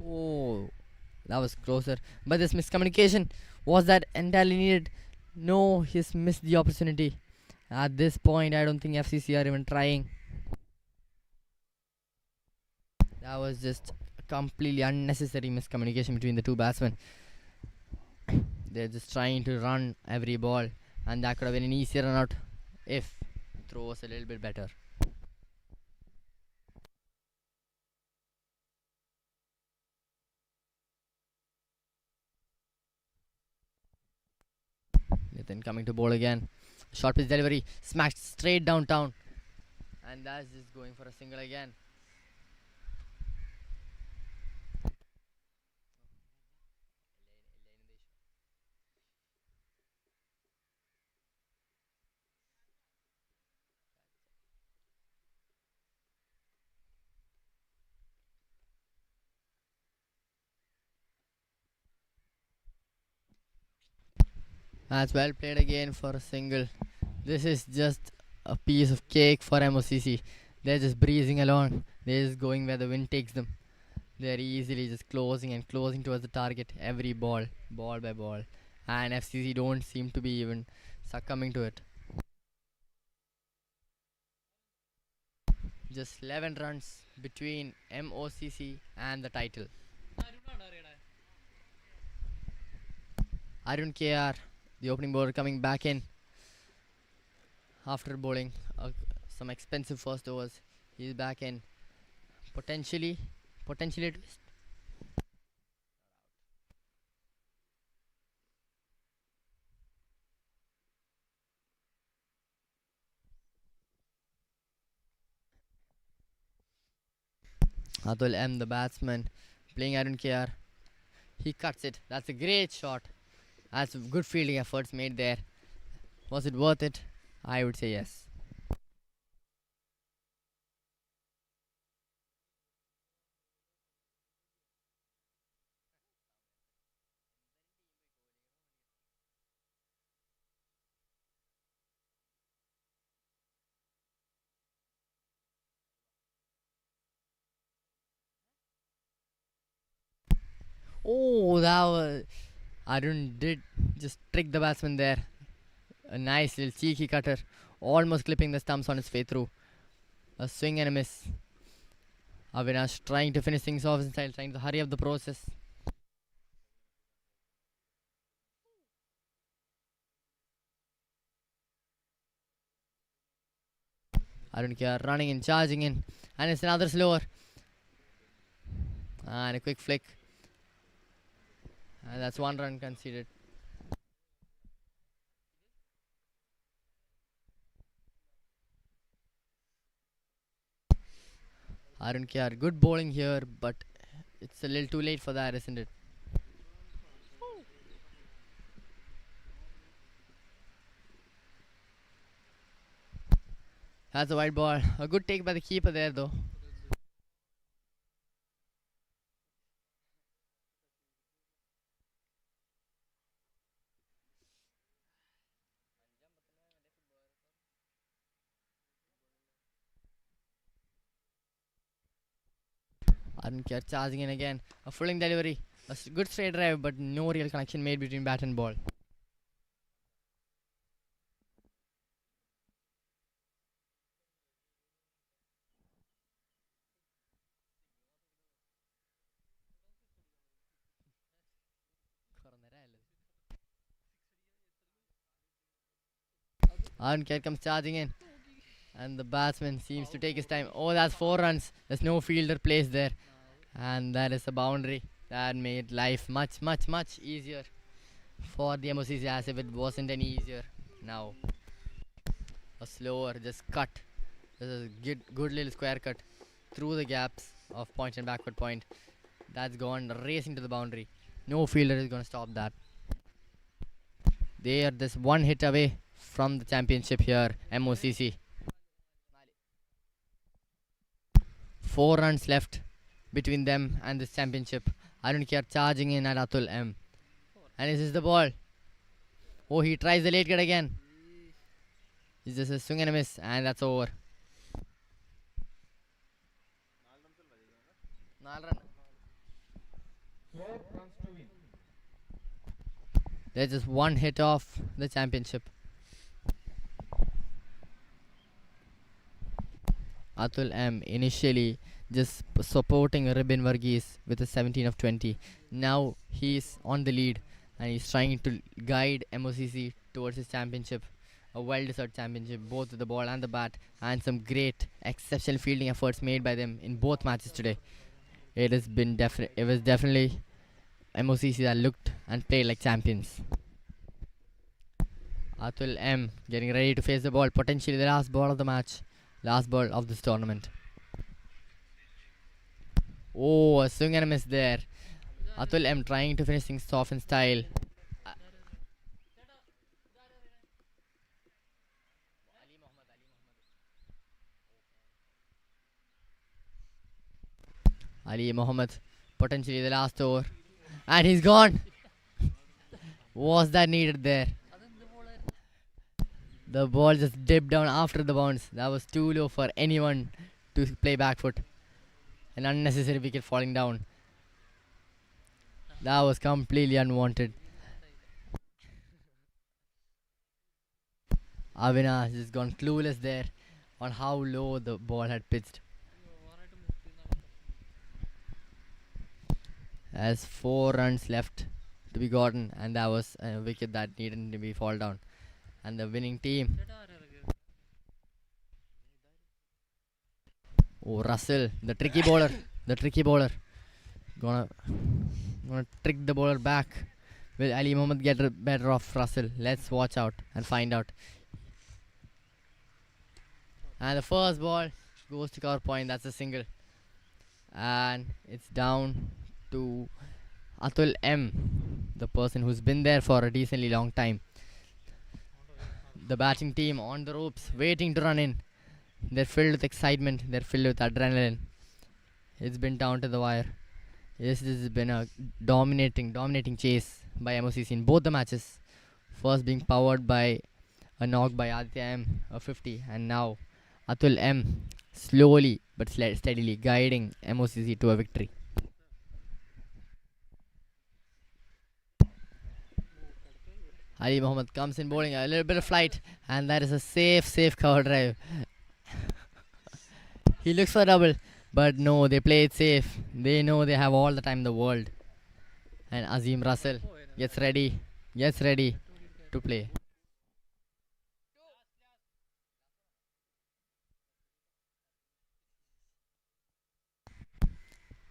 Oh, that was closer. But this miscommunication, was that entirely needed? No, he's missed the opportunity. At this point, I don't think FCC are even trying. That was just a completely unnecessary miscommunication between the two batsmen. They're just trying to run every ball, and that could have been an easier run out if throw was a little bit better. Then coming to bowl again. Short pitch delivery, smashed straight downtown. And that's just going for a single again. That's well played again for a single. This is just a piece of cake for MOCC. They're just breezing along. They're just going where the wind takes them. They're easily just closing and closing towards the target every ball, ball by ball. And FCC don't seem to be even succumbing to it. Just 11 runs between MOCC and the title. Arun KR, the opening bowler, coming back in after bowling some expensive first overs. He's back in. Potentially a twist. Atul M, the batsman, playing Arun KR. He cuts it. That's a great shot. That's good fielding efforts made there. Was it worth it? I would say yes. Oh, that was... Arun did just trick the batsman there. A nice little cheeky cutter. Almost clipping the stumps on his way through. A swing and a miss. Avinash trying to finish things off in style, trying to hurry up the process. Arun K running in, charging in. And it's another slower. And a quick flick. And that's one run conceded. Arun KR, good bowling here, but it's a little too late for that, isn't it? That's a wide ball. A good take by the keeper there, though. Arun KR charging in again. A fooling delivery. A good straight drive, but no real connection made between bat and ball. Arun KR comes charging in. And the batsman seems to take his time. Oh, that's 4 runs. There's no fielder placed there. And that is a boundary. That made life much, much, much easier for the MOCC, as if it wasn't any easier. Now, a slower, just cut. This is a good little square cut through the gaps of point and backward point. That's gone racing to the boundary. No fielder is going to stop that. They are just one hit away from the championship here, MOCC. 4 runs left between them and this championship. I don't care charging in at Atul M. And this is the ball. Oh, he tries the late cut again. It's just a swing and a miss, and that's over. 4 run. There's just one hit off the championship. Atul M initially just supporting Ribin Varghese with a 17 of 20. Now he's on the lead and he's trying to guide MOCC towards his championship. A well-deserved championship, both with the ball and the bat, and some great, exceptional fielding efforts made by them in both matches today. It was definitely MOCC that looked and played like champions. Atul M getting ready to face the ball, potentially the last ball of the match, last ball of this tournament. Oh, a swing and a miss there. Atul M trying to finish things off in style. Ali Mohammed, potentially the last over. And he's gone. Was that needed there? The ball just dipped down after the bounce. That was too low for anyone to play back foot. An unnecessary wicket falling down. That was completely unwanted. Avinash has gone clueless there on how low the ball had pitched. As 4 runs left to be gotten, and that was a wicket that needed to be fall down. And the winning team. Oh, Russell, the tricky bowler. The tricky bowler. Gonna trick the bowler back. Will Ali Mohammed get better off Russell? Let's watch out and find out. And the first ball goes to cover point. That's a single. And it's down to Atul M, the person who's been there for a decently long time. The batting team on the ropes, waiting to run in. They're filled with excitement. They're filled with adrenaline. It's been down to the wire. This has been a dominating chase by MOCC in both the matches. First being powered by a knock by Aditya M, a 50, and now Atul M slowly but steadily guiding MOCC to a victory. Ali Mohammed comes in bowling, a little bit of flight, and that is a safe cover drive. He looks for double, but no, they play it safe. They know they have all the time in the world. And Azim Russell gets ready to play.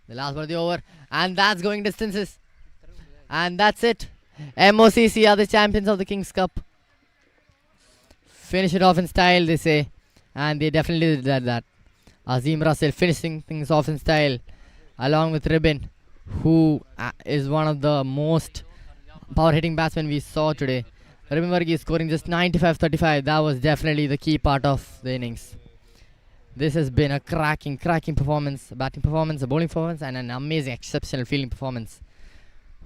The last ball of the over, and that's going distances. And that's it. MOCC are the champions of the King's Cup. Finish it off in style, they say. And they definitely did that. Azim Russell finishing things off in style, along with Ribin, who is one of the most power-hitting batsmen we saw today. Ribin Varghese scoring just 95-35. That was definitely the key part of the innings. This has been a cracking performance, a batting performance, a bowling performance, and an amazing, exceptional fielding performance.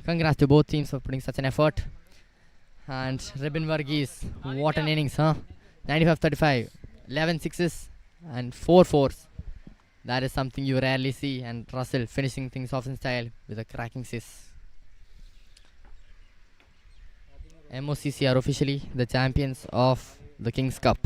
Congrats to both teams for putting such an effort. And Ribin Varghese, what an innings, huh? 95-35, 11 sixes and 4 fours. That is something you rarely see. And Russell finishing things off in style with a cracking six. MOCC are officially the champions of the King's Cup.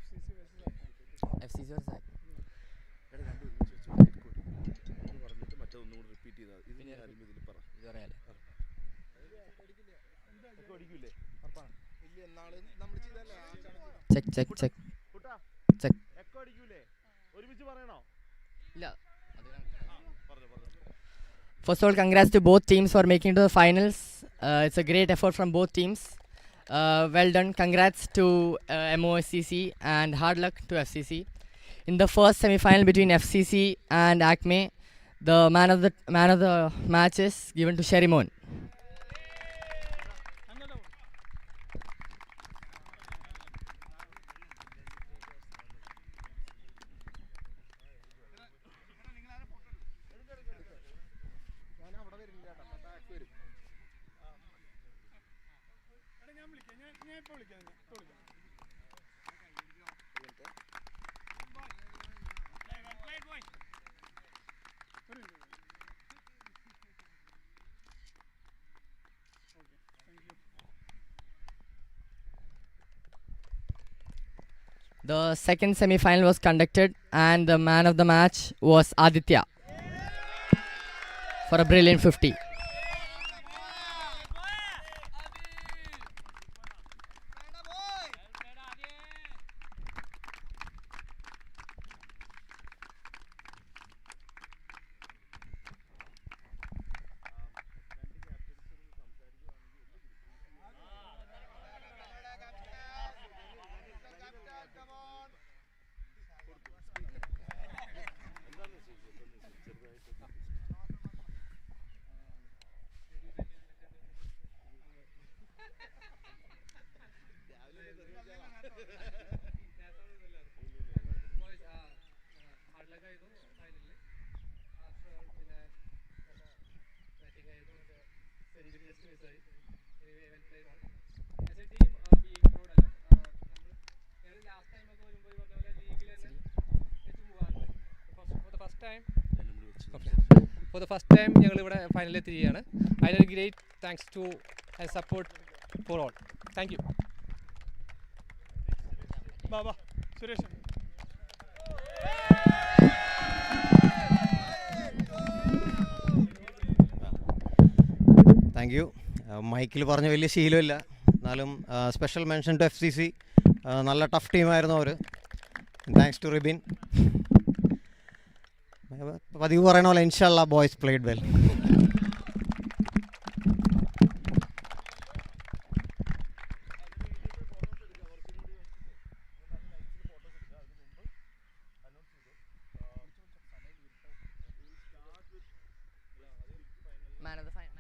FCC versus Acme. ഇത് പറയാലേ check check check check. First of all, congrats to both teams for making it to the finals. It's a great effort from both teams. Well done. Congrats to MOCC and hard luck to FCC. In the first semi-final between FCC and Acme, the man of the match is given to Sherimon. The second semi-final was conducted and the man of the match was Aditya for a brilliant 50. For the first time ഞങ്ങൾ ഇവിടെ ഫൈനലിൽ എത്തിയിരിക്കുകയാണ്. അതിനൊരു great thanks to and support for all. Thank you. Baba Suresh. Thank you. മൈക്കിൽ പറഞ്ഞ വലിയ ശീലമില്ല, എന്നാലും സ്പെഷ്യൽ മെൻഷൻ ടു FCC. നല്ല ടഫ് ടീമായിരുന്നു അവർ. Thanks to Ribin. പതിവ് പറയണ പോലെ ഇൻഷാല്ലാ boys played well. Man of the final.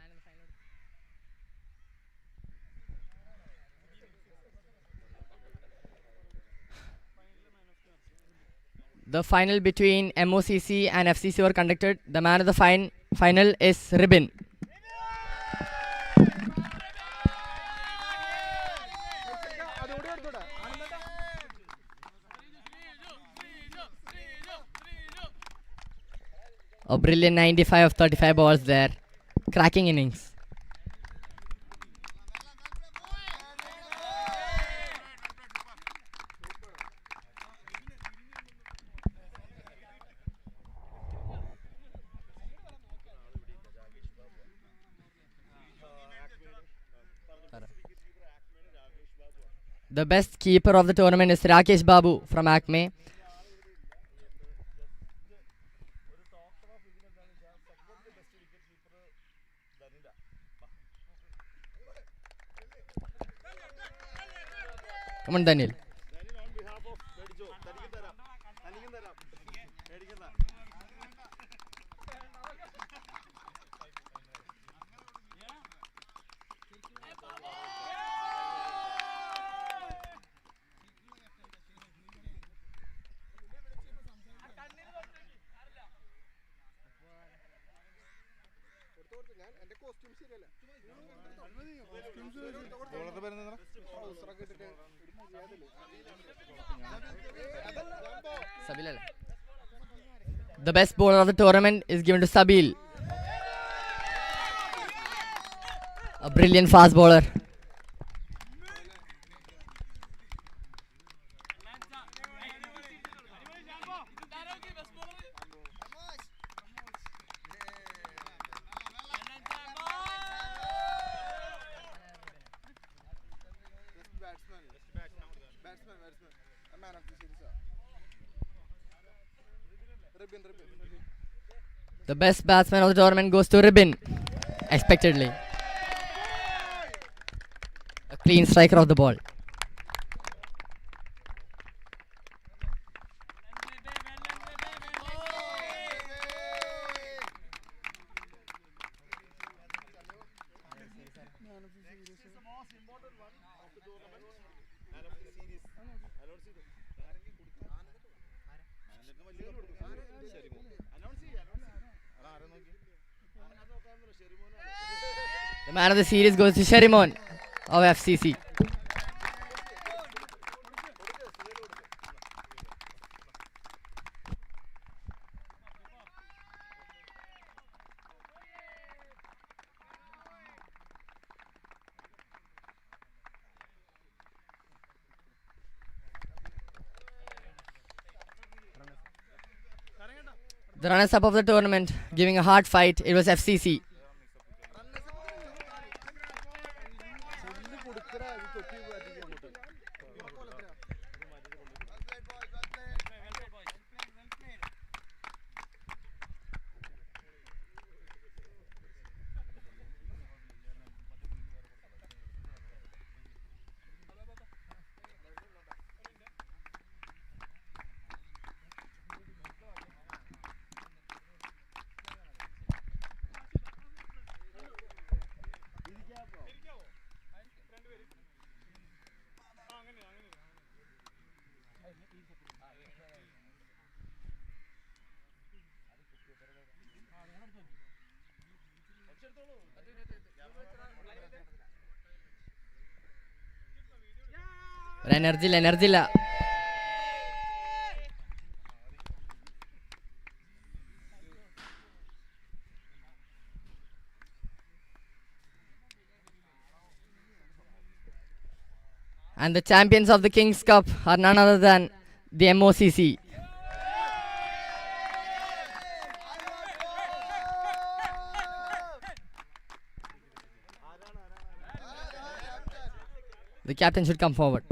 The final between MOCC and FCC were conducted. The man of the final is Ribin. A brilliant 95 of 35 balls there. Cracking innings. The best keeper of the tournament is Rakesh Babu from Acme. Come on, Daniel. The best bowler of the tournament is given to Sabil. A brilliant fast bowler. The best batsman of the tournament goes to Ribin, expectedly. A clean striker of the ball. The man of the series goes to Sherimon of FCC. The runners-up of the tournament, giving a hard fight, it was FCC. Energy la. And the champions of the King's Cup are none other than the MOCC. The captain should come forward.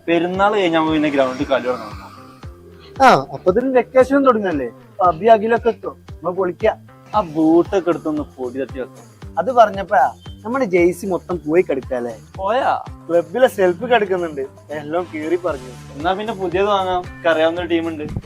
പെരുന്നാൾ കഴിഞ്ഞാൽ പിന്നെ ഗ്രൗണ്ടിൽ കളി തുടങ്ങണം. ആ അപ്പൊ ഇതിന് വെക്കേഷനും തുടങ്ങല്ലേ. പബി അഖിലൊക്കെ എത്തും, നമ്മ പൊളിക്കാം. ആ ബൂട്ടൊക്കെ എടുത്തൊന്ന് പൊടി തട്ടി വെക്കാം. അത് പറഞ്ഞപ്പോഴാ നമ്മുടെ ജെയ്സി മൊത്തം പോയി കിടക്കല്ലേ. പോയാ ക്ലബിലെ സെൽഫ് കിടക്കുന്നുണ്ട്, എല്ലാം കീറി പറഞ്ഞു. എന്നാ പിന്നെ പുതിയത് വാങ്ങാം, അറിയാവുന്ന ടീമുണ്ട്.